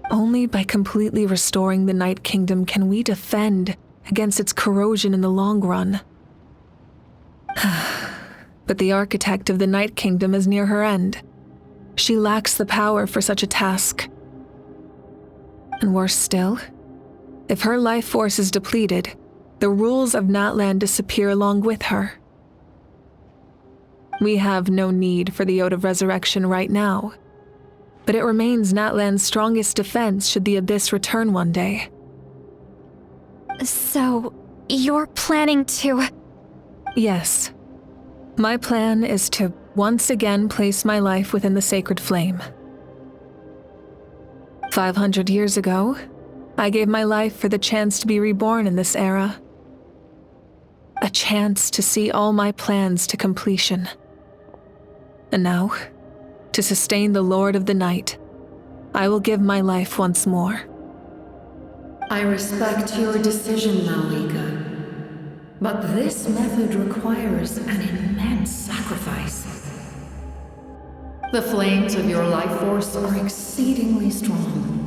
Only by completely restoring the Night Kingdom can we defend against its corrosion in the long run. But the architect of the Night Kingdom is near her end. She lacks the power for such a task. And worse still, if her life force is depleted, the rules of Natlan disappear along with her. We have no need for the Ode of Resurrection right now, but it remains Natlan's strongest defense should the Abyss return one day. So, you're planning to... Yes. My plan is to once again place my life within the sacred flame. 500 years ago, I gave my life for the chance to be reborn in this era. A chance to see all my plans to completion. And now, to sustain the Lord of the Night, I will give my life once more. I respect your decision, Mavuika. But this method requires an immense sacrifice. The flames of your life force are exceedingly strong.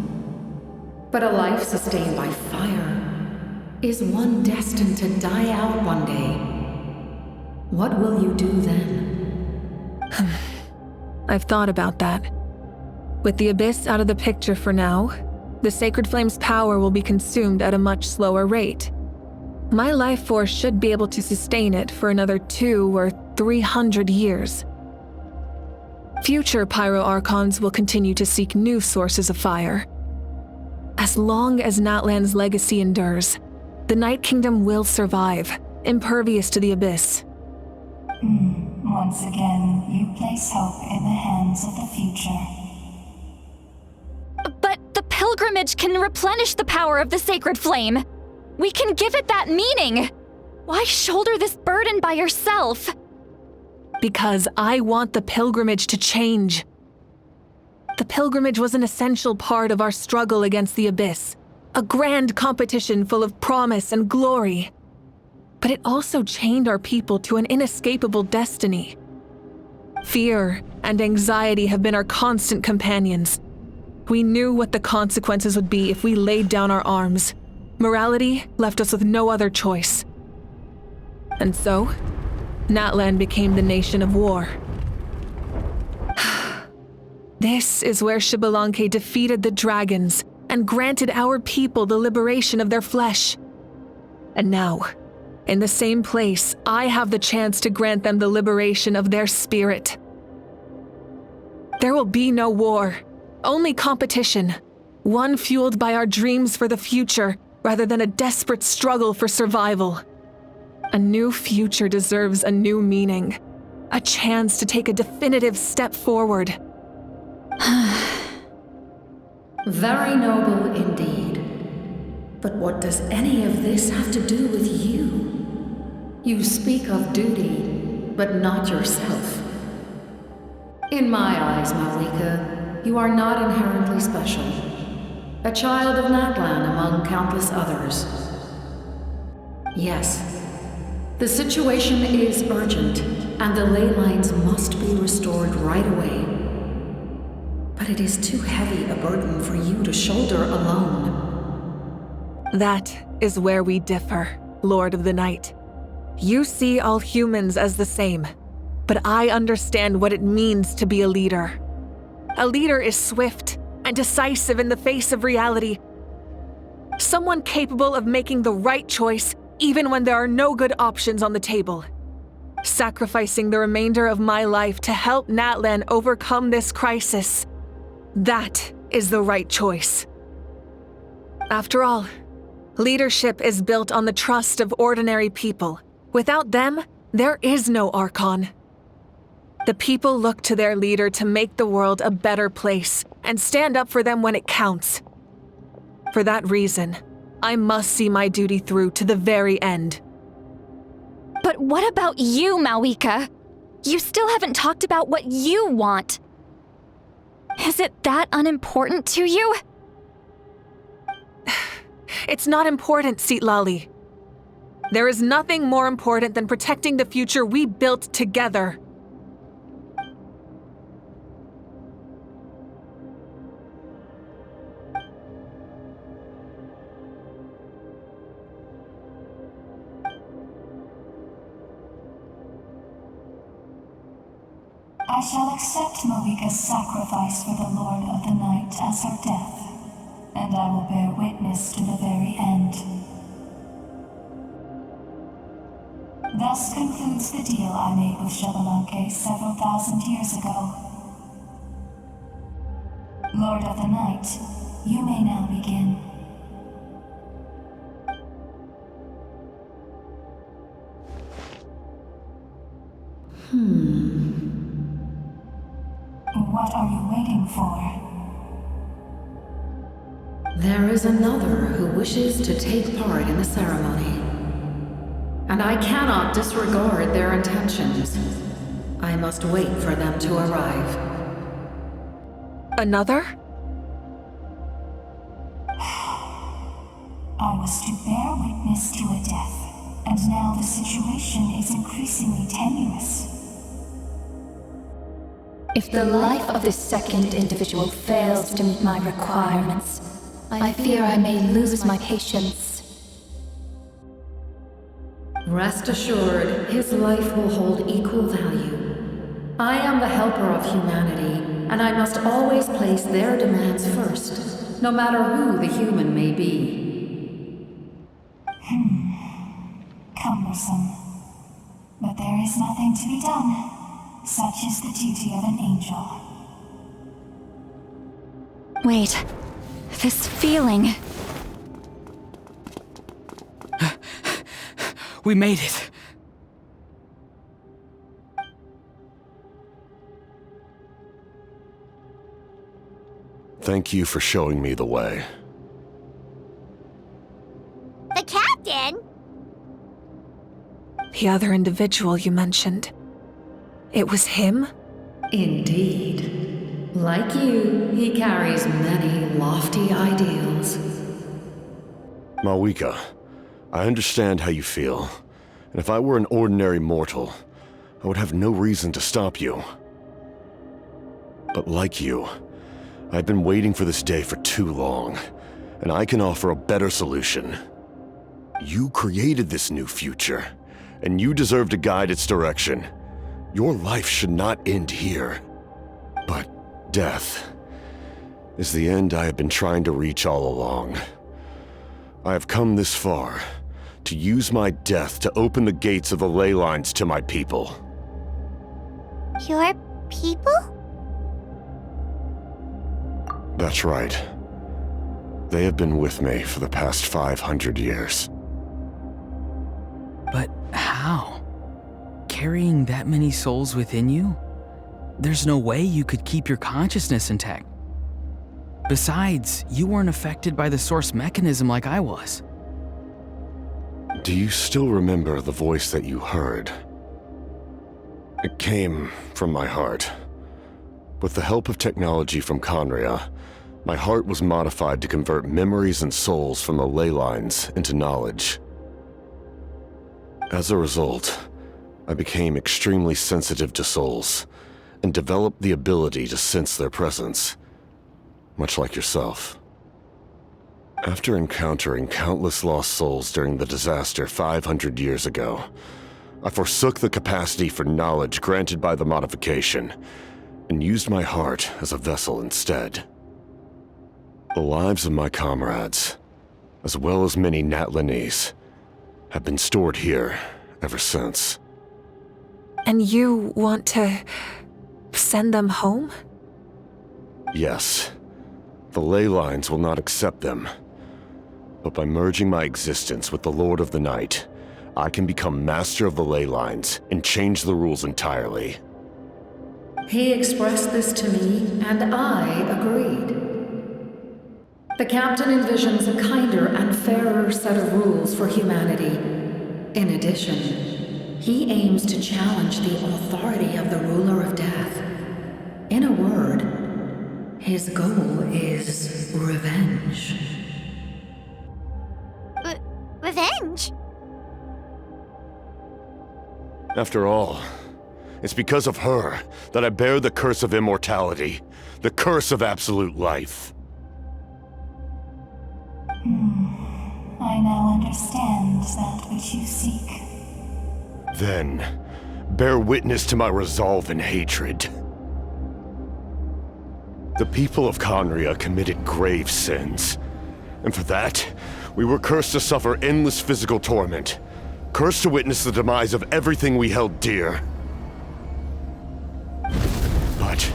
But a life sustained by fire is one destined to die out one day. What will you do then? I've thought about that. With the Abyss out of the picture for now, the Sacred Flame's power will be consumed at a much slower rate. My life force should be able to sustain it for another 200 or 300 years. Future Pyro Archons will continue to seek new sources of fire. As long as Natlan's legacy endures, the Night Kingdom will survive, impervious to the Abyss. Once again, you place hope in the hands of the future. But the pilgrimage can replenish the power of the sacred flame. We can give it that meaning. Why shoulder this burden by yourself? Because I want the pilgrimage to change. The pilgrimage was an essential part of our struggle against the Abyss, a grand competition full of promise and glory. But it also chained our people to an inescapable destiny. Fear and anxiety have been our constant companions. We knew what the consequences would be if we laid down our arms. Morality left us with no other choice. And so, Natlan became the nation of war. This is where Xbalanque defeated the dragons and granted our people the liberation of their flesh. And now, in the same place, I have the chance to grant them the liberation of their spirit. There will be no war, only competition, one fueled by our dreams for the future rather than a desperate struggle for survival. A new future deserves a new meaning, a chance to take a definitive step forward. Very noble indeed. But what does any of this have to do with you? You speak of duty, but not yourself. In my eyes, Mavuika, you are not inherently special. A child of Natlan among countless others. Yes, the situation is urgent, and the ley lines must be restored right away. But it is too heavy a burden for you to shoulder alone. That is where we differ, Lord of the Night. You see all humans as the same, but I understand what it means to be a leader. A leader is swift and decisive in the face of reality. Someone capable of making the right choice even when there are no good options on the table. Sacrificing the remainder of my life to help Natlan overcome this crisis. That is the right choice. After all, leadership is built on the trust of ordinary people. Without them, there is no Archon. The people look to their leader to make the world a better place and stand up for them when it counts. For that reason, I must see my duty through to the very end. But what about you, Mavuika? You still haven't talked about what you want. Is it that unimportant to you? It's not important, Citlali. There is nothing more important than protecting the future we built together. I shall accept Mavuika's sacrifice for the Lord of the Night as her death, and I will bear witness to the very end. Thus concludes the deal I made with Xbalanque several thousand years ago. Lord of the Night, you may now begin. What are you waiting for? There is another who wishes to take part in the ceremony. And I cannot disregard their intentions. I must wait for them to arrive. Another? I was to bear witness to a death, and now the situation is increasingly tenuous. If the life of this second individual fails to meet my requirements, I fear I may lose my patience. Rest assured, his life will hold equal value. I am the helper of humanity, and I must always place their demands first, no matter who the human may be. Cumbersome. But there is nothing to be done. Such is the duty of an angel. Wait, this feeling. We made it. Thank you for showing me the way. The captain? The other individual you mentioned. It was him? Indeed. Like you, he carries many lofty ideals. Mavuika, I understand how you feel, and if I were an ordinary mortal, I would have no reason to stop you. But like you, I've been waiting for this day for too long, and I can offer a better solution. You created this new future, and you deserve to guide its direction. Your life should not end here. But death is the end I have been trying to reach all along. I have come this far to use my death to open the gates of the ley lines to my people. Your people? That's right. They have been with me for the past 500 years. But how? Carrying that many souls within you? There's no way you could keep your consciousness intact. Besides, you weren't affected by the source mechanism like I was. Do you still remember the voice that you heard? It came from my heart. With the help of technology from Khaenri'ah, my heart was modified to convert memories and souls from the ley lines into knowledge. As a result, I became extremely sensitive to souls, and developed the ability to sense their presence, much like yourself. After encountering countless lost souls during the disaster 500 years ago, I forsook the capacity for knowledge granted by the modification, and used my heart as a vessel instead. The lives of my comrades, as well as many Natlanese, have been stored here ever since. And you want to send them home? Yes. The ley lines will not accept them. But by merging my existence with the Lord of the Night, I can become master of the ley lines and change the rules entirely. He expressed this to me, and I agreed. The captain envisions a kinder and fairer set of rules for humanity. In addition, he aims to challenge the authority of the ruler of death. In a word, his goal is revenge. Revenge? After all, it's because of her that I bear the curse of immortality, the curse of absolute life. I now understand that which you seek. Then, bear witness to my resolve and hatred. The people of Khaenri'ah committed grave sins, and for that, we were cursed to suffer endless physical torment, cursed to witness the demise of everything we held dear. But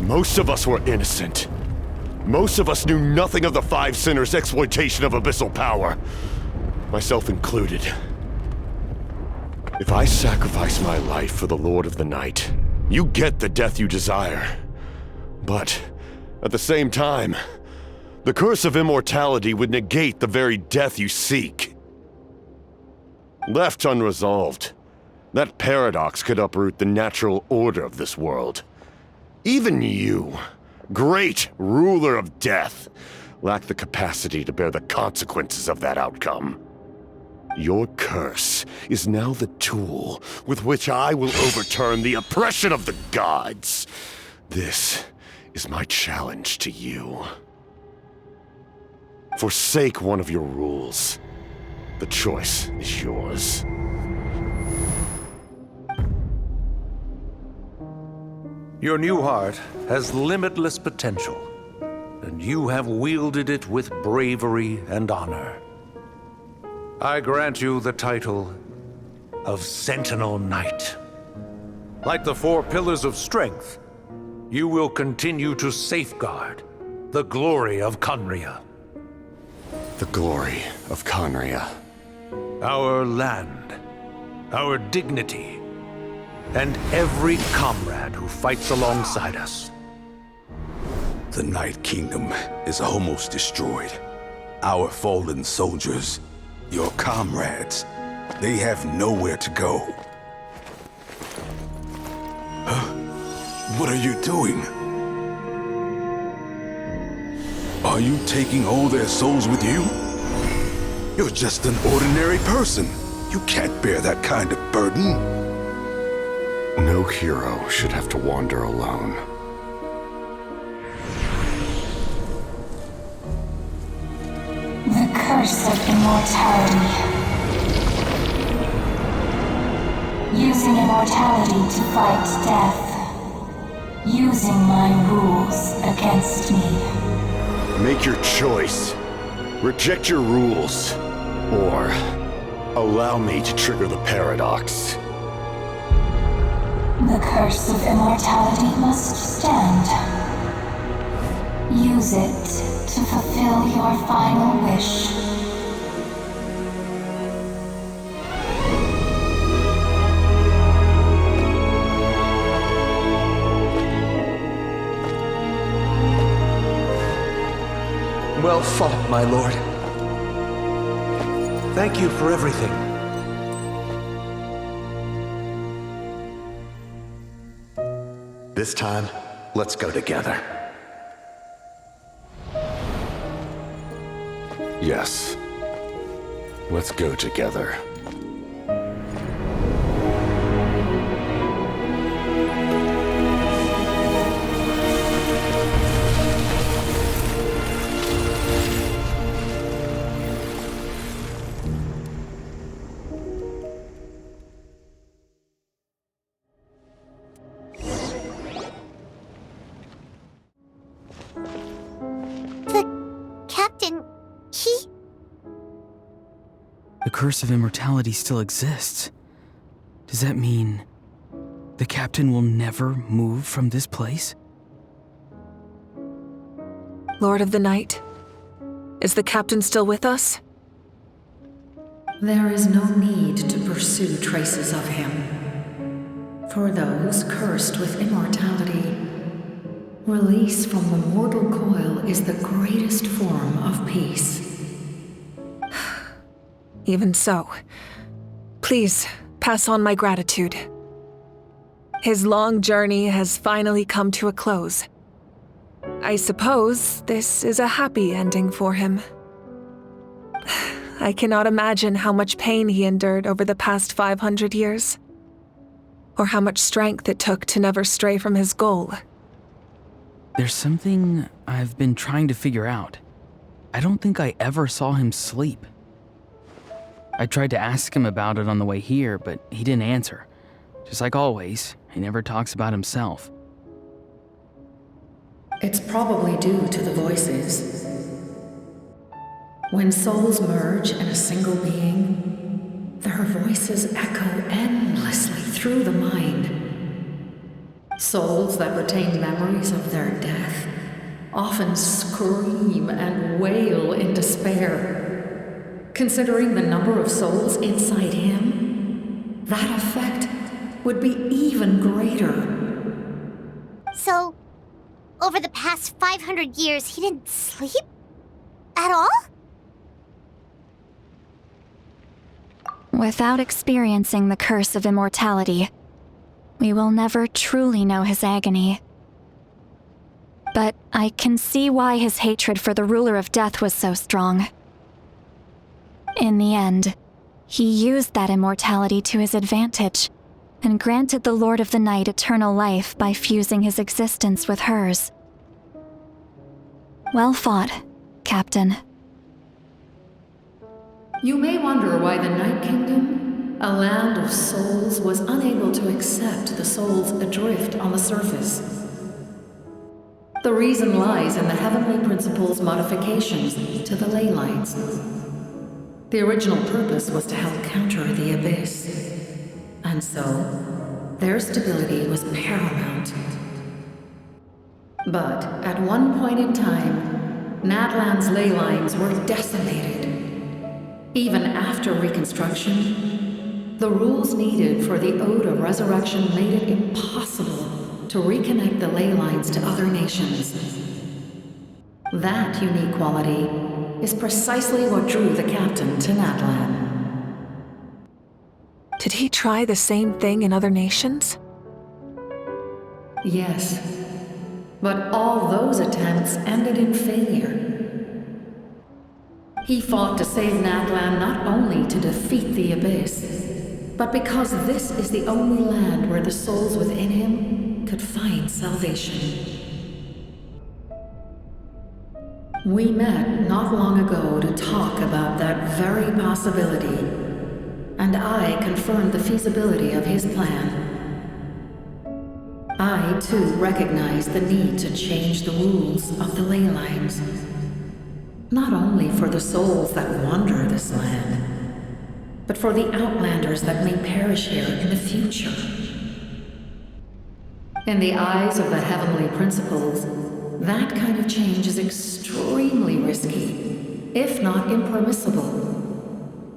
most of us were innocent. Most of us knew nothing of the Five Sinners' exploitation of abyssal power, myself included. If I sacrifice my life for the Lord of the Night, you get the death you desire. But, at the same time, the curse of immortality would negate the very death you seek. Left unresolved, that paradox could uproot the natural order of this world. Even you, great ruler of death, lack the capacity to bear the consequences of that outcome. Your curse is now the tool with which I will overturn the oppression of the gods. This is my challenge to you. Forsake one of your rules. The choice is yours. Your new heart has limitless potential, and you have wielded it with bravery and honor. I grant you the title of Sentinel Knight. Like the four pillars of strength, you will continue to safeguard the glory of Khaenri'ah. The glory of Khaenri'ah. Our land, our dignity, and every comrade who fights alongside us. The Night Kingdom is almost destroyed. Our fallen soldiers, your comrades, they have nowhere to go. What are you doing? Are you taking all their souls with you? You're just an ordinary person. You can't bear that kind of burden. No hero should have to wander alone. The curse of immortality. Using immortality to fight death. Using my rules against me. Make your choice. Reject your rules. Or allow me to trigger the paradox. The curse of immortality must stand. Use it to fulfill your final wish. Well fought, my lord. Thank you for everything. This time, let's go together. Yes. Let's go together. The curse of immortality still exists. Does that mean the captain will never move from this place? Lord of the Night, is the captain still with us? There is no need to pursue traces of him. For those cursed with immortality, release from the mortal coil is the greatest form of peace. Even so, please pass on my gratitude. His long journey has finally come to a close. I suppose this is a happy ending for him. I cannot imagine how much pain he endured over the past 500 years, or how much strength it took to never stray from his goal. There's something I've been trying to figure out. I don't think I ever saw him sleep. I tried to ask him about it on the way here, but he didn't answer. Just like always, he never talks about himself. It's probably due to the voices. When souls merge in a single being, their voices echo endlessly through the mind. Souls that retain memories of their death often scream and wail in despair. Considering the number of souls inside him, that effect would be even greater. So, over the past 500 years, he didn't sleep? At all? Without experiencing the curse of immortality, we will never truly know his agony. But I can see why his hatred for the ruler of death was so strong. In the end, he used that immortality to his advantage, and granted the Lord of the Night eternal life by fusing his existence with hers. Well fought, Captain. You may wonder why the Night Kingdom, a land of souls, was unable to accept the souls adrift on the surface. The reason lies in the Heavenly Principle's modifications to the ley lines. The original purpose was to help counter the Abyss, and so their stability was paramount. But at one point in time, Natlan's ley lines were decimated. Even after reconstruction, the rules needed for the Ode of Resurrection made it impossible to reconnect the ley lines to other nations. That unique quality is precisely what drew the captain to Natlan. Did he try the same thing in other nations? Yes, but all those attempts ended in failure. He fought to save Natlan not only to defeat the Abyss, but because this is the only land where the souls within him could find salvation. We met not long ago to talk about that very possibility, and I confirmed the feasibility of his plan. I, too, recognize the need to change the rules of the ley lines, not only for the souls that wander this land, but for the outlanders that may perish here in the future. In the eyes of the Heavenly Principles, that kind of change is extremely risky, if not impermissible.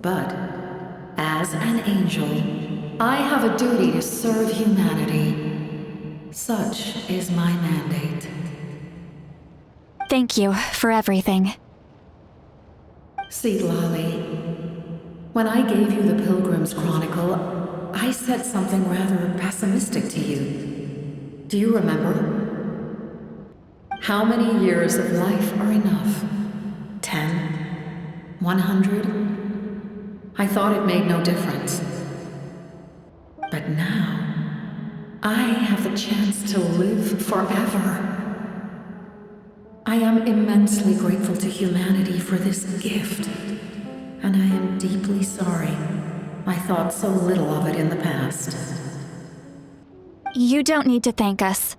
But, as an angel, I have a duty to serve humanity. Such is my mandate. Thank you for everything. Lolly, when I gave you the Pilgrim's Chronicle, I said something rather pessimistic to you. Do you remember? How many years of life are enough? 10? 100? I thought it made no difference. But now, I have the chance to live forever. I am immensely grateful to humanity for this gift, and I am deeply sorry I thought so little of it in the past. You don't need to thank us.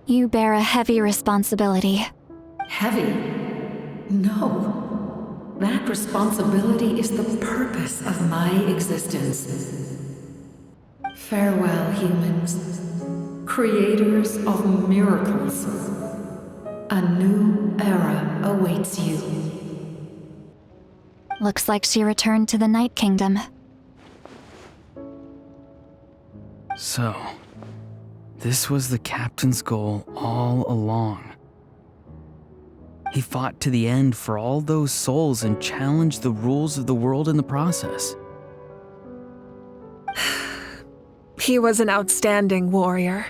You bear a heavy responsibility. Heavy? No. That responsibility is the purpose of my existence. Farewell, humans. Creators of miracles. A new era awaits you. Looks like she returned to the Night Kingdom. So, this was the captain's goal all along. He fought to the end for all those souls and challenged the rules of the world in the process. He was an outstanding warrior.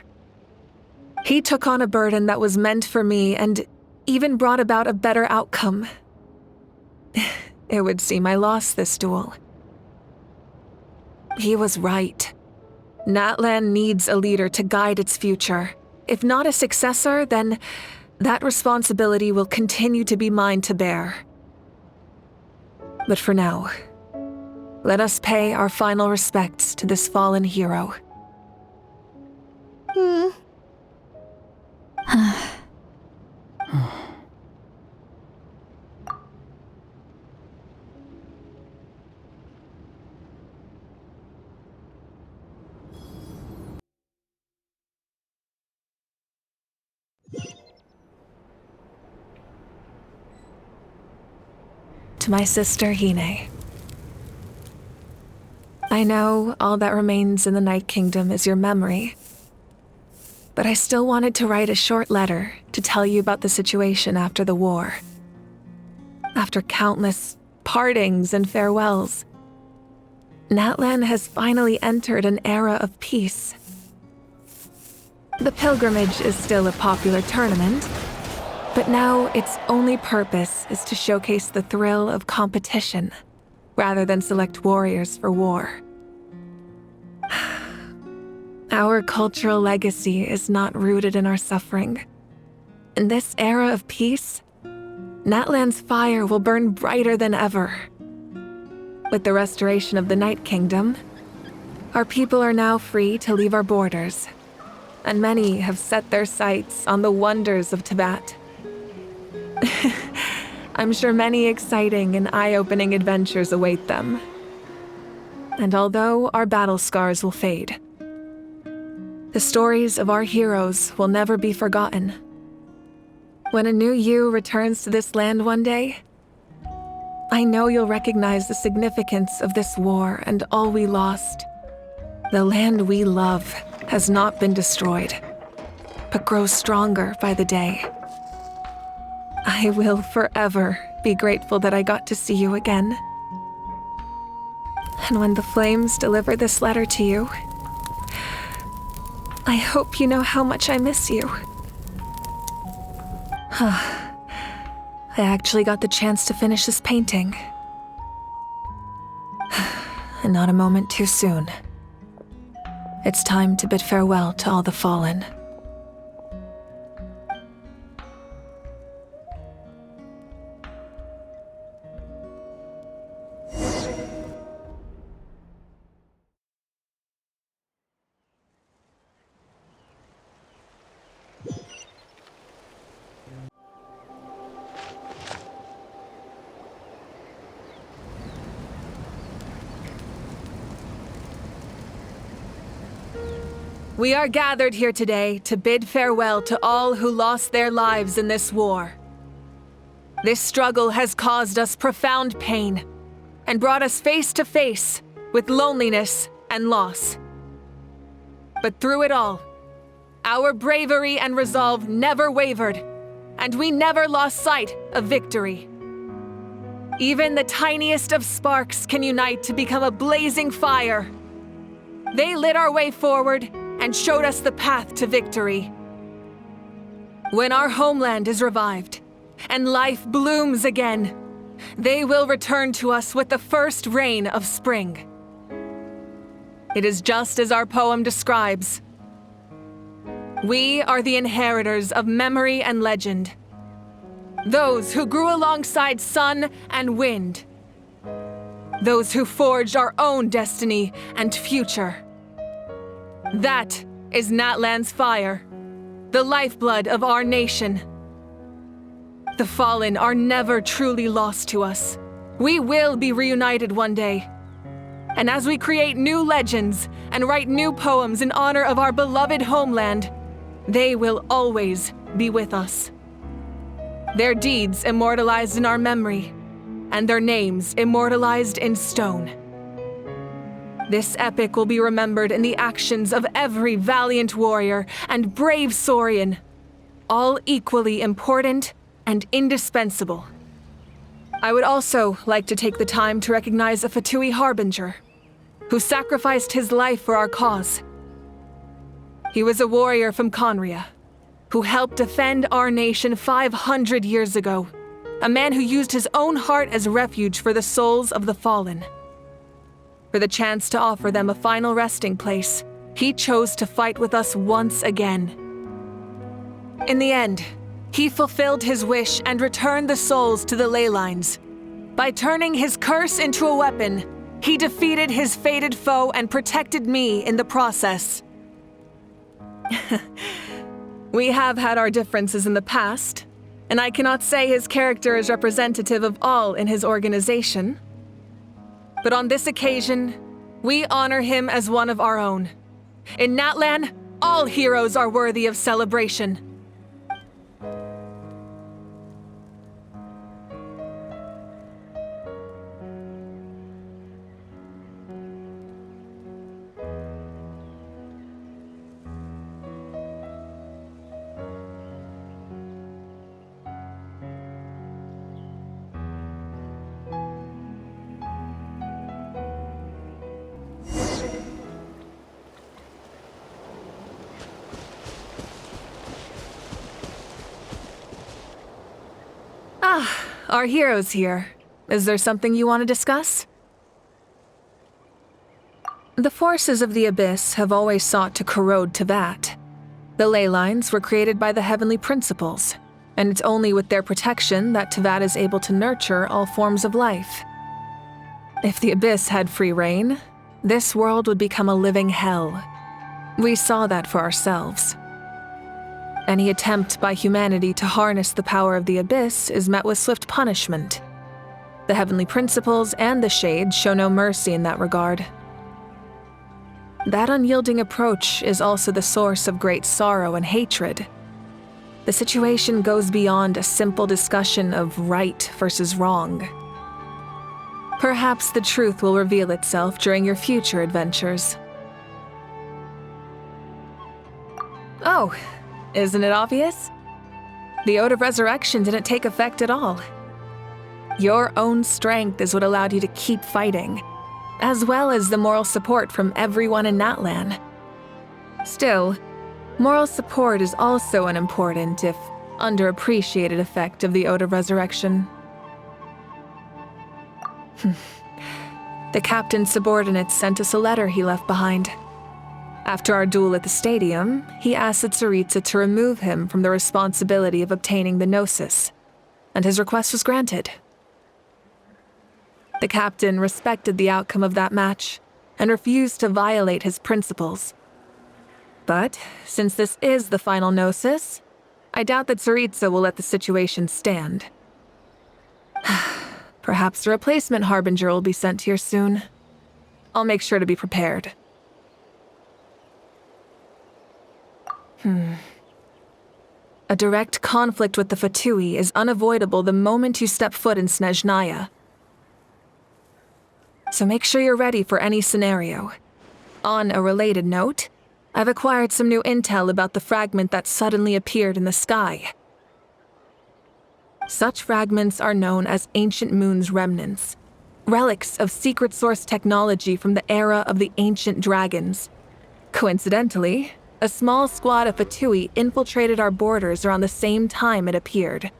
He took on a burden that was meant for me and even brought about a better outcome. It would seem I lost this duel. He was right. Natlan needs a leader to guide its future. If not a successor, then that responsibility will continue to be mine to bear. But for now, let us pay our final respects to this fallen hero. To my sister Hine. I know all that remains in the Night Kingdom is your memory, but I still wanted to write a short letter to tell you about the situation after the war. After countless partings and farewells, Natlan has finally entered an era of peace. The pilgrimage is still a popular tournament, but now its only purpose is to showcase the thrill of competition, rather than select warriors for war. Our cultural legacy is not rooted in our suffering. In this era of peace, Natlan's fire will burn brighter than ever. With the restoration of the Night Kingdom, our people are now free to leave our borders, and many have set their sights on the wonders of Tibet. I'm sure many exciting and eye-opening adventures await them. And although our battle scars will fade, the stories of our heroes will never be forgotten. When a new you returns to this land one day, I know you'll recognize the significance of this war and all we lost. The land we love has not been destroyed, but grows stronger by the day. I will forever be grateful that I got to see you again. And when the flames deliver this letter to you, I hope you know how much I miss you. I actually got the chance to finish this painting. And not a moment too soon. It's time to bid farewell to all the fallen. We are gathered here today to bid farewell to all who lost their lives in this war. This struggle has caused us profound pain and brought us face to face with loneliness and loss. But through it all, our bravery and resolve never wavered, and we never lost sight of victory. Even the tiniest of sparks can unite to become a blazing fire. They lit our way forward and showed us the path to victory. When our homeland is revived, and life blooms again, they will return to us with the first rain of spring. It is just as our poem describes. We are the inheritors of memory and legend. Those who grew alongside sun and wind. Those who forged our own destiny and future. That is Natlan's fire, the lifeblood of our nation. The fallen are never truly lost to us. We will be reunited one day. And as we create new legends and write new poems in honor of our beloved homeland, they will always be with us. Their deeds immortalized in our memory, and their names immortalized in stone. This epic will be remembered in the actions of every valiant warrior and brave Saurian, all equally important and indispensable. I would also like to take the time to recognize a Fatui Harbinger, who sacrificed his life for our cause. He was a warrior from Conria, who helped defend our nation 500 years ago, a man who used his own heart as refuge for the souls of the fallen. For the chance to offer them a final resting place, he chose to fight with us once again. In the end, he fulfilled his wish and returned the souls to the ley lines. By turning his curse into a weapon, he defeated his fated foe and protected me in the process. We have had our differences in the past, and I cannot say his character is representative of all in his organization. But on this occasion, we honor him as one of our own. In Natlan, all heroes are worthy of celebration. Our hero's here. Is there something you want to discuss? The forces of the Abyss have always sought to corrode Teyvat. The ley lines were created by the Heavenly Principles, and it's only with their protection that Teyvat is able to nurture all forms of life. If the Abyss had free reign, this world would become a living hell. We saw that for ourselves. Any attempt by humanity to harness the power of the Abyss is met with swift punishment. The Heavenly Principles and the Shades show no mercy in that regard. That unyielding approach is also the source of great sorrow and hatred. The situation goes beyond a simple discussion of right versus wrong. Perhaps the truth will reveal itself during your future adventures. Oh, isn't it obvious? The Ode of Resurrection didn't take effect at all. Your own strength is what allowed you to keep fighting, as well as the moral support from everyone in Natlan. Still, moral support is also an important, if underappreciated, effect of the Ode of Resurrection. The captain's subordinates sent us a letter he left behind. After our duel at the stadium, he asked Tsaritsa to remove him from the responsibility of obtaining the Gnosis, and his request was granted. The captain respected the outcome of that match and refused to violate his principles. But since this is the final Gnosis, I doubt that Tsaritsa will let the situation stand. Perhaps a replacement Harbinger will be sent here soon. I'll make sure to be prepared. A direct conflict with the Fatui is unavoidable the moment you step foot in Snezhnaya. So make sure you're ready for any scenario. On a related note, I've acquired some new intel about the fragment that suddenly appeared in the sky. Such fragments are known as Ancient Moon's remnants, relics of secret source technology from the era of the Ancient Dragons. Coincidentally, A small squad of Fatui infiltrated our borders around the same time it appeared.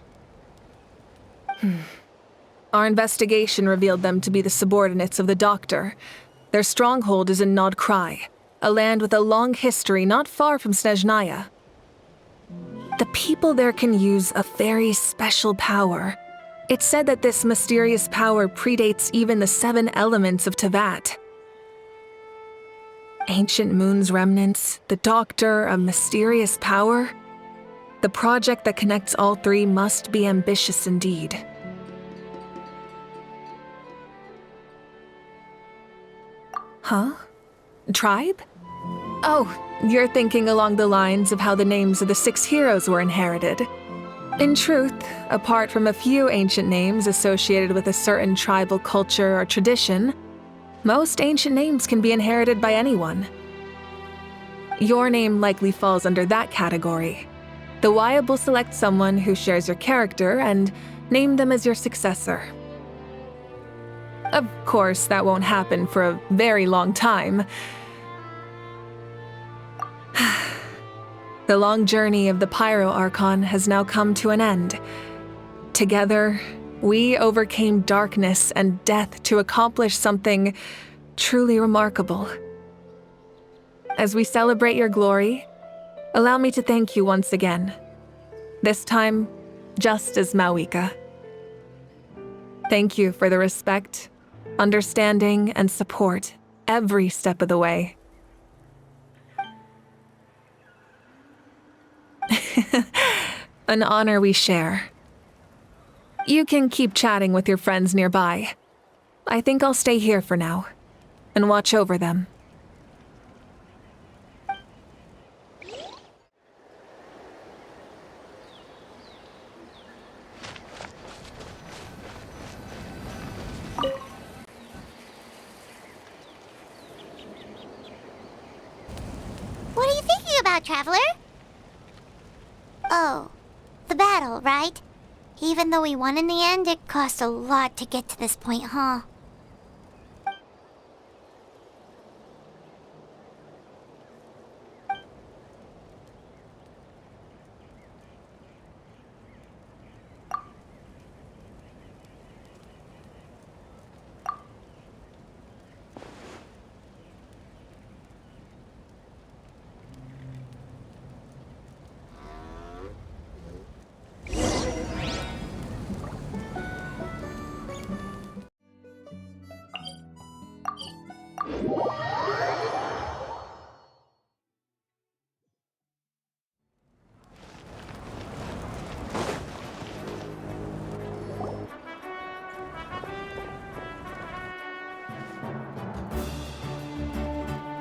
Our investigation revealed them to be the subordinates of the Doctor. Their stronghold is in Nod Krai, a land with a long history not far from Snezhnaya. The people there can use a very special power. It's said that this mysterious power predates even the 7 elements of Tevat. Ancient Moon's remnants, the Doctor, a mysterious power. The project that connects all 3 must be ambitious indeed. Huh? Tribe? Oh, you're thinking along the lines of how the names of the 6 heroes were inherited. In truth, apart from a few ancient names associated with a certain tribal culture or tradition, most ancient names can be inherited by anyone. Your name likely falls under that category. The Wayab will select someone who shares your character and name them as your successor. Of course, that won't happen for a very long time. The long journey of the Pyro Archon has now come to an end. Together, we overcame darkness and death to accomplish something truly remarkable. As we celebrate your glory, allow me to thank you once again. This time, just as Mavuika. Thank you for the respect, understanding, and support every step of the way. An honor we share. You can keep chatting with your friends nearby. I think I'll stay here for now and watch over them. What are you thinking about, Traveler? Oh, the battle, right? Even though we won in the end, it cost a lot to get to this point, huh?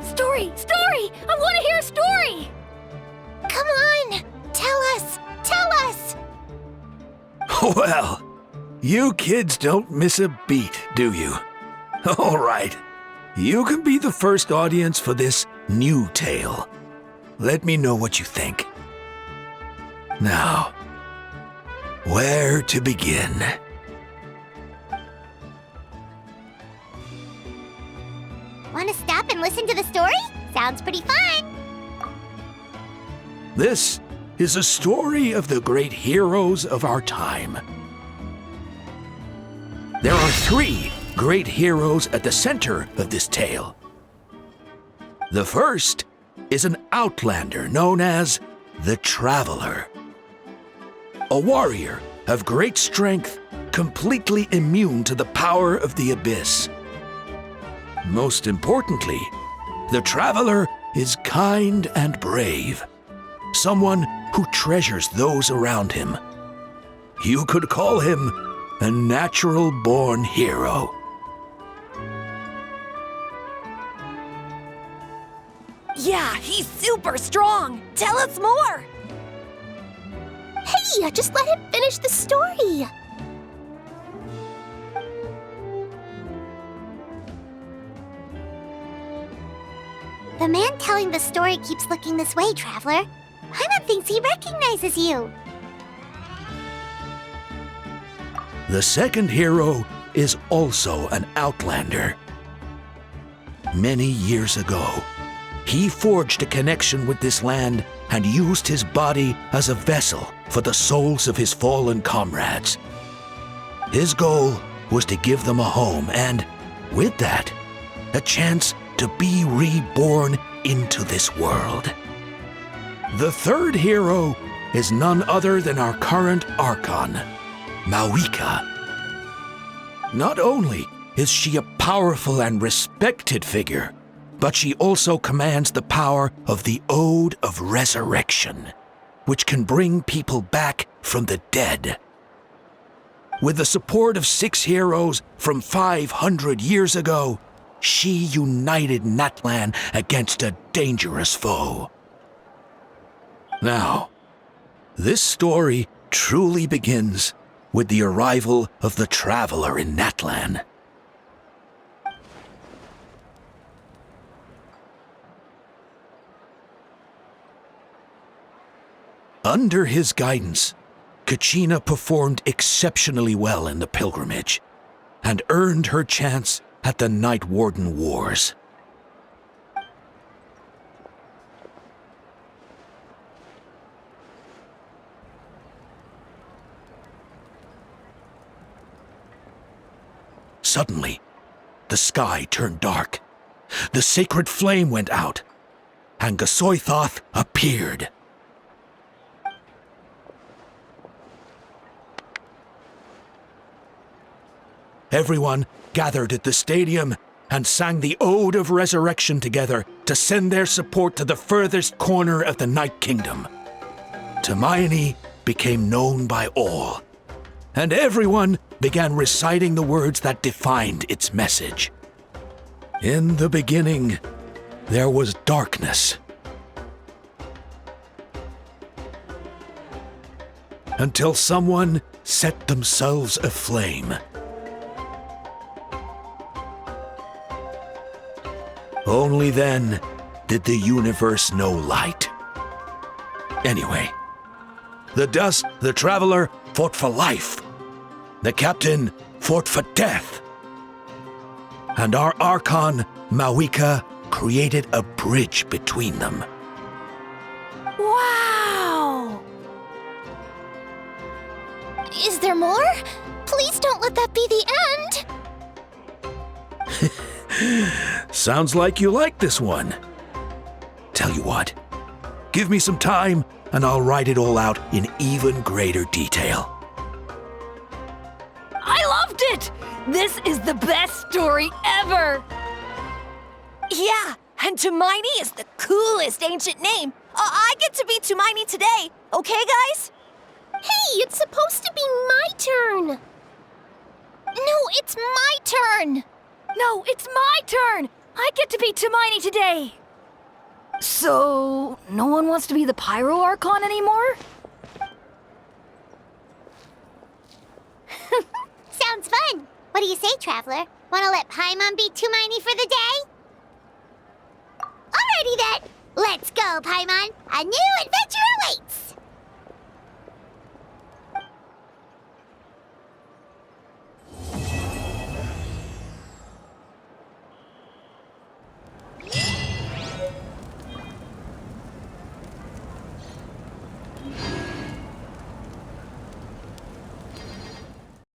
Story! Story! I want to hear a story! Come on! Tell us! Tell us! Well, you kids don't miss a beat, do you? All right. You can be the first audience for this new tale. Let me know what you think. Now, where to begin? Want to stop and listen to the story? Sounds pretty fun! This is a story of the great heroes of our time. There are 3 great heroes at the center of this tale. The first is an outlander known as the Traveler. A warrior of great strength, completely immune to the power of the Abyss. Most importantly, the Traveler is kind and brave. Someone who treasures those around him. You could call him a natural-born hero. Yeah, he's super strong! Tell us more! Hey, just let him finish the story! The man telling the story keeps looking this way, Traveler. Paimon thinks he recognizes you. The second hero is also an outlander. Many years ago, he forged a connection with this land and used his body as a vessel for the souls of his fallen comrades. His goal was to give them a home and, with that, a chance to be reborn into this world. The third hero is none other than our current Archon, Mavuika. Not only is she a powerful and respected figure, but she also commands the power of the Ode of Resurrection, which can bring people back from the dead. With the support of 6 heroes from 500 years ago, she united Natlan against a dangerous foe. Now, this story truly begins with the arrival of the Traveler in Natlan. Under his guidance, Kachina performed exceptionally well in the pilgrimage and earned her chance at the Night Warden Wars. Suddenly, the sky turned dark, the sacred flame went out, and Gasoithoth appeared. Everyone gathered at the stadium and sang the Ode of Resurrection together to send their support to the furthest corner of the Night Kingdom. Hermione became known by all, and everyone began reciting the words that defined its message. In the beginning, there was darkness. Until someone set themselves aflame. Only then did the universe know light. Anyway, the Dust, the Traveler, fought for life. The Captain fought for death. And our Archon, Mavuika, created a bridge between them. Wow! Is there more? Please don't let that be the end! Sounds like you like this one. Tell you what, give me some time and I'll write it all out in even greater detail. I loved it! This is the best story ever! Yeah, and Hermione is the coolest ancient name. I get to be Hermione today, okay, guys? Hey, it's supposed to be my turn! No, it's my turn! No, it's my turn! I get to be Hermione today! So, no one wants to be the Pyro Archon anymore? Sounds fun! What do you say, Traveler? Wanna let Paimon be Hermione for the day? Alrighty then! Let's go, Paimon! A new adventure awaits!